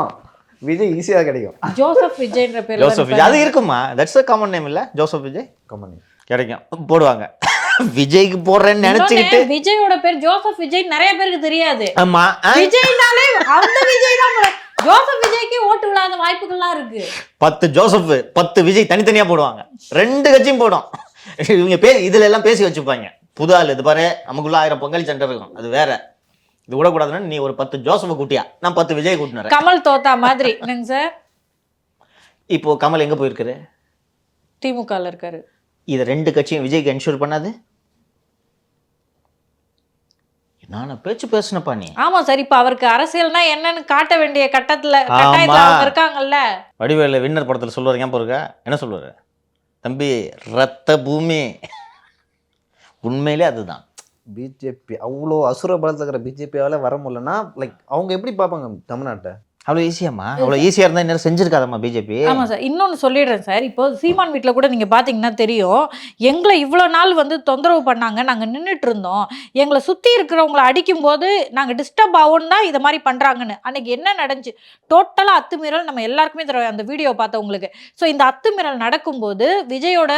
விஜய் ஈஸியாக கிடைக்கும். ஜோசப் விஜய்ன்ற பேர், ஜோசப் விஜய் அது இருக்குமா? தட்ஸ் a காமன் நேம் இல்லை? ஜோசப் விஜய் கம்பெனி கிடைக்கும், போடுவாங்க. விஜய்க்கு போடுறேன்னு நினைச்சுக்கிட்டு விஜயோட பேர் ஜோசப் விஜய் நிறைய பேருக்கு தெரியாது. ஆமா, விஜய்னாலே அந்த விஜய் தான். ஜோசப் விஜய்க்கு ஓட்டு விழாத வாய்ப்புகள்லாம் இருக்கு. 10 ஜோசப் 10 விஜய் தனித்தனியா போடுவாங்க, 2 கட்சியும் போடும். இவங்க இதுல எல்லாம் பேசி வச்சுப்பாங்க. புது ஆள் இது பாரு, நமக்குள்ள 1000 பொங்கல் சண்டை இருக்கும், அது வேற. இது விடக்கூடாதுன்னு நீ ஒரு 10 ஜோசப் கூட்டியா, நான் 10 விஜய் கூட்டினேன். கமல் தோத்தா மாதிரி என்னங்க சார்? இப்போ கமல் எங்க போயிருக்காரு? திமுகல இருக்காரு. இது 2 கட்சியும் விஜய்க்கு என்ஷூர் பண்ணாது. நான் பேச்சு பேசுனப்பா நீ. ஆமா சார். இப்ப அவருக்கு அரசியல்னா என்னன்னு காட்ட வேண்டிய கட்டாயத்துல அவங்க இருக்காங்கல்ல. வடிவேலு வின்னர் படத்தில் சொல்லுவார், ஞாபகம் இருக்கா? என்ன சொல்லுவார்? தம்பி ரத்த பூமி. உண்மையிலே அதுதான். பிஜேபி அவ்வளோ அசுர பலத்தில் இருக்கிற பிஜேபியால் வர முடியலன்னா லைக் அவங்க எப்படி பார்ப்பாங்க தமிழ்நாட்டை? அவ்வளோ ஈஸியாம்மா? அவ்வளோ ஈஸியாக இருந்தால் இன்னும் செஞ்சுருக்காதம்மா பிஜேபி. ஆமா சார். இன்னொன்னு சொல்லிடுறேன் சார். இப்போ சீமான் வீட்ல கூட நீங்க பாத்தீங்கன்னா தெரியும். எங்களை இவ்வளோ நாள் வந்து தொந்தரவு பண்ணாங்க. நாங்க நின்னுட்டு இருந்தோம். எங்களை சுத்தி இருக்கிறவங்கள அடிக்கும்போது நாங்க டிஸ்டர்ப் ஆவோம்னு தான் இதை மாதிரி பண்றாங்கன்னு. அன்னைக்கு என்ன நடந்துச்சு? டோட்டலா அத்துமீறல் நம்ம எல்லாருக்குமே தெரியும் அந்த வீடியோ பார்த்தவங்களுக்கு. ஸோ இந்த அத்துமீறல் நடக்கும்போது விஜயோட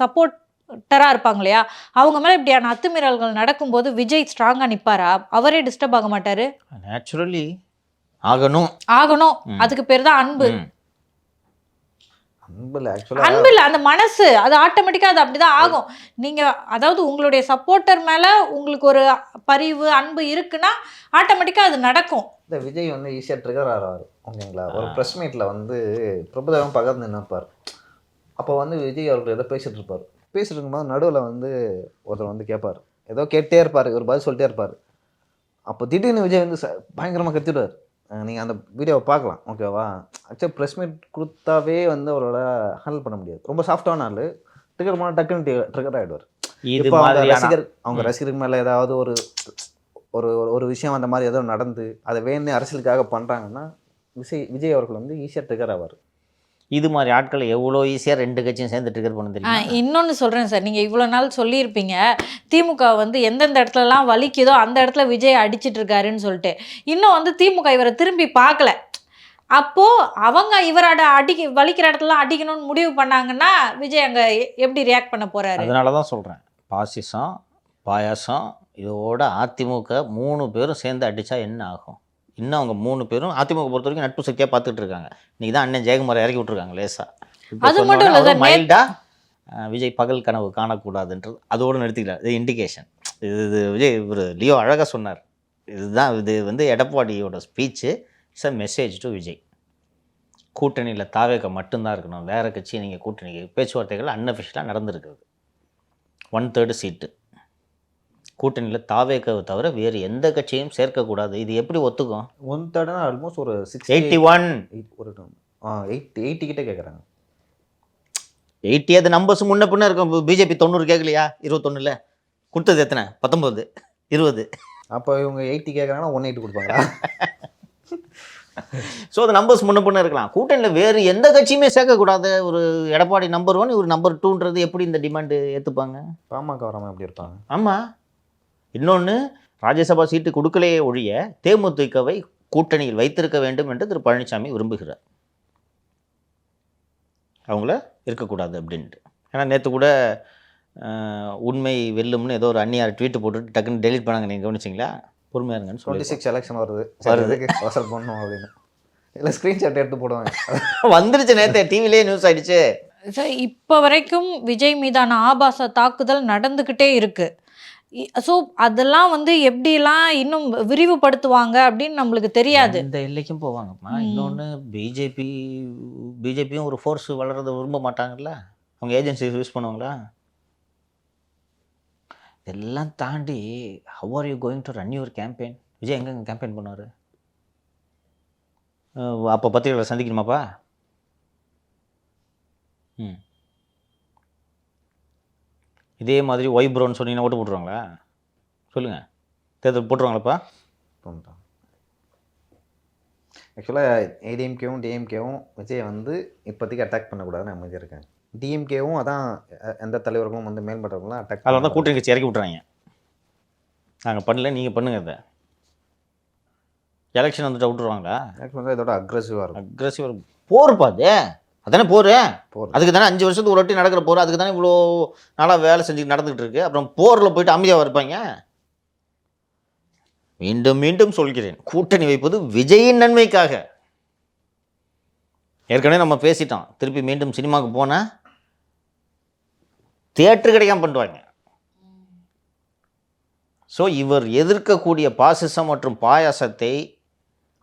சப்போர்ட்டரா இருப்பாங்க இல்லையா, அவங்க மேல இப்படியான அத்துமீறல்கள் நடக்கும்போது விஜய் ஸ்ட்ராங்கா நிப்பாரா? அவரே டிஸ்டர்ப் ஆக மாட்டாரு? நேச்சுரலி ஆகணும். அதுக்கு பேர் தான் அன்பு. அன்பு இல்ல, அந்த மனசு அது ஆட்டோமேட்டிக்கா அது அப்படிதான் ஆகும். நீங்க அதாவது உங்களுடைய சப்போர்ட்டர் மேல உங்களுக்கு ஒரு பரிவு அன்பு இருக்குன்னா ஆட்டோமேட்டிக்கா அது நடக்கும். இந்த விஜய் வந்து ஈஸியாக ட்ரிகர் ஆகிறாரு ஓகேங்களா. ஒரு ப்ரெஸ் மீட்டில் வந்து பிரபுதேவன் பக்கத்து நின்றுப்பார். அப்போ வந்து விஜய் அவர்கள் ஏதோ பேசிகிட்டு இருப்பார். பேசிட்டு இருக்கும்போது நடுவில் வந்து ஒருத்தர் வந்து கேட்பார், ஏதோ கேட்டே இருப்பார், ஒரு பதில் சொல்லிட்டே இருப்பார். அப்போ திடீர்னு விஜய் வந்து பயங்கரமாக கத்திடுவார். நீங்கள் அந்த வீடியோவை பார்க்கலாம் ஓகேவா. ஆக்சுவலாக ப்ரெஸ் மீட் கொடுத்தாவே வந்து அவரோட ஹேண்டில் பண்ண முடியாது. ரொம்ப சாஃப்டான ஆள். ட்ரிகர் பண்ணால் டக்குன்னு ட்ரிகர் ஆகிடுவார். இப்போ அவங்க ரசிகருக்கு மேலே ஏதாவது ஒரு ஒரு ஒரு விஷயம் அந்த மாதிரி ஏதோ நடந்து அதை வேணும் அரசியலுக்காக பண்ணுறாங்கன்னா விஜய் அவர்கள் வந்து ஈஸியாக ட்ரிகர் ஆவார். இது மாதிரி ஆட்களை எவ்வளோ ஈஸியாக ரெண்டு கட்சியும் சேர்ந்து ட்ரிகர் பண்ண தெரியும். இன்னொன்று சொல்கிறேன் சார். நீங்கள் இவ்வளோ நாள் சொல்லியிருப்பீங்க திமுக வந்து எந்தெந்த இடத்துலலாம் வலிக்குதோ அந்த இடத்துல விஜய் அடிச்சிட்டு இருக்காருன்னு சொல்லிட்டு. இன்னும் வந்து திமுக இவரை திரும்பி பார்க்கல. அப்போது அவங்க இவரோட வலிக்கிற இடத்துல அடிக்கணும்னு முடிவு பண்ணாங்கன்னா விஜய் அங்கே எப்படி ரியாக்ட் பண்ண போகிறாரு? அதனால தான் சொல்கிறேன், பாசிசம் பாயாசம் இதோட அதிமுக 3 பேரும் சேர்ந்து அடித்தா என்ன ஆகும்? இன்னும் அவங்க 3 பேரும் அதிமுக பொறுத்த வரைக்கும் நட்பு சக்தியாக பார்த்துட்டு இருக்காங்க. இன்றைக்கி தான் அண்ணன் ஜெயக்குமார் இறக்கி விட்ருக்காங்க லேசா. அது மட்டும் இல்லை, மைல்டா விஜய் பகல் கனவு காணக்கூடாதுன்றது அதோடு நிறுத்திக்கல. இது இண்டிகேஷன். இது விஜய் ஒரு லியோ அழகாக சொன்னார். இதுதான் இது வந்து எடப்பாடியோட speech. It's a message to Vijay. கூட்டணியில் தாவேக மட்டும்தான் இருக்கணும், வேறு கட்சி நீங்கள் கூட்டணி பேச்சுவார்த்தைகள் அன்அஃபிஷியலாக நடந்துருக்குது. 1/3 சீட்டு கூட்டணியில் தாவேக்காவை தவிர வேறு எந்த கட்சியும் சேர்க்கக்கூடாது. இது எப்படி ஒத்துக்கும்? 1/3 ஆல்மோஸ்ட் ஒரு 81 ஒரு 80 கிட்டே கேட்குறாங்க. 80 அது நம்பர்ஸ் முன்ன பின்ன இருக்கும். பிஜேபி 90 கேட்கலையா? 21 கொடுத்தது எத்தனை? 19 20. அப்போ இவங்க 80 கேட்குறாங்கன்னா 180 கொடுப்பாங்களா? ஸோ அது நம்பர்ஸ் முன்ன பின்ன இருக்கலாம். கூட்டணியில் வேறு எந்த கட்சியுமே சேர்க்கக்கூடாது. ஒரு எடப்பாடி நம்பர் 1 இவர் நம்பர் 2ன்றது எப்படி இந்த டிமாண்டு ஏற்றுப்பாங்க? பாமக வராமல் எப்படி இருப்பாங்க? ஆமாம். இன்னொன்று, ராஜ்யசபா சீட்டு கொடுக்கலையே ஒழிய தேமுதிகவை கூட்டணியில் வைத்திருக்க வேண்டும் என்று திரு பழனிசாமி விரும்புகிறார். அவங்கள இருக்கக்கூடாது அப்படின்ட்டு. ஏன்னா நேற்று கூட உண்மை வெல்லும்னு ஏதோ ஒரு அந்நியார் ட்வீட்டு போட்டுட்டு டக்குன்னு டெலிட் பண்ணாங்க. நீங்கள் கவனிச்சிங்களா? பொறுமையாக இருங்கன்னு 26 எலெக்ஷன் வருது அவசரம் பண்ணணும் அப்படின்னு இல்லை ஸ்க்ரீன்ஷாட் எடுத்து போடுவாங்க. வந்துருச்சு, நேற்று டிவிலே நியூஸ் ஆகிடுச்சு. சார் இப்போ வரைக்கும் விஜய் மீதான ஆபாச தாக்குதல் நடந்துக்கிட்டே இருக்குது. ஸோ அதெல்லாம் வந்து எப்படிலாம் இன்னும் விரிவுபடுத்துவாங்க அப்படின்னு நம்மளுக்கு தெரியாது. இந்த எல்லைக்கும் போவாங்கம்மா. இன்னொன்று, பிஜேபியும் ஒரு ஃபோர்ஸ் வளர்றதை விரும்ப மாட்டாங்கல்ல. அவங்க ஏஜென்சி யூஸ் பண்ணுவாங்களா? இதெல்லாம் தாண்டி how are you going to run your campaign? Vijay எங்கெங்கே கேம்பெயின் பண்ணுவார்? அப்போ பத்திரிகைகளை சந்திக்கணுமாப்பா? இதே மாதிரி ஒய் ப்ரோன்னு சொன்னீங்கன்னா ஓட்டு போட்டுருவாங்களா? சொல்லுங்கள், தேர்தல் போட்டுருவாங்களாப்பா? ஆக்சுவலாக ஏடிஎம்கேவும் டிஎம்கேவும் விஜயை வந்து இப்போதைக்கு அட்டாக் பண்ணக்கூடாதுன்னு அமைதியாக இருக்காங்க. டிஎம்கேவும் அதான் எந்த தலைவர்களும் வந்து மேல்பட்டவங்களாம் அட்டாக் அதில் தான் கூட்டணி கட்சி இறக்கி விட்றாங்க. நாங்கள் பண்ணல, நீங்கள் பண்ணுங்க. இதை எலெக்ஷன் வந்துட்டு விட்டுருவாங்களா? எலெக்ஷன் வந்து இதோட அக்ரெசிவாக இருக்கும். போருப்பா அது. அதானே போர். அதுக்கு தானே 5 வருஷத்துக்கு ஒரு வாட்டி நடக்கிற போர். அதுக்கு தானே இவ்வளோ நாளாக வேலை செஞ்சு நடந்துகிட்டு இருக்கு. அப்புறம் போரில் போயிட்டு அமைதியாக இருப்பாங்க? மீண்டும் மீண்டும் சொல்கிறேன், கூட்டணி வைப்பது விஜயின் நன்மைக்காக. ஏற்கனவே நம்ம பேசிட்டோம். திருப்பி மீண்டும் சினிமாவுக்கு போனால் தியேட்டர் கிடைக்காம பண்ணுவாங்க. ஸோ இவர் எதிர்க்கக்கூடிய பாசிசம் மற்றும் பாயாசத்தை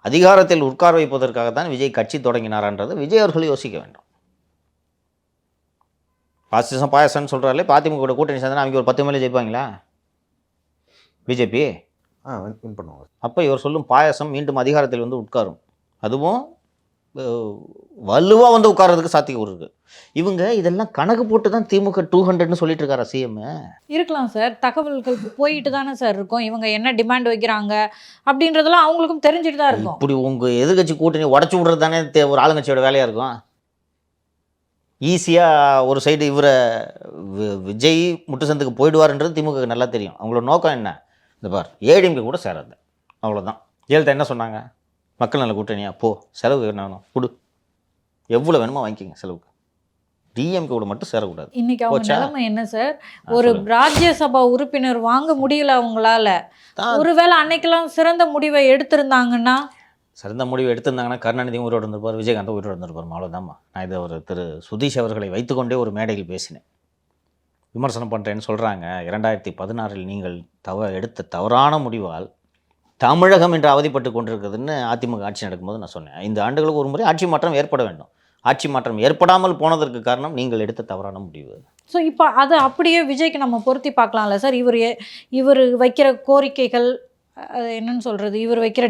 அதிகாரத்தில் உட்கார வைப்பதற்காக தான் விஜய் கட்சி தொடங்கினாரான்றது விஜய் அவர்கள் யோசிக்க வேண்டும். பாசிசம் பாயாசம்னு சொல்கிறாலே, அதிமுக கூட்டணி சேர்ந்தா அவங்க ஒரு 10 மேலே ஜெயிப்பாங்களா பிஜேபி? வின் பண்ணுவாங்க. அப்போ இவர் சொல்லும் பாயாசம் மீண்டும் அதிகாரத்தில் வந்து உட்காரும். அதுவும் வலுவாக வந்து உட்கார்றதுக்கு சாத்தியம் இருக்குது. இவங்க இதெல்லாம் கணக்கு போட்டு தான் திமுக 200ன்னு சொல்லிட்டு இருக்காரா சிஎம்? இருக்கலாம் சார். தகவல்கள் போயிட்டு தானே சார் இருக்கும். இவங்க என்ன டிமாண்ட் வைக்கிறாங்க அப்படின்றதெல்லாம் அவங்களுக்கும் தெரிஞ்சுட்டு தான் இருக்கும். இப்படி உங்கள் எதிர்கட்சி கூட்டணி உடச்சி விடுறது தானே ஒரு ஆளுங்கட்சியோட வேலையாக இருக்கும். ஈஸியாக ஒரு சைடு இவரை விஜய் முட்டுசந்துக்கு போயிடுவார்ன்றது திமுக நல்லா தெரியும். அவங்களோட நோக்கம் என்ன? இந்த பார் ஏடிஎம்கே கூட சேராது, அவ்வளோதான். ஜெயலலிதா என்ன சொன்னாங்க? மக்கள் நல்ல கூட்டணியா, போ செலவு என்ன வேணும் கொடு, எவ்வளோ வேணுமோ வாங்கிக்கோங்க செலவுக்கு, டிஎம்கே கூட மட்டும் சேரக்கூடாது. இன்னைக்கு அவங்க நிலைமை என்ன சார்? ஒரு ராஜ்யசபா உறுப்பினர் வாங்க முடியல அவங்களால. ஒருவேளை அன்னைக்கெல்லாம் சிறந்த முடிவை எடுத்திருந்தாங்கன்னா, சிறந்த முடிவு எடுத்திருந்தாங்கன்னா கருணாநிதியும் உயிரோடு இருந்திருப்பார், விஜயகாந்த் உயிரோடு இருந்திருப்பார். அவ்வளோதாம்மா. நான் இதை ஒரு திரு சுதீஷ் அவர்களை வைத்துக்கொண்டே ஒரு மேடையில் பேசினேன். விமர்சனம் பண்ணுறேன்னு சொல்கிறாங்க. 2016 நீங்கள் எடுத்த தவறான முடிவால் தமிழகம் என்று அவதிப்பட்டு கொண்டிருக்குதுன்னு அதிமுக ஆட்சி நடக்கும்போது நான் சொன்னேன். 5 ஆண்டுகளுக்கு ஒரு முறை ஆட்சி மாற்றம் ஏற்பட வேண்டும். ஆட்சி மாற்றம் ஏற்படாமல் போனதற்கு காரணம் நீங்கள் எடுத்த தவறான முடிவு. ஸோ இப்போ அதை அப்படியே விஜய்க்கு நம்ம பொருத்தி பார்க்கலாம்ல சார்? இவர் வைக்கிற கோரிக்கைகள், அது என்னன்னு சொல்கிறது, இவர் வைக்கிற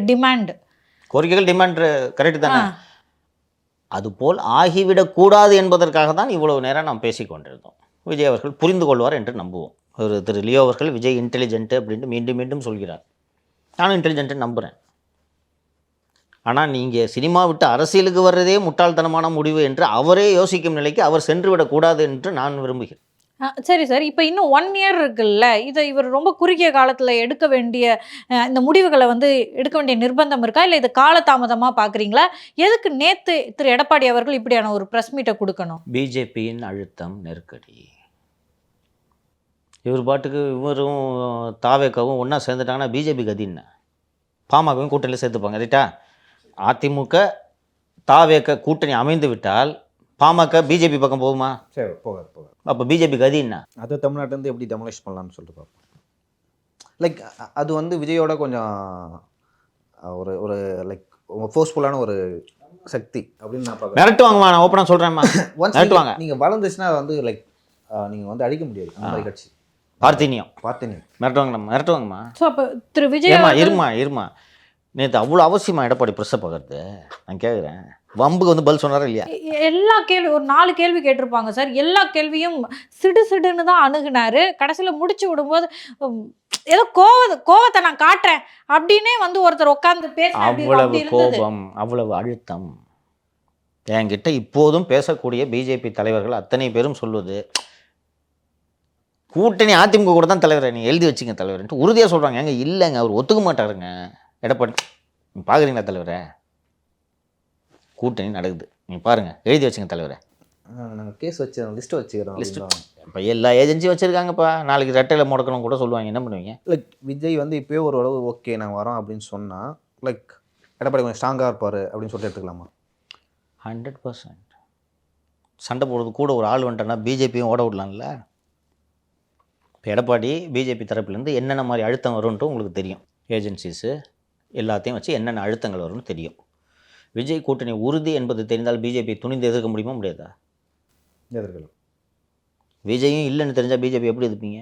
கோரிக்கைகள் டிமாண்ட் கரெக்டு தானே? அதுபோல் ஆகிவிடக்கூடாது என்பதற்காக தான் இவ்வளவு நேரம் நாம் பேசிக்கொண்டிருந்தோம். விஜய் அவர்கள் புரிந்து கொள்வார் என்று நம்புவோம். ஒரு திரு லியோ அவர்கள் விஜய் இன்டெலிஜென்ட்டு அப்படின்ட்டு மீண்டும் மீண்டும் சொல்கிறார். நானும் இன்டெலிஜென்ட்டு நம்புகிறேன். ஆனால் நீங்கள் சினிமா விட்டு அரசியலுக்கு வர்றதே முட்டாள்தனமான முடிவு என்று அவரே யோசிக்கும் நிலைக்கு அவர் சென்று விடக்கூடாது என்று நான் விரும்புகிறேன். சரி சார். இப்போ இன்னும் 1 இயர் இருக்குல்ல, இதை இவர் ரொம்ப குறுகிய காலத்தில் எடுக்க வேண்டிய இந்த முடிவுகளை வந்து எடுக்க வேண்டிய நிர்பந்தம் இருக்கா, இல்லை இது காலதாமதமாக பார்க்குறீங்களா? எதுக்கு நேற்று திரு எடப்பாடி அவர்கள் இப்படியான ஒரு ப்ரெஸ் மீட்டை கொடுக்கணும்? பிஜேபியின் அழுத்தம், நெருக்கடி. இவர் பாட்டுக்கு இவரும் தாவேக்காவும் ஒன்றா சேர்ந்துட்டாங்கன்னா பிஜேபி கதின்னு பாமகவும் கூட்டணியில் சேர்த்துப்பாங்க. ரைட்டா? அதிமுக தாவேக்க கூட்டணி அமைந்து விட்டால் பாமக பிஜேபி பக்கம் போகுமா? சரி, போகாது. அப்போ பிஜேபி கதி என்ன? அது தமிழ்நாட்டிலேருந்து எப்படி டெமலைஸ் பண்ணலான்னு சொல்லிட்டு பார்ப்போம். லைக் அது வந்து விஜயோட கொஞ்சம் ஒரு ஒரு லைக் ஃபோர்ஸ்ஃபுல்லான ஒரு சக்தி அப்படின்னு நான் பார்க்குறேன். மிரட்டுவாங்கம்மா, நான் ஓப்பனாக சொல்கிறேன்மா. மிரட்டுவாங்க. நீங்கள் வளர்ந்துச்சுன்னா வந்து லைக் நீங்கள் வந்து அடிக்க முடியாது. அந்த மாதிரி கட்சி பார்த்தினியம் மிரட்டுவாங்கம்மா. ஸோ அப்போ திரு விஜய் இருமா நேற்று அவ்வளோ அவசியமா எடப்பாடி ப்ரெஸ்ஸை பார்க்கறது? நான் கேட்குறேன், வம்புக்கு வந்து பதில் சொன்னாரா இல்லையா? எல்லா கேள்வி ஒரு 4 கேள்வி கேட்டிருப்பாங்க சார். எல்லா கேள்வியும் சிடுன்னு தான் அணுகுனாரு. கடைசியில் முடிச்சு விடும்போது ஏதோ கோவத்தை நான் காட்டுறேன் அப்படின்னே வந்து ஒருத்தர் உட்காந்து அவ்வளவு கோபம், அவ்வளவு அழுத்தம். என்கிட்ட இப்போதும் பேசக்கூடிய பிஜேபி தலைவர்கள் அத்தனை பேரும் சொல்வது, கூட்டணி அதிமுக கூட தான் தலைவர், நீ எழுதி வச்சுங்க தலைவர்ன்ட்டு உறுதியாக சொல்கிறாங்க. எங்க இல்லைங்க, அவர் ஒத்துக்க மாட்டாருங்க. எடப்பாடி பார்க்குறீங்களா தலைவரை? கூட்டணி நடக்குது, நீங்கள் பாருங்கள், எழுதி வச்சுங்க தலைவரை. நாங்கள் கேஸ் வச்சு லிஸ்ட்டு வச்சுக்கிறோம். இப்போ எல்லா ஏஜென்சியும் வச்சுருக்காங்கப்பா. நாளைக்கு ரெட்டையில் முடக்கணும் கூட சொல்லுவாங்க. என்ன பண்ணுவீங்க? லைக் விஜய் வந்து இப்போயே ஒரு அளவு ஓகே நாங்கள் வரோம் அப்படின்னு சொன்னால் லைக் எடப்பாடி கொஞ்சம் ஸ்ட்ராங்காக இருப்பார் அப்படின்னு சொல்லிட்டு எடுத்துக்கலாமா? 100%. சண்டை போடுறது கூட ஒரு ஆள் வந்துட்டேன்னா பிஜேபியும் ஓட விடலாம்ல. இப்போ எடப்பாடி பிஜேபி தரப்புலேருந்து என்னென்ன மாதிரி அழுத்தம் வரும்ன்ட்டு உங்களுக்கு தெரியும். ஏஜென்சிஸு எல்லாத்தையும் வச்சு என்னென்ன அழுத்தங்கள் வரும்னு தெரியும். விஜய் கூட்டணி உறுதி என்பது தெரிந்தால் பிஜேபி துணிந்து எதிர்க்க முடியுமா? முடியாதா? எதிர்க்கலாம். விஜயும் இல்லைன்னு தெரிஞ்சால் பிஜேபி எப்படி எதிர்ப்பீங்க?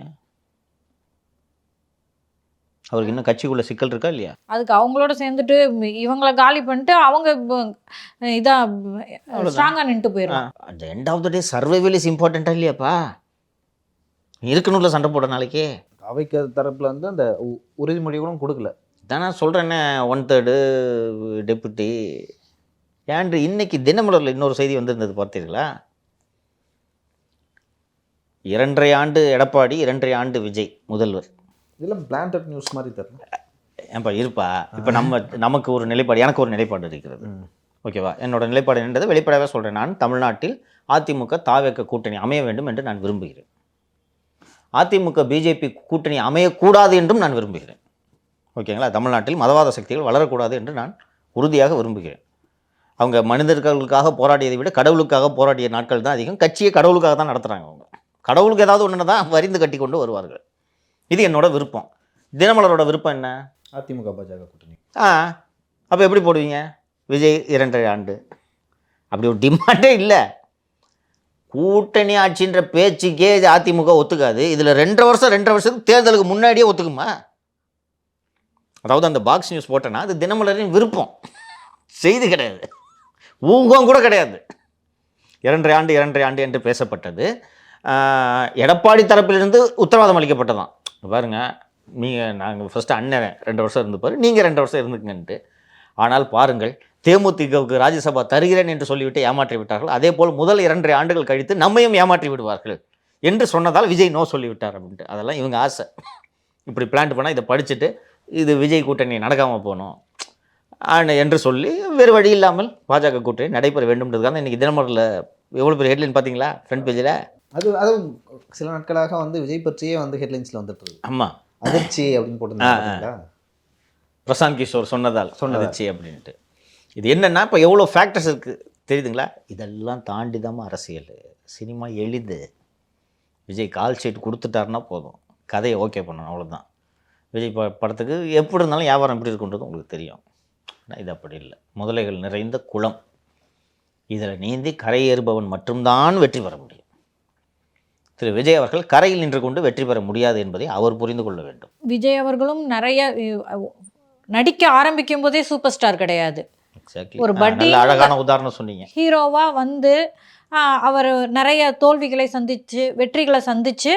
அவருக்கு இன்னும் கட்சிக்குள்ளே சிக்கல் இருக்கா இல்லையா? அதுக்கு அவங்களோட சேர்ந்துட்டு இவங்களை காலி பண்ணிட்டு அவங்க இதாக ஸ்ட்ராங்காக நின்று போயிடும். At the end of the day survival is இம்பார்ட்டண்ட்டாக இல்லையாப்பா? இருக்கணும்ல சண்டை போட நாளைக்கு. அவைக்கு தரப்பில் வந்து அந்த உறுதிமொழிகளும் கொடுக்கல. தானே சொல்கிறேன்னே 1/3 டெப்புட்டி. ஏன்று இன்னைக்கு தினமலரில் இன்னொரு செய்தி வந்திருந்தது பார்த்தீர்களா? 2.5 ஆண்டு எடப்பாடி, 2.5 ஆண்டு விஜய் முதல்வர். இதெல்லாம் பிளான்டட் நியூஸ் மாதிரி தரணும். ஏன்பா இருப்பா. இப்போ நமக்கு ஒரு நிலைப்பாடு, எனக்கு ஒரு நிலைப்பாடு இருக்கிறது. ஓகேவா? என்னோட நிலைப்பாடு என்னன்றதை வெளிப்படையாக சொல்கிறேன். நான் தமிழ்நாட்டில் அதிமுக தாவேக்க கூட்டணி அமைய வேண்டும் என்று நான் விரும்புகிறேன். அதிமுக பிஜேபி கூட்டணி அமையக்கூடாது என்றும் நான் விரும்புகிறேன். ஓகேங்களா? தமிழ்நாட்டில் மதவாத சக்திகள் வளரக்கூடாது என்று நான் உறுதியாக விரும்புகிறேன். அவங்க மனிதர்களுக்காக போராடியதை விட கடவுளுக்காக போராடிய நாட்கள் தான் அதிகம். கட்சியை கடவுளுக்காக தான் நடத்துகிறாங்க. அவங்க கடவுளுக்கு ஏதாவது ஒன்று தான் வரிந்து கட்டி கொண்டு வருவார்கள். இது என்னோட விருப்பம். தினமலரோட விருப்பம் என்ன? அதிமுக பாஜக கூட்டணி. அப்போ எப்படி போடுவீங்க? விஜய் 2.5 ஆண்டு அப்படி ஒரு டிமாண்டே இல்லை. கூட்டணி ஆட்சின்ற பேச்சுக்கே அதிமுக ஒத்துக்காது. இதில் 2.5 வருஷத்துக்கு தேர்தலுக்கு முன்னாடியே ஒத்துக்குமா? அதாவது அந்த பாக்ஸ் நியூஸ் போட்டேன்னா அது தினமலரின் விருப்பம், செய்தி கிடையாது, ஊகம் கூட கிடையாது. 2.5 ஆண்டு என்று பேசப்பட்டது. எடப்பாடி தரப்பிலிருந்து உத்தரவாதம் அளிக்கப்பட்டதான். பாருங்கள், நீங்கள் நாங்கள் ஃபஸ்ட்டு அண்ணன் 2 வருஷம் இருந்துப்பார், நீங்கள் 2 வருஷம் இருந்துக்குங்கன்ட்டு. ஆனால் பாருங்கள், தேமுதிகவுக்கு ராஜ்யசபா தருகிறேன் என்று சொல்லிவிட்டு ஏமாற்றி விட்டார்கள். அதே போல் முதல் 2.5 ஆண்டுகள் கழித்து நம்மையும் ஏமாற்றி விடுவார்கள் என்று சொன்னதால் விஜய் நோ சொல்லிவிட்டார் அப்படின்ட்டு. அதெல்லாம் இவங்க ஆசை. இப்படி பிளான் பண்ணால் இதை படிச்சுட்டு இது விஜய் கூட்டணி நடக்காமல் போகணும் என்று சொல்லி வேறு வழி இல்லாமல் பாஜக கூட்டணி நடைபெற வேண்டும்ன்றதுக்காக இன்றைக்கி தினமலரில் எவ்வளோ பெரிய ஹெட்லைன் பார்த்தீங்களா, ஃப்ரண்ட் பேஜில். அதுவும் சில நாட்களாக வந்து விஜய் பற்றியே வந்து ஹெட்லைன்ஸில் வந்துட்டு இருக்கு. ஆமாம், அதிர்ச்சி அப்படின்னு போட்டு பிரசாந்த் கிஷோர் சொன்னதால் அதிர்ச்சி அப்படின்ட்டு. இது என்னென்னா இப்போ எவ்வளோ ஃபேக்டர்ஸ் இருக்குது தெரியுதுங்களா. இதெல்லாம் தாண்டி தான் அரசியல். சினிமா எளிது. விஜய் கால் ஷீட் கொடுத்துட்டாருன்னா போதும், கதையை ஓகே பண்ணணும், அவ்வளோதான். விஜய் படத்துக்கு எப்படி இருந்தாலும் வியாபாரம் எப்படி இருக்குன்றது உங்களுக்கு தெரியும். ஆனால் இது அப்படி இல்லை. முதலைகள் நிறைந்த குளம். இதில் நீந்தி கரையேறுபவன் மட்டும்தான் வெற்றி பெற முடியும். திரு விஜய் அவர்கள் கரையில் நின்று கொண்டு வெற்றி பெற முடியாது என்பதை அவர் புரிந்து கொள்ள வேண்டும். விஜய் அவர்களும் நிறைய நடிக்க ஆரம்பிக்கும் போதே சூப்பர் ஸ்டார் கிடையாது. ஒரு பட்டி அழகான உதாரணம் சொன்னீங்க. ஹீரோவா வந்து அவர் நிறைய தோல்விகளை சந்திச்சு வெற்றிகளை சந்திச்சு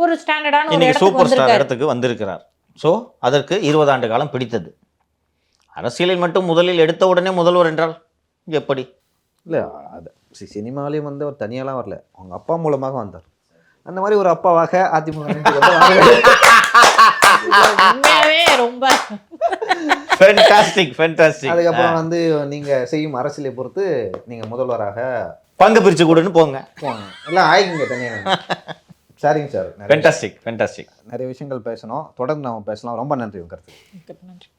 ஒரு ஸ்டாண்டர்டான ஒரு சூப்பர் ஸ்டார் இடத்துக்கு வந்திருக்கிறார். ஸோ அதற்கு 20 ஆண்டு காலம் பிடித்தது. அரசியலில் மட்டும் முதலில் எடுத்த உடனே முதல்வர் என்றால் எப்படி? இல்லை, அது சினிமாலேயும் வந்து அவர் தனியாலாம் வரல, அவங்க அப்பா மூலமாக வந்தார். அந்த மாதிரி ஒரு அப்பாவாக அதிமுக ரொம்ப அதுக்கப்புறம் வந்து நீங்கள் செய்யும் அரசியலை பொறுத்து நீங்கள் முதல்வராக பங்கு பிரித்து கூடன்னு போங்க, எல்லாம் ஆயிங்க தனியாக. சரிங்க சார், ஃபென்டாஸ்டிக். நிறைய விஷயங்கள் பேசணும், தொடர்ந்து நம்ம பேசலாம். ரொம்ப நன்றி உங்க கருத்து. நன்றி.